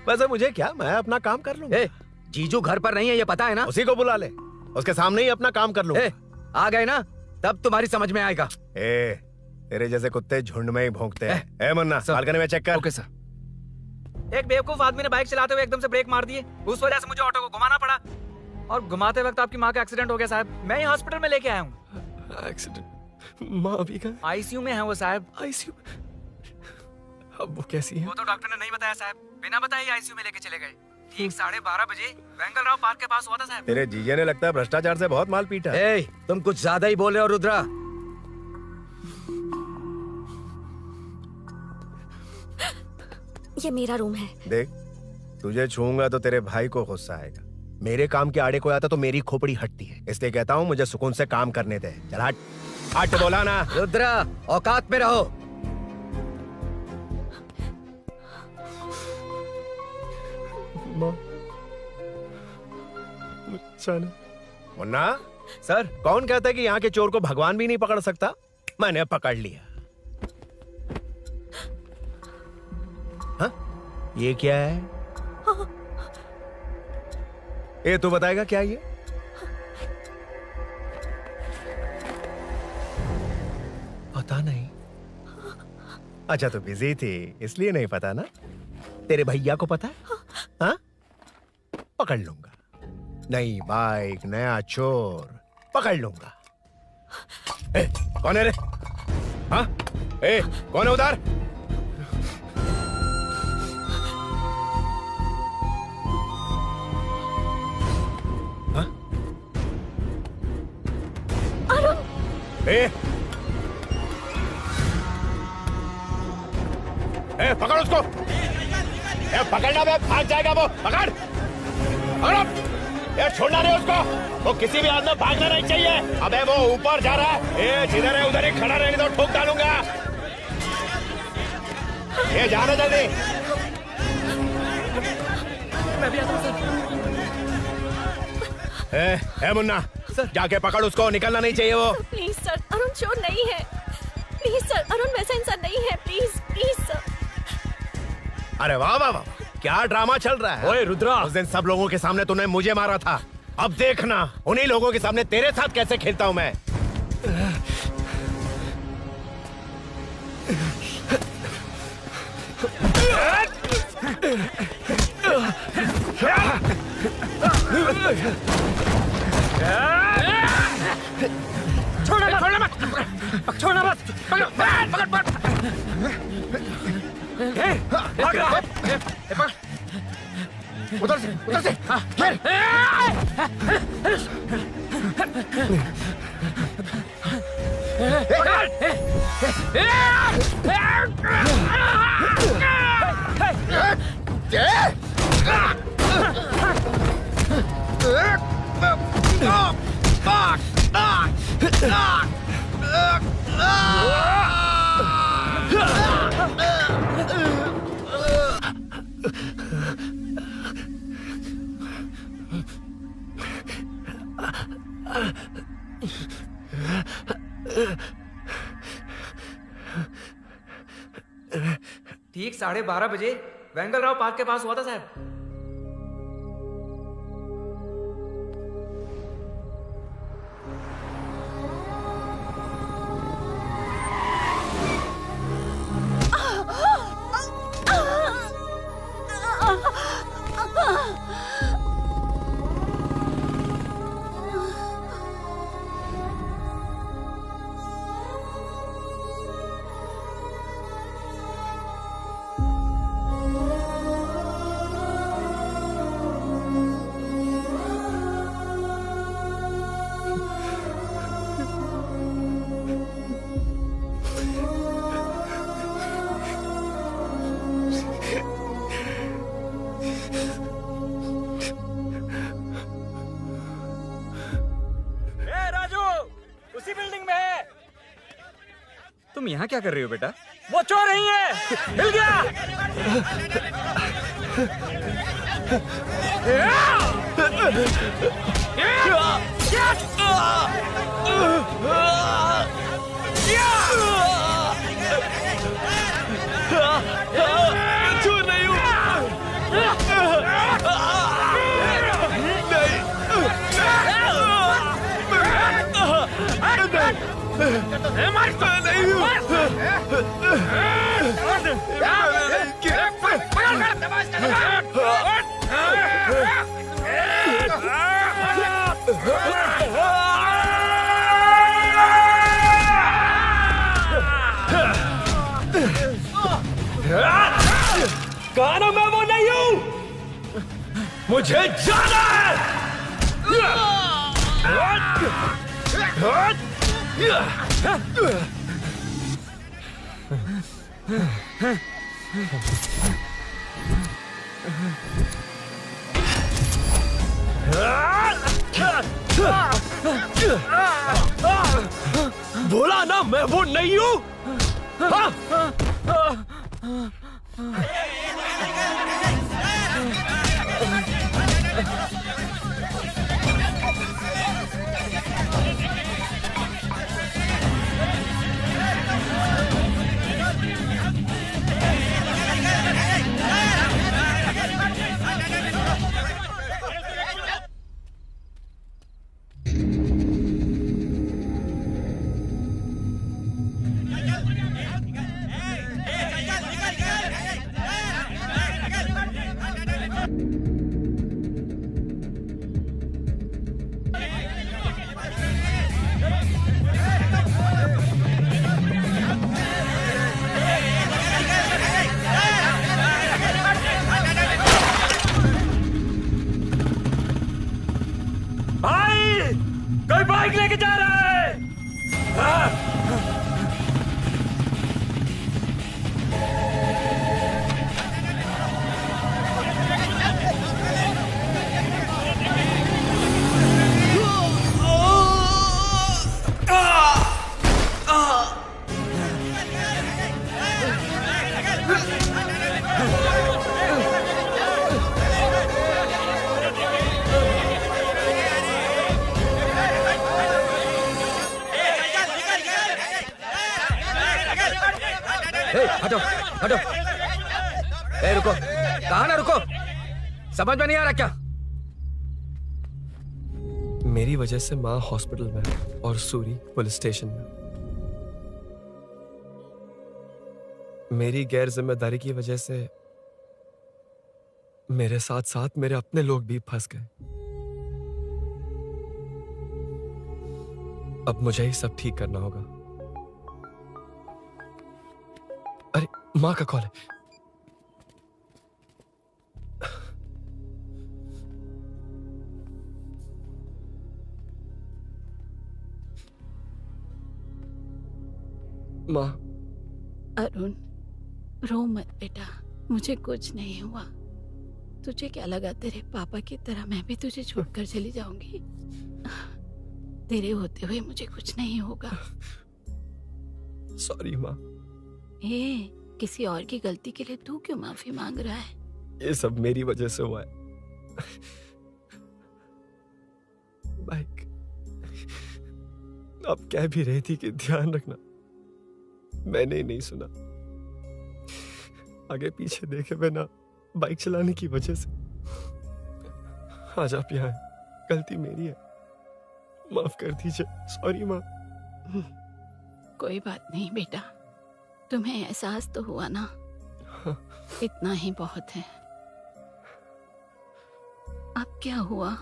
S5: वैसे मुझे क्या, मैं अपना काम कर लूंगा।
S11: जीजू घर पर नहीं है ये पता है ना?
S5: उसी को बुला ले, उसके सामने ही अपना काम कर लूंगा।
S11: आ गए ना, तब तुम्हारी समझ में आएगा।
S5: तेरे जैसे कुत्ते झुंड में ही भौंकते हैं। मुन्ना बालकनी में चेक कर।
S2: Okay sir.
S3: एक बेवकूफ आदमी ने बाइक चलाते हुए एकदम से ब्रेक मार दिए, उस वजह से मुझे ऑटो को घुमाना पड़ा और घुमाते वक्त आपकी माँ का एक्सीडेंट हो गया साहब। मैं ही हॉस्पिटल में लेके आया हूँ।
S2: एक्सीडेंट? माँ अभी कहाँ?
S3: आईसीयू में है वो साहब।
S2: आईसीयू? अब वो कैसी है?
S3: वो तो डॉक्टर ने नहीं बताया साहब, बिना बताए आईसीयू में लेके चले गए। ठीक 12:30 बजे वेंगल राव पार्क के पास हुआ था साहब।
S5: तेरे जीजे ने लगता है भ्रष्टाचार से बहुत माल पीटा।
S11: तुम कुछ ज्यादा ही बोल रहे हो रुद्रा।
S1: ये मेरा रूम है।
S5: देख, तुझे छूऊंगा तो तेरे भाई को गुस्सा आएगा। मेरे काम के आड़े कोई आता तो मेरी खोपड़ी हटती है, इसलिए कहता हूँ मुझे सुकून से काम करने दे। चल हट। हट बोला ना।
S11: रुद्रा औकात में रहो।
S5: मुन्ना सर, कौन कहता है कि यहाँ के चोर को भगवान भी नहीं पकड़ सकता? मैंने पकड़ लिया। हाँ? ये क्या है? ये तू बताएगा क्या ये? पता नहीं। अच्छा तो बिजी थी इसलिए नहीं पता ना? तेरे भैया को पता है? हाँ? पकड़ लूंगा। नई बाइक, नया चोर, पकड़ लूंगा। कौन है रे? हाँ? कौन है उधर? हाँ?
S1: अरुण!
S5: पकड़ उसको। पकड़ना बे, भाग जाएगा वो। पकड़, पकड़ो। छोड़ना नहीं उसको। वो किसी भी हाल में भागना नहीं चाहिए। अबे वो ऊपर जा रहा है। जिधर है उधर ही खड़ा रहने दो, ठोक डालूंगा। जाना जल्दी।
S7: मैं भी आता हूं सर।
S5: मुन्ना सर, जाके पकड़ उसको, निकलना नहीं चाहिए वो।
S1: प्लीज सर, अरुण चोर नहीं है। प्लीज सर, अरुण वैसा इंसान नहीं है। Please please sir.
S5: अरे वाह वाह वाह, क्या ड्रामा चल रहा है।
S2: ओए रुद्रा,
S5: उस दिन सब लोगों के सामने तूने मुझे मारा था, अब देखना उन्हीं लोगों के सामने तेरे साथ कैसे खेलता हूं मैं।
S15: छोड़ना मत, छोड़ना मत, पकड़, पकड़, पकड़।
S5: उधर से, उधर से।
S3: ठीक 12:30 बजे वेंगल राव पार्क के पास हुआ था साहब।
S4: तुम यहाँ क्या कर रही हो बेटा?
S3: वो चोर नहीं है, मिल गया।
S2: चोर नहीं हूँ। कहा ना मैं वो नहीं हूं, मुझे जाना बोला ना मैं वो नहीं हूं। भाई कोई बाइक लेके जा रहा है।
S11: हटो हटो। ए रुको, कहा ना रुको, समझ में नहीं आ रहा क्या?
S2: मेरी वजह से माँ हॉस्पिटल में और सूरी पुलिस स्टेशन में। मेरी गैर जिम्मेदारी की वजह से मेरे साथ साथ मेरे अपने लोग भी फंस गए। अब मुझे ही सब ठीक करना होगा। अरे माँ का कॉल है। माँ।
S13: अरुण, रो मत बेटा, मुझे कुछ नहीं हुआ। तुझे क्या लगा तेरे पापा की तरह मैं भी तुझे छोड़कर चली जाऊंगी? तेरे होते हुए मुझे कुछ नहीं होगा।
S2: सॉरी माँ।
S13: ए, किसी और की गलती के लिए तू क्यों माफी मांग रहा है?
S2: ये सब मेरी वजह से हुआ है। बाइक आप कह भी रही थी कि ध्यान रखना, मैंने ही नहीं सुना। आगे पीछे देखे बिना बाइक चलाने की वजह से आज आप यहाँ हैं। गलती मेरी है, माफ कर दीजिए। सॉरी माँ।
S13: कोई बात नहीं बेटा, तुम्हें एहसास तो हुआ ना, इतना ही बहुत है। अब क्या हुआ?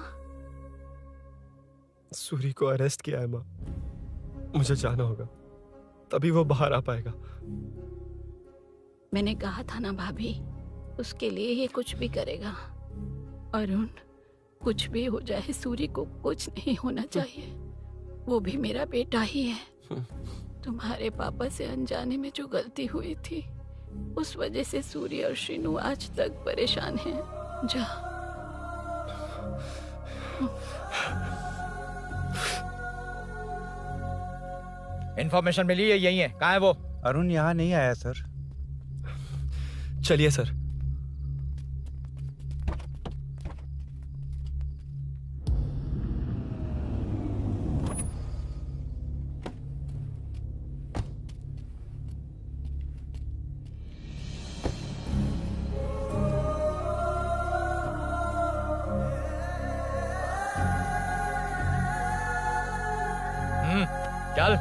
S2: सूरी को अरेस्ट किया है माँ, मुझे जाना होगा, तभी वो बाहर आ पाएगा।
S13: मैंने कहा था ना भाभी, उसके लिए ये कुछ भी करेगा। अरुण, कुछ भी हो जाए सूरी को कुछ नहीं होना चाहिए। वो भी मेरा बेटा ही है। तुम्हारे पापा से अनजाने में जो गलती हुई थी, उस वजह से सूरी और श्रीनू आज तक परेशान हैं। जा।
S3: इन्फॉर्मेशन मिली है, यही है। कहाँ है वो?
S14: अरुण यहाँ नहीं आया सर।
S2: चलिए सर।
S3: चल।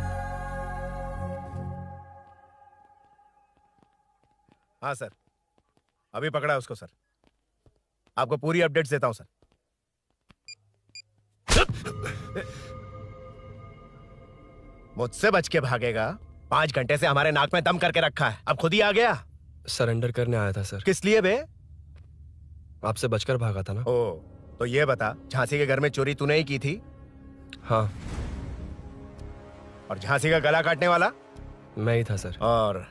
S5: हाँ सर, अभी पकड़ा है उसको सर। आपको पूरी अपडेट्स देता हूं सर। मुझसे बच के भागेगा? 5 घंटे से हमारे नाक में दम करके रखा है, अब खुद ही आ गया।
S2: सरेंडर करने आया था सर।
S5: किस लिए बे?
S2: आपसे बचकर भागा था ना।
S5: ओ, तो ये बता, झांसी के घर में चोरी तूने ही की थी?
S2: हाँ।
S5: और झांसी का गला काटने वाला?
S2: मैं ही था सर।
S5: और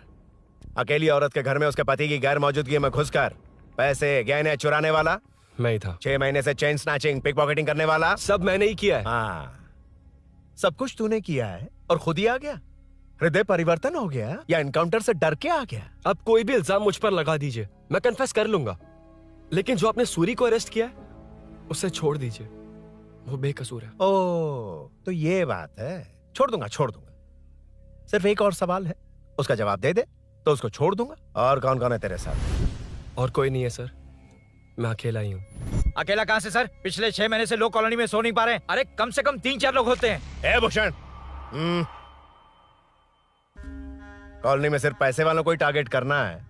S5: अकेली औरत के घर में उसके पति की गैर मौजूदगी में घुसकर पैसे गहने चुराने वाला?
S2: मैं ही था।
S5: 6 महीने से चेन स्नैचिंग, पिक पॉकेटिंग करने वाला?
S2: सब मैंने ही किया है।
S5: हाँ, सब कुछ तूने किया है और खुद ही आ गया? हृदय परिवर्तन हो गया या एनकाउंटर से डर के आ गया?
S2: अब कोई भी इल्जाम मुझ पर लगा दीजिए, मैं कन्फेस कर लूंगा। लेकिन जो आपने सूरी को अरेस्ट किया है उसे छोड़ दीजिए, वो बेकसूर है।
S5: ओ, तो ये बात है। छोड़ दूंगा, छोड़ दूंगा। सिर्फ एक और सवाल है, उसका जवाब दे दे तो उसको छोड़ दूंगा। और कौन कौन है तेरे साथ?
S2: और कोई नहीं है सर, मैं अकेला ही हूँ।
S3: अकेला कहाँ से सर? पिछले 6 महीने से लोग कॉलोनी में सो नहीं पा रहे हैं। अरे कम से कम 3-4 लोग होते हैं।
S5: ए भूषण, कॉलोनी में सिर्फ पैसे वालों को ही टारगेट करना है?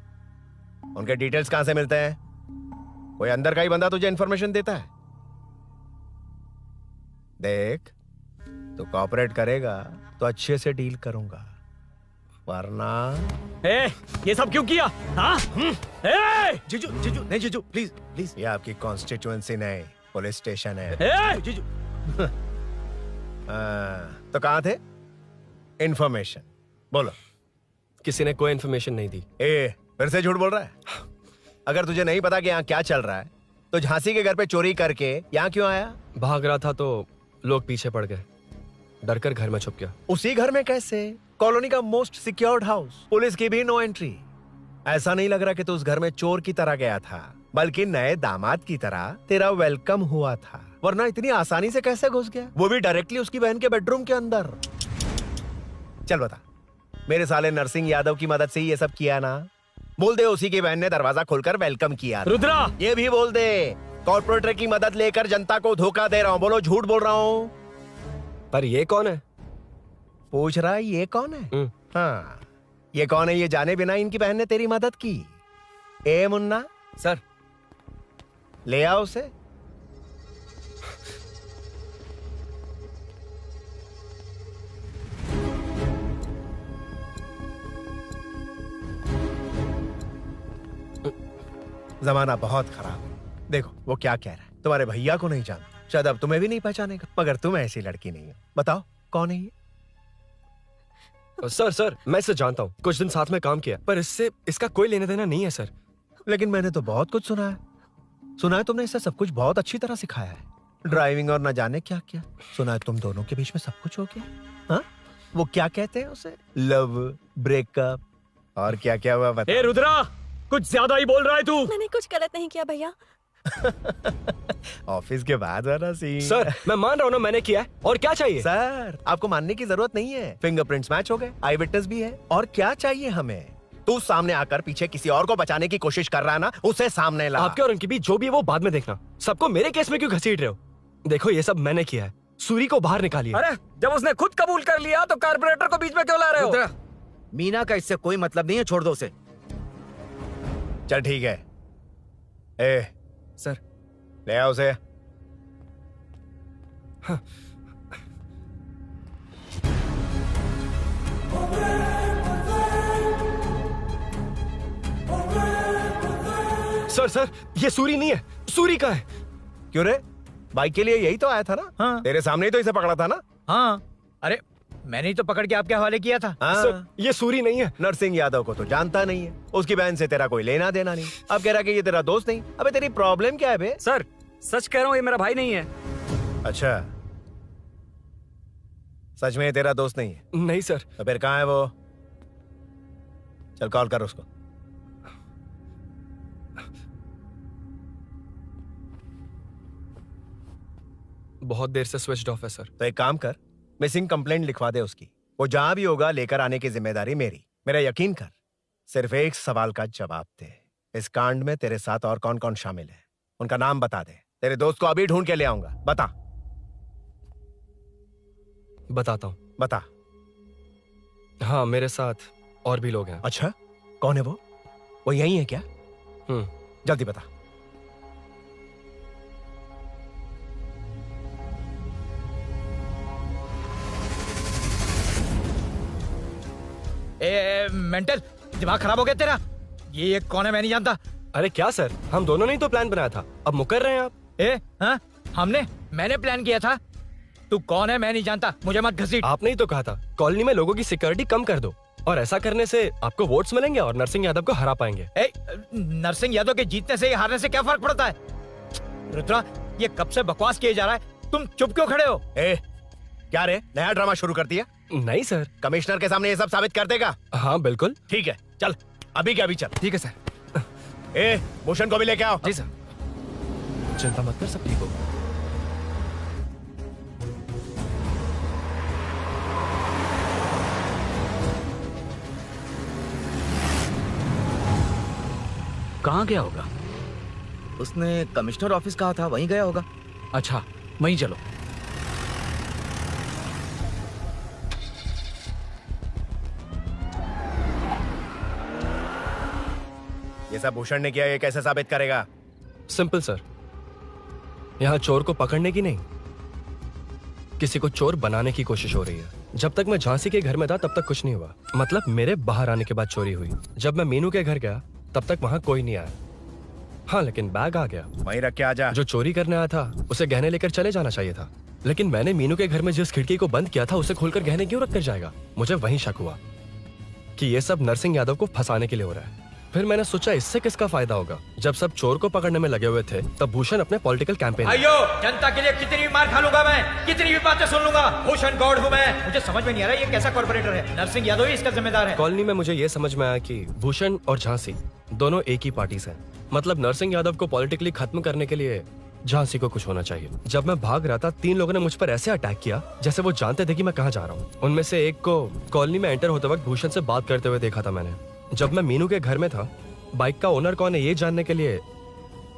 S5: उनके डिटेल्स कहां से मिलते हैं? कोई अंदर का ही बंदा तुझे इंफॉर्मेशन देता है? देख, तू कॉपरेट करेगा तो अच्छे से डील करूंगा, वरना
S3: ये सब क्यों किया? हाँ?
S5: जीजू, जीजू, नहीं जीजू, प्लीज प्लीज। ये आपकी कॉन्स्टिट्यूएंसी नहीं, पुलिस स्टेशन है।
S3: जीजू।
S5: तो कहाँ थे? इंफॉर्मेशन बोलो।
S2: किसी ने कोई इन्फॉर्मेशन नहीं दी।
S5: फिर से झूठ बोल रहा है? अगर तुझे नहीं पता कि यहाँ क्या चल रहा है तो झांसी के घर पे चोरी करके यहाँ क्यों आया?
S2: भाग रहा था तो लोग पीछे पड़ गए, डरकर घर में छुप गया।
S5: उसी घर में कैसे? कॉलोनी का मोस्ट सिक्योर्ड हाउस, पुलिस की भी नो एंट्री। ऐसा नहीं लग रहा कि तू उस घर में चोर की तरह गया था, बल्कि नए दामाद की तरह तेरा वेलकम हुआ था। वरना इतनी आसानी से कैसे घुस गया, वो भी डायरेक्टली उसकी बहन के बेडरूम के अंदर? चल बता, मेरे साले नरसिंह यादव की मदद से ही ये सब किया ना? बोल दे उसी की बहन ने दरवाजा खोलकर वेलकम किया।
S3: रुद्रा,
S5: ये भी बोल दे कॉर्पोरेटर की मदद लेकर जनता को धोखा दे रहा हूँ। बोलो झूठ बोल रहा हूँ?
S2: पर ये कौन है?
S5: पूछ रहा है ये कौन है? हाँ, ये कौन है ये जाने बिना इनकी बहन ने तेरी मदद की। ए मुन्ना
S2: सर,
S5: ले आओ उसे। जमाना बहुत खराब है। देखो वो क्या कह रहा है, तुम्हारे भैया को नहीं जानता, शायद अब तुम्हें भी नहीं पहचानेगा, मगर तुम ऐसी लड़की नहीं हो। बताओ कौन है ये?
S2: सर मैं इसे जानता हूँ, कुछ दिन साथ में काम किया, पर इससे इसका कोई लेना देना नहीं है सर।
S5: लेकिन मैंने तो बहुत कुछ सुना है। सुना है तुमने इसे सब कुछ बहुत अच्छी तरह सिखाया है, ड्राइविंग और न जाने क्या क्या। सुना है तुम दोनों के बीच में सब कुछ हो गया। हाँ, वो क्या कहते हैं उसे, लव, ब्रेकअप और क्या क्या हुआ बता।
S3: ए रुद्रा, कुछ ज्यादा ही बोल रहा है तू।
S1: मैंने कुछ गलत नहीं किया भैया।
S5: ऑफिस के बाद वाला सीन।
S2: सर मैं मान रहा हूँ ना मैंने किया है, और क्या चाहिए?
S5: सर आपको मानने की जरूरत नहीं है, फिंगरप्रिंट्स मैच हो गए, आई विटनेस भी है, और क्या चाहिए हमें? तू सामने आकर पीछे किसी और को बचाने की कोशिश कर रहा है ना, उसे सामने ला।
S2: आपके और उनके बीच जो भी है वो बाद में देखना, सबको मेरे केस में क्यों घसीट रहे हो? देखो ये सब मैंने किया है, सूरी को बाहर निकालिए।
S3: अरे जब उसने खुद कबूल कर लिया तो कारपोरेटर को बीच में क्यों ला रहे हो?
S11: रुद्रा, मीना का इससे कोई मतलब नहीं है, छोड़ दो उसे।
S5: चल ठीक है। ए
S2: सर,
S5: ले आओ उसे।
S2: हाँ। सर ये सूरी नहीं है, सूरी का है।
S5: क्यों रे, बाइक के लिए यही तो आया था ना?
S3: हाँ।
S5: तेरे सामने ही तो इसे पकड़ा था ना?
S3: हाँ, अरे मैंने ही तो पकड़ के आपके हवाले किया था।
S5: हाँ।
S2: सर ये सूरी नहीं है।
S5: नरसिंह यादव को तो जानता नहीं है, उसकी बहन से तेरा कोई लेना देना नहीं, अब कह रहा कि ये तेरा दोस्त नहीं। अबे तेरी प्रॉब्लम क्या है बे?
S6: सर सच कह रहा हूँ, ये मेरा भाई नहीं है।
S5: अच्छा, सच में ये तेरा दोस्त नहीं है?
S2: नहीं सर।
S5: तो फिर कहाँ है वो? चल कॉल कर उसको।
S2: बहुत देर से स्विच ऑफ है सर।
S5: तो एक काम कर, मिसिंग कंप्लेंट लिखवा दे उसकी। वो जहां भी होगा लेकर आने की जिम्मेदारी मेरी। मेरा यकीन कर, सिर्फ एक सवाल का जवाब दे। इस कांड में तेरे साथ और कौन कौन शामिल है, उनका नाम बता दे। तेरे दोस्त को अभी ढूंढ के ले आऊंगा। बता।
S2: बताता हूँ।
S5: बता।
S2: हाँ, मेरे साथ और भी लोग हैं।
S5: अच्छा, कौन है वो? वो यही है क्या? जल्दी बता।
S3: मेंटल, दिमाग खराब हो गया तेरा? ये कौन है? मैं नहीं जानता।
S2: अरे क्या सर, हम दोनों ने ही तो प्लान बनाया था, अब मुकर रहे हैं आप?
S3: हाँ, मैंने प्लान किया था। तू कौन है? मैं नहीं जानता, मुझे मत घसीट।
S2: आपने ही तो कहा था कॉलोनी में लोगों की सिक्योरिटी कम कर दो, और ऐसा करने से आपको वोट्स मिलेंगे और नरसिंह यादव को हरा पाएंगे।
S3: नरसिंह यादव के जीतने से या हारने से क्या फर्क पड़ता है? रुद्रा, ये कब से बकवास किए जा रहा है? तुम चुप क्यों खड़े हो?
S5: क्या रे, नया ड्रामा शुरू कर दिया?
S2: नहीं सर।
S5: कमिश्नर के सामने ये सब साबित कर देगा?
S2: हाँ बिल्कुल।
S5: ठीक है, चल अभी क्या अभी चल।
S2: ठीक है सर।
S5: भूषण को भी लेके आओ।
S2: जी सर। चिंता मत कर, सब ठीक होगा।
S6: कहाँ गया होगा?
S11: उसने कमिश्नर ऑफिस कहा था, वहीं गया होगा।
S6: अच्छा, वहीं चलो।
S5: ये सब भूषण ने किया, ये कैसे साबित करेगा?
S2: सिंपल सर, यहाँ चोर को पकड़ने की नहीं, किसी को चोर बनाने की कोशिश हो रही है। जब तक मैं झांसी के घर में था तब तक कुछ नहीं हुआ, मतलब मेरे बाहर आने के बाद चोरी हुई। जब मैं मीनू के घर गया तब तक वहां कोई नहीं आया। हाँ, लेकिन बैग आ गया।
S5: वहीं रख के आ जा।
S2: जो चोरी करने आया था उसे गहने लेकर चले जाना चाहिए था, लेकिन मैंने मीनू के घर में जिस खिड़की को बंद किया था उसे खोलकर गहने क्यों रख कर जाएगा? मुझे वहीं शक हुआ कि ये सब नरसिंह यादव को फंसाने के लिए हो रहा है। फिर मैंने सोचा इससे किसका फायदा होगा। जब सब चोर को पकड़ने में लगे हुए थे तब भूषण अपने पॉलिटिकल कैंपेन।
S3: अयो, जनता के लिए कितनी भी मार खा लूंगा मैं, कितनी भी बातें सुन लूंगा। भूषण गॉड हूँ मैं। मुझे समझ में नहीं आ रहा ये कैसा कॉर्पोरेटर है। नरसिंह यादव ही इसका जिम्मेदार है।
S2: कॉलोनी में मुझे ये समझ में आया कि भूषण और झांसी दोनों एक ही पार्टी से हैं। मतलब नरसिंह यादव को पॉलिटिकली खत्म करने के लिए झांसी को कुछ होना चाहिए। जब मैं भाग रहा था 3 लोगों ने मुझ पर ऐसे अटैक किया जैसे वो जानते थे कि मैं कहाँ जा रहा हूँ। उनमें से एक को कॉलोनी में एंटर होते वक्त भूषण से बात करते हुए देखा था मैंने। जब मैं मीनू के घर में था, बाइक का ओनर कौन है ये जानने के लिए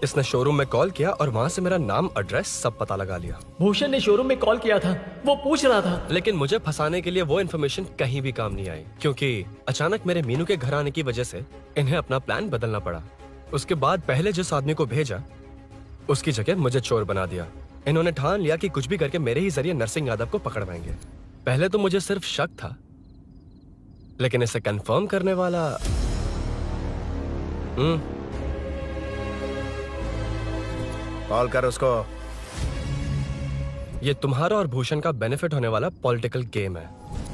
S2: इसने शोरूम में कॉल किया और वहां से मेरा नाम, एड्रेस सब पता लगा लिया।
S7: भूषण ने शोरूम में कॉल किया था, वो पूछ रहा था।
S2: लेकिन मुझे फंसाने के लिए वो इन्फॉर्मेशन कहीं भी काम नहीं आई, क्योंकि अचानक मेरे मीनू के घर आने की वजह से इन्हें अपना प्लान बदलना पड़ा। उसके बाद पहले जिस आदमी को भेजा उसकी जगह मुझे चोर बना दिया। इन्होंने ठान लिया कि कुछ भी करके मेरे ही जरिए नरसिंह यादव को पकड़वाएंगे। पहले तो मुझे सिर्फ शक था, लेकिन इसे कंफर्म करने वाला
S5: कॉल कर उसको।
S2: ये तुम्हारा और भूषण का बेनिफिट होने वाला पॉलिटिकल गेम है।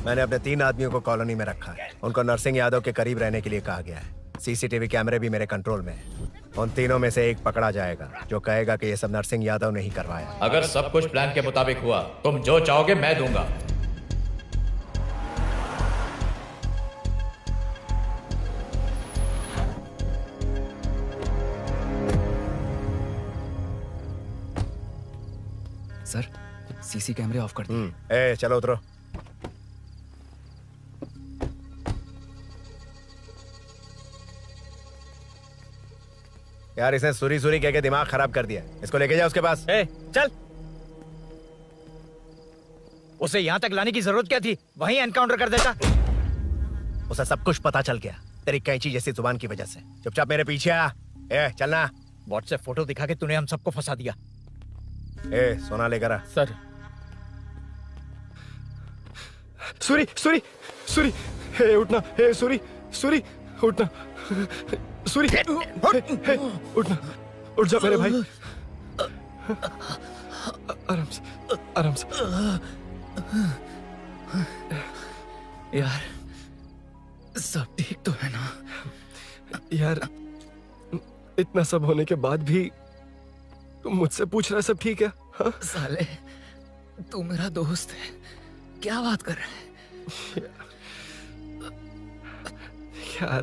S5: मैंने अपने 3 आदमियों को कॉलोनी में रखा है। उनको नरसिंह यादव के करीब रहने के लिए कहा गया है। सीसीटीवी कैमरे भी मेरे कंट्रोल में है। उन तीनों में से एक पकड़ा जाएगा जो कहेगा कि ये सब नरसिंह यादव ने ही करवाया।
S16: अगर सब कुछ प्लान के मुताबिक हुआ, तुम जो चाहोगे मैं दूंगा।
S4: सर, सीसी कैमरे ऑफ कर दिए।
S5: चलो उतरो। यार इसने सुरी सुरी कह के दिमाग खराब कर दिया। इसको लेके जाओ उसके पास।
S3: चल। उसे यहाँ तक लाने की जरूरत क्या थी? वहीं एनकाउंटर कर देता।
S5: उसे सब कुछ पता चल गया तेरी कैंची जैसी जुबान की वजह से। चुपचाप मेरे पीछे आ। चलना।
S3: व्हाट्सएप फोटो दिखा के तूने हम सबको फंसा दिया।
S5: सोना लेकर आ।
S7: सर।
S2: सूरी सूरी सूरी, उठना। सूरी सूरी, उठना। सूरी, उठना। उठ जा मेरे भाई। आराम से, आराम से।
S4: यार सब ठीक तो है ना?
S2: यार इतना सब होने के बाद भी तुम मुझसे पूछ रहा है सब ठीक है? हाँ?
S4: साले, तू मेरा दोस्त है, क्या बात कर रहा है?
S2: यार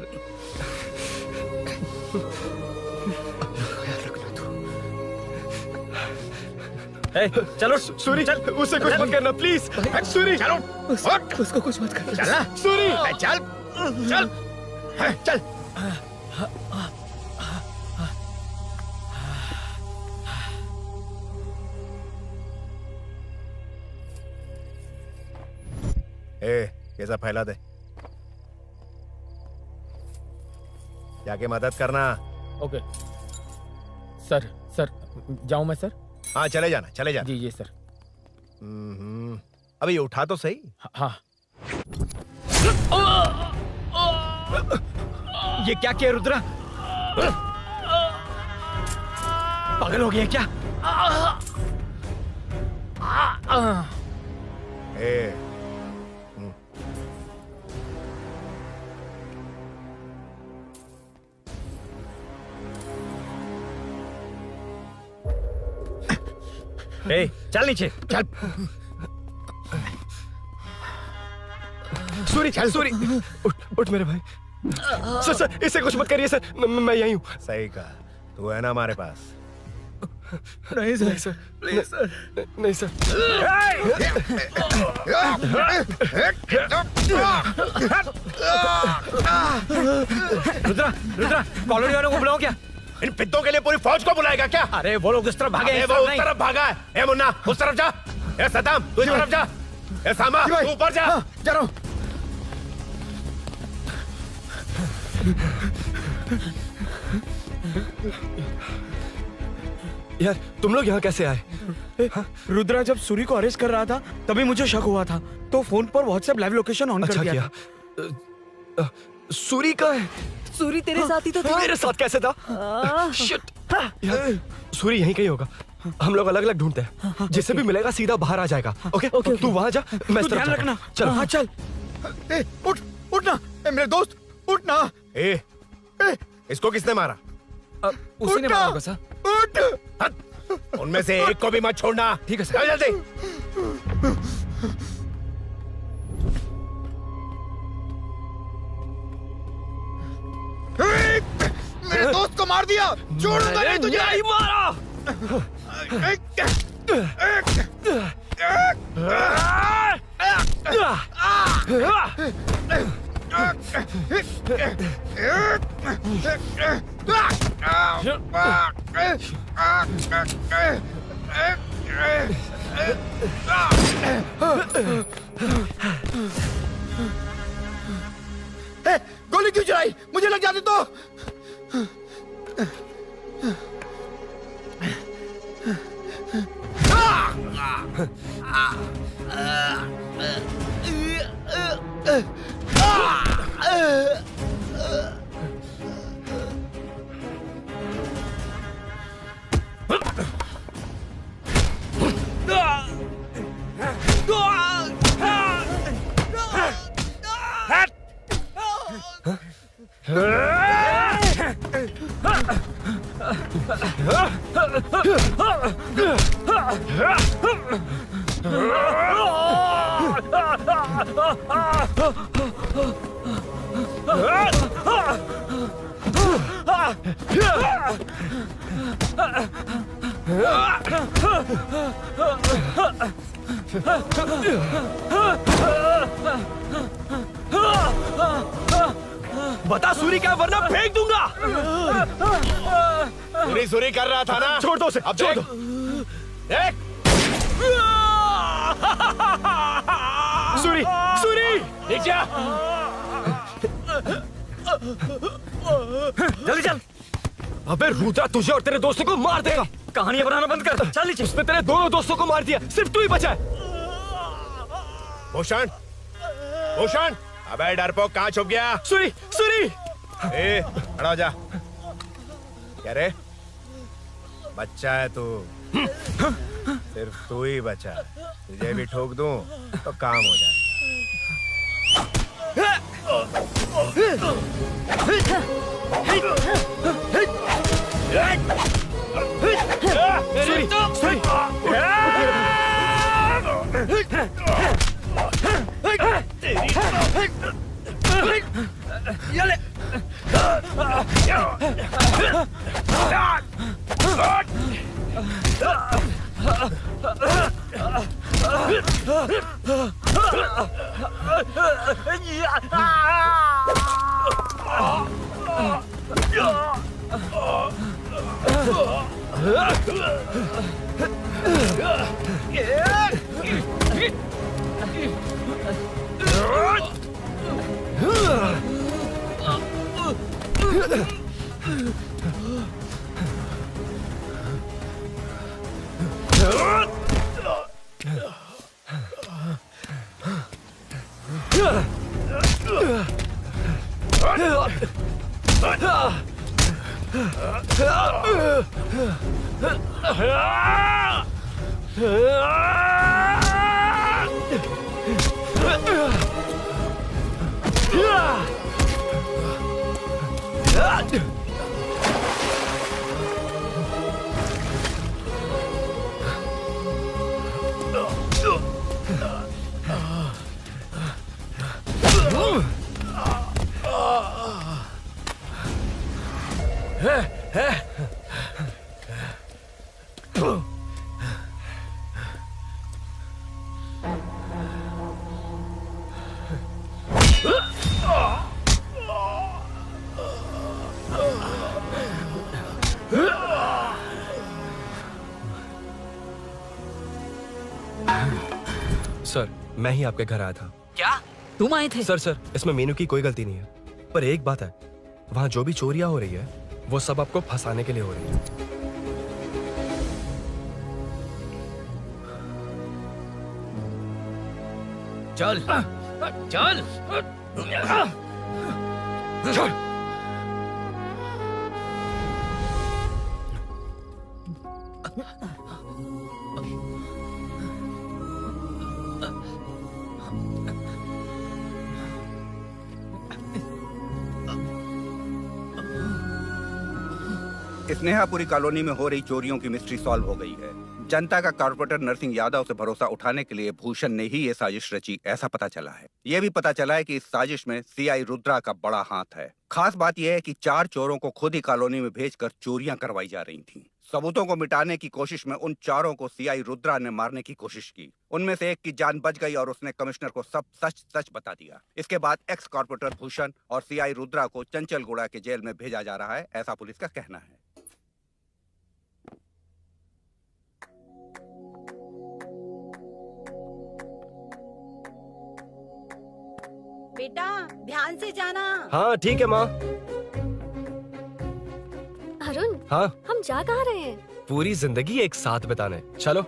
S3: चलो
S2: सूरी चल, उससे कुछ मत करना प्लीज। सूरी
S11: चलो
S2: उसको कुछ मत करना।
S11: चल ना
S2: सूरी
S11: चल चल चल।
S5: ये सब फैला दे, जाके मदद करना।
S15: Okay sir. सर जाऊं मैं सर?
S5: हाँ चले जाना, चले जाना।
S15: जी जी सर।
S5: अभी उठा तो सही।
S15: हाँ।
S3: ये क्या किया रुद्रा? पागल हो गया क्या? चल नीचे चल।
S2: सूरी सूरी उठ उठ मेरे भाई। सर सर इसे कुछ मत करिए सर, मैं यहीं हूँ।
S5: सही कहा, तू है ना हमारे पास।
S2: नहीं सर, नहीं सर प्लीज सर, नहीं सर।
S3: रुद्रा रुद्रा कॉलोनी वालों को बुलाओ क्या?
S5: इन पिद्दों के लिए पूरी फौज को बुलाएगा क्या?
S3: अरे वो लोग उस तरफ भागे,
S5: वो उस तरफ भागा है। ए मुन्ना उस तरफ जा। ए सदाम तू इस तरफ जा। ए सामा तू ऊपर जा।
S3: जा रहा हूं।
S2: यार तुम लोग यहाँ कैसे आए?
S9: रुद्रा जब सूरी को अरेस्ट कर रहा था तभी मुझे शक हुआ था, तो फोन पर व्हाट्सएप लाइव लोकेशन ऑन कर दिया।
S2: सूरी का है?
S17: सूरी तेरे साथ ही तो था।
S2: मेरे साथ कैसे था? शिट यार सूरी यहीं कहीं होगा, हम लोग अलग अलग ढूंढते हैं। जिसे भी मिलेगा सीधा बाहर आ जाएगा। ओके ओके तू वहां जा, मैं इस तरफ
S9: ध्यान रखना।
S2: चल
S9: हाँ चल।
S11: उठ उठना मेरे दोस्त, उठना।
S5: इसको किसने मारा?
S4: उसी ने मारा होगा सर।
S11: उठ।
S5: उनमें से एक को भी मत छोड़ना।
S4: ठीक है सर।
S5: जल्दी।
S11: मेरे दोस्त को मार दिया, छोड़ूंगा नहीं तुझे।
S2: नहीं मारा।
S11: गोली क्यों चलाई? मुझे लग जाती तो। बता सूरी क्या, वरना फेंक दूंगा।
S5: सूरी सूरी कर रहा था ना?
S2: छोड़ दो उसे,
S5: अब
S2: छोड़ दो। सूरी सूरी
S3: देख जा। जल्दी चल।
S2: अबे रुद्रा तुझे और तेरे दोस्तों को मार देगा।
S3: कहानियां बनाना बंद कर। चल नीचे।
S2: उसने तेरे दोनों दोस्तों को मार दिया, सिर्फ तू ही बचा है।
S5: भूषण भूषण, अबे डरपोक कहाँ छुप गया?
S2: सूरी सूरी
S5: खड़ा हो जा। क्या रे, बच्चा है तू, सिर्फ तू ही बचा है। तुझे भी ठोक दूं तो काम हो जाए।
S3: ये ले।
S2: सर, मैं ही आपके घर आया था।
S8: क्या तुम आए थे?
S2: सर, इसमें मीनू की कोई गलती नहीं है, पर एक बात है, वहाँ जो भी चोरियां हो रही है वो सब आपको फंसाने के लिए हो रही है।
S3: चल चल चल।
S14: स्नेहापुरी कॉलोनी में हो रही चोरियों की मिस्ट्री सॉल्व हो गई है। जनता का कॉर्पोरेटर नरसिंह यादव से भरोसा उठाने के लिए भूषण ने ही ये साजिश रची, ऐसा पता चला है। ये भी पता चला है कि इस साजिश में सीआई रुद्रा का बड़ा हाथ है। खास बात यह है कि 4 चोरों को खुद ही कॉलोनी में भेजकर चोरियां करवाई जा रही थीं। सबूतों को मिटाने की कोशिश में उन 4 को सीआई रुद्रा ने मारने की कोशिश की। उनमें से एक की जान बच गई और उसने कमिश्नर को सब सच सच बता दिया। इसके बाद एक्स कॉर्पोरेटर भूषण और सीआई रुद्रा को चंचलगुड़ा के जेल में भेजा जा रहा है, ऐसा पुलिस का कहना है।
S18: बेटा ध्यान से जाना।
S2: हाँ ठीक है माँ।
S1: अरुण,
S2: हाँ,
S1: हम जा कहाँ रहे हैं?
S2: पूरी जिंदगी एक साथ बिताने। चलो।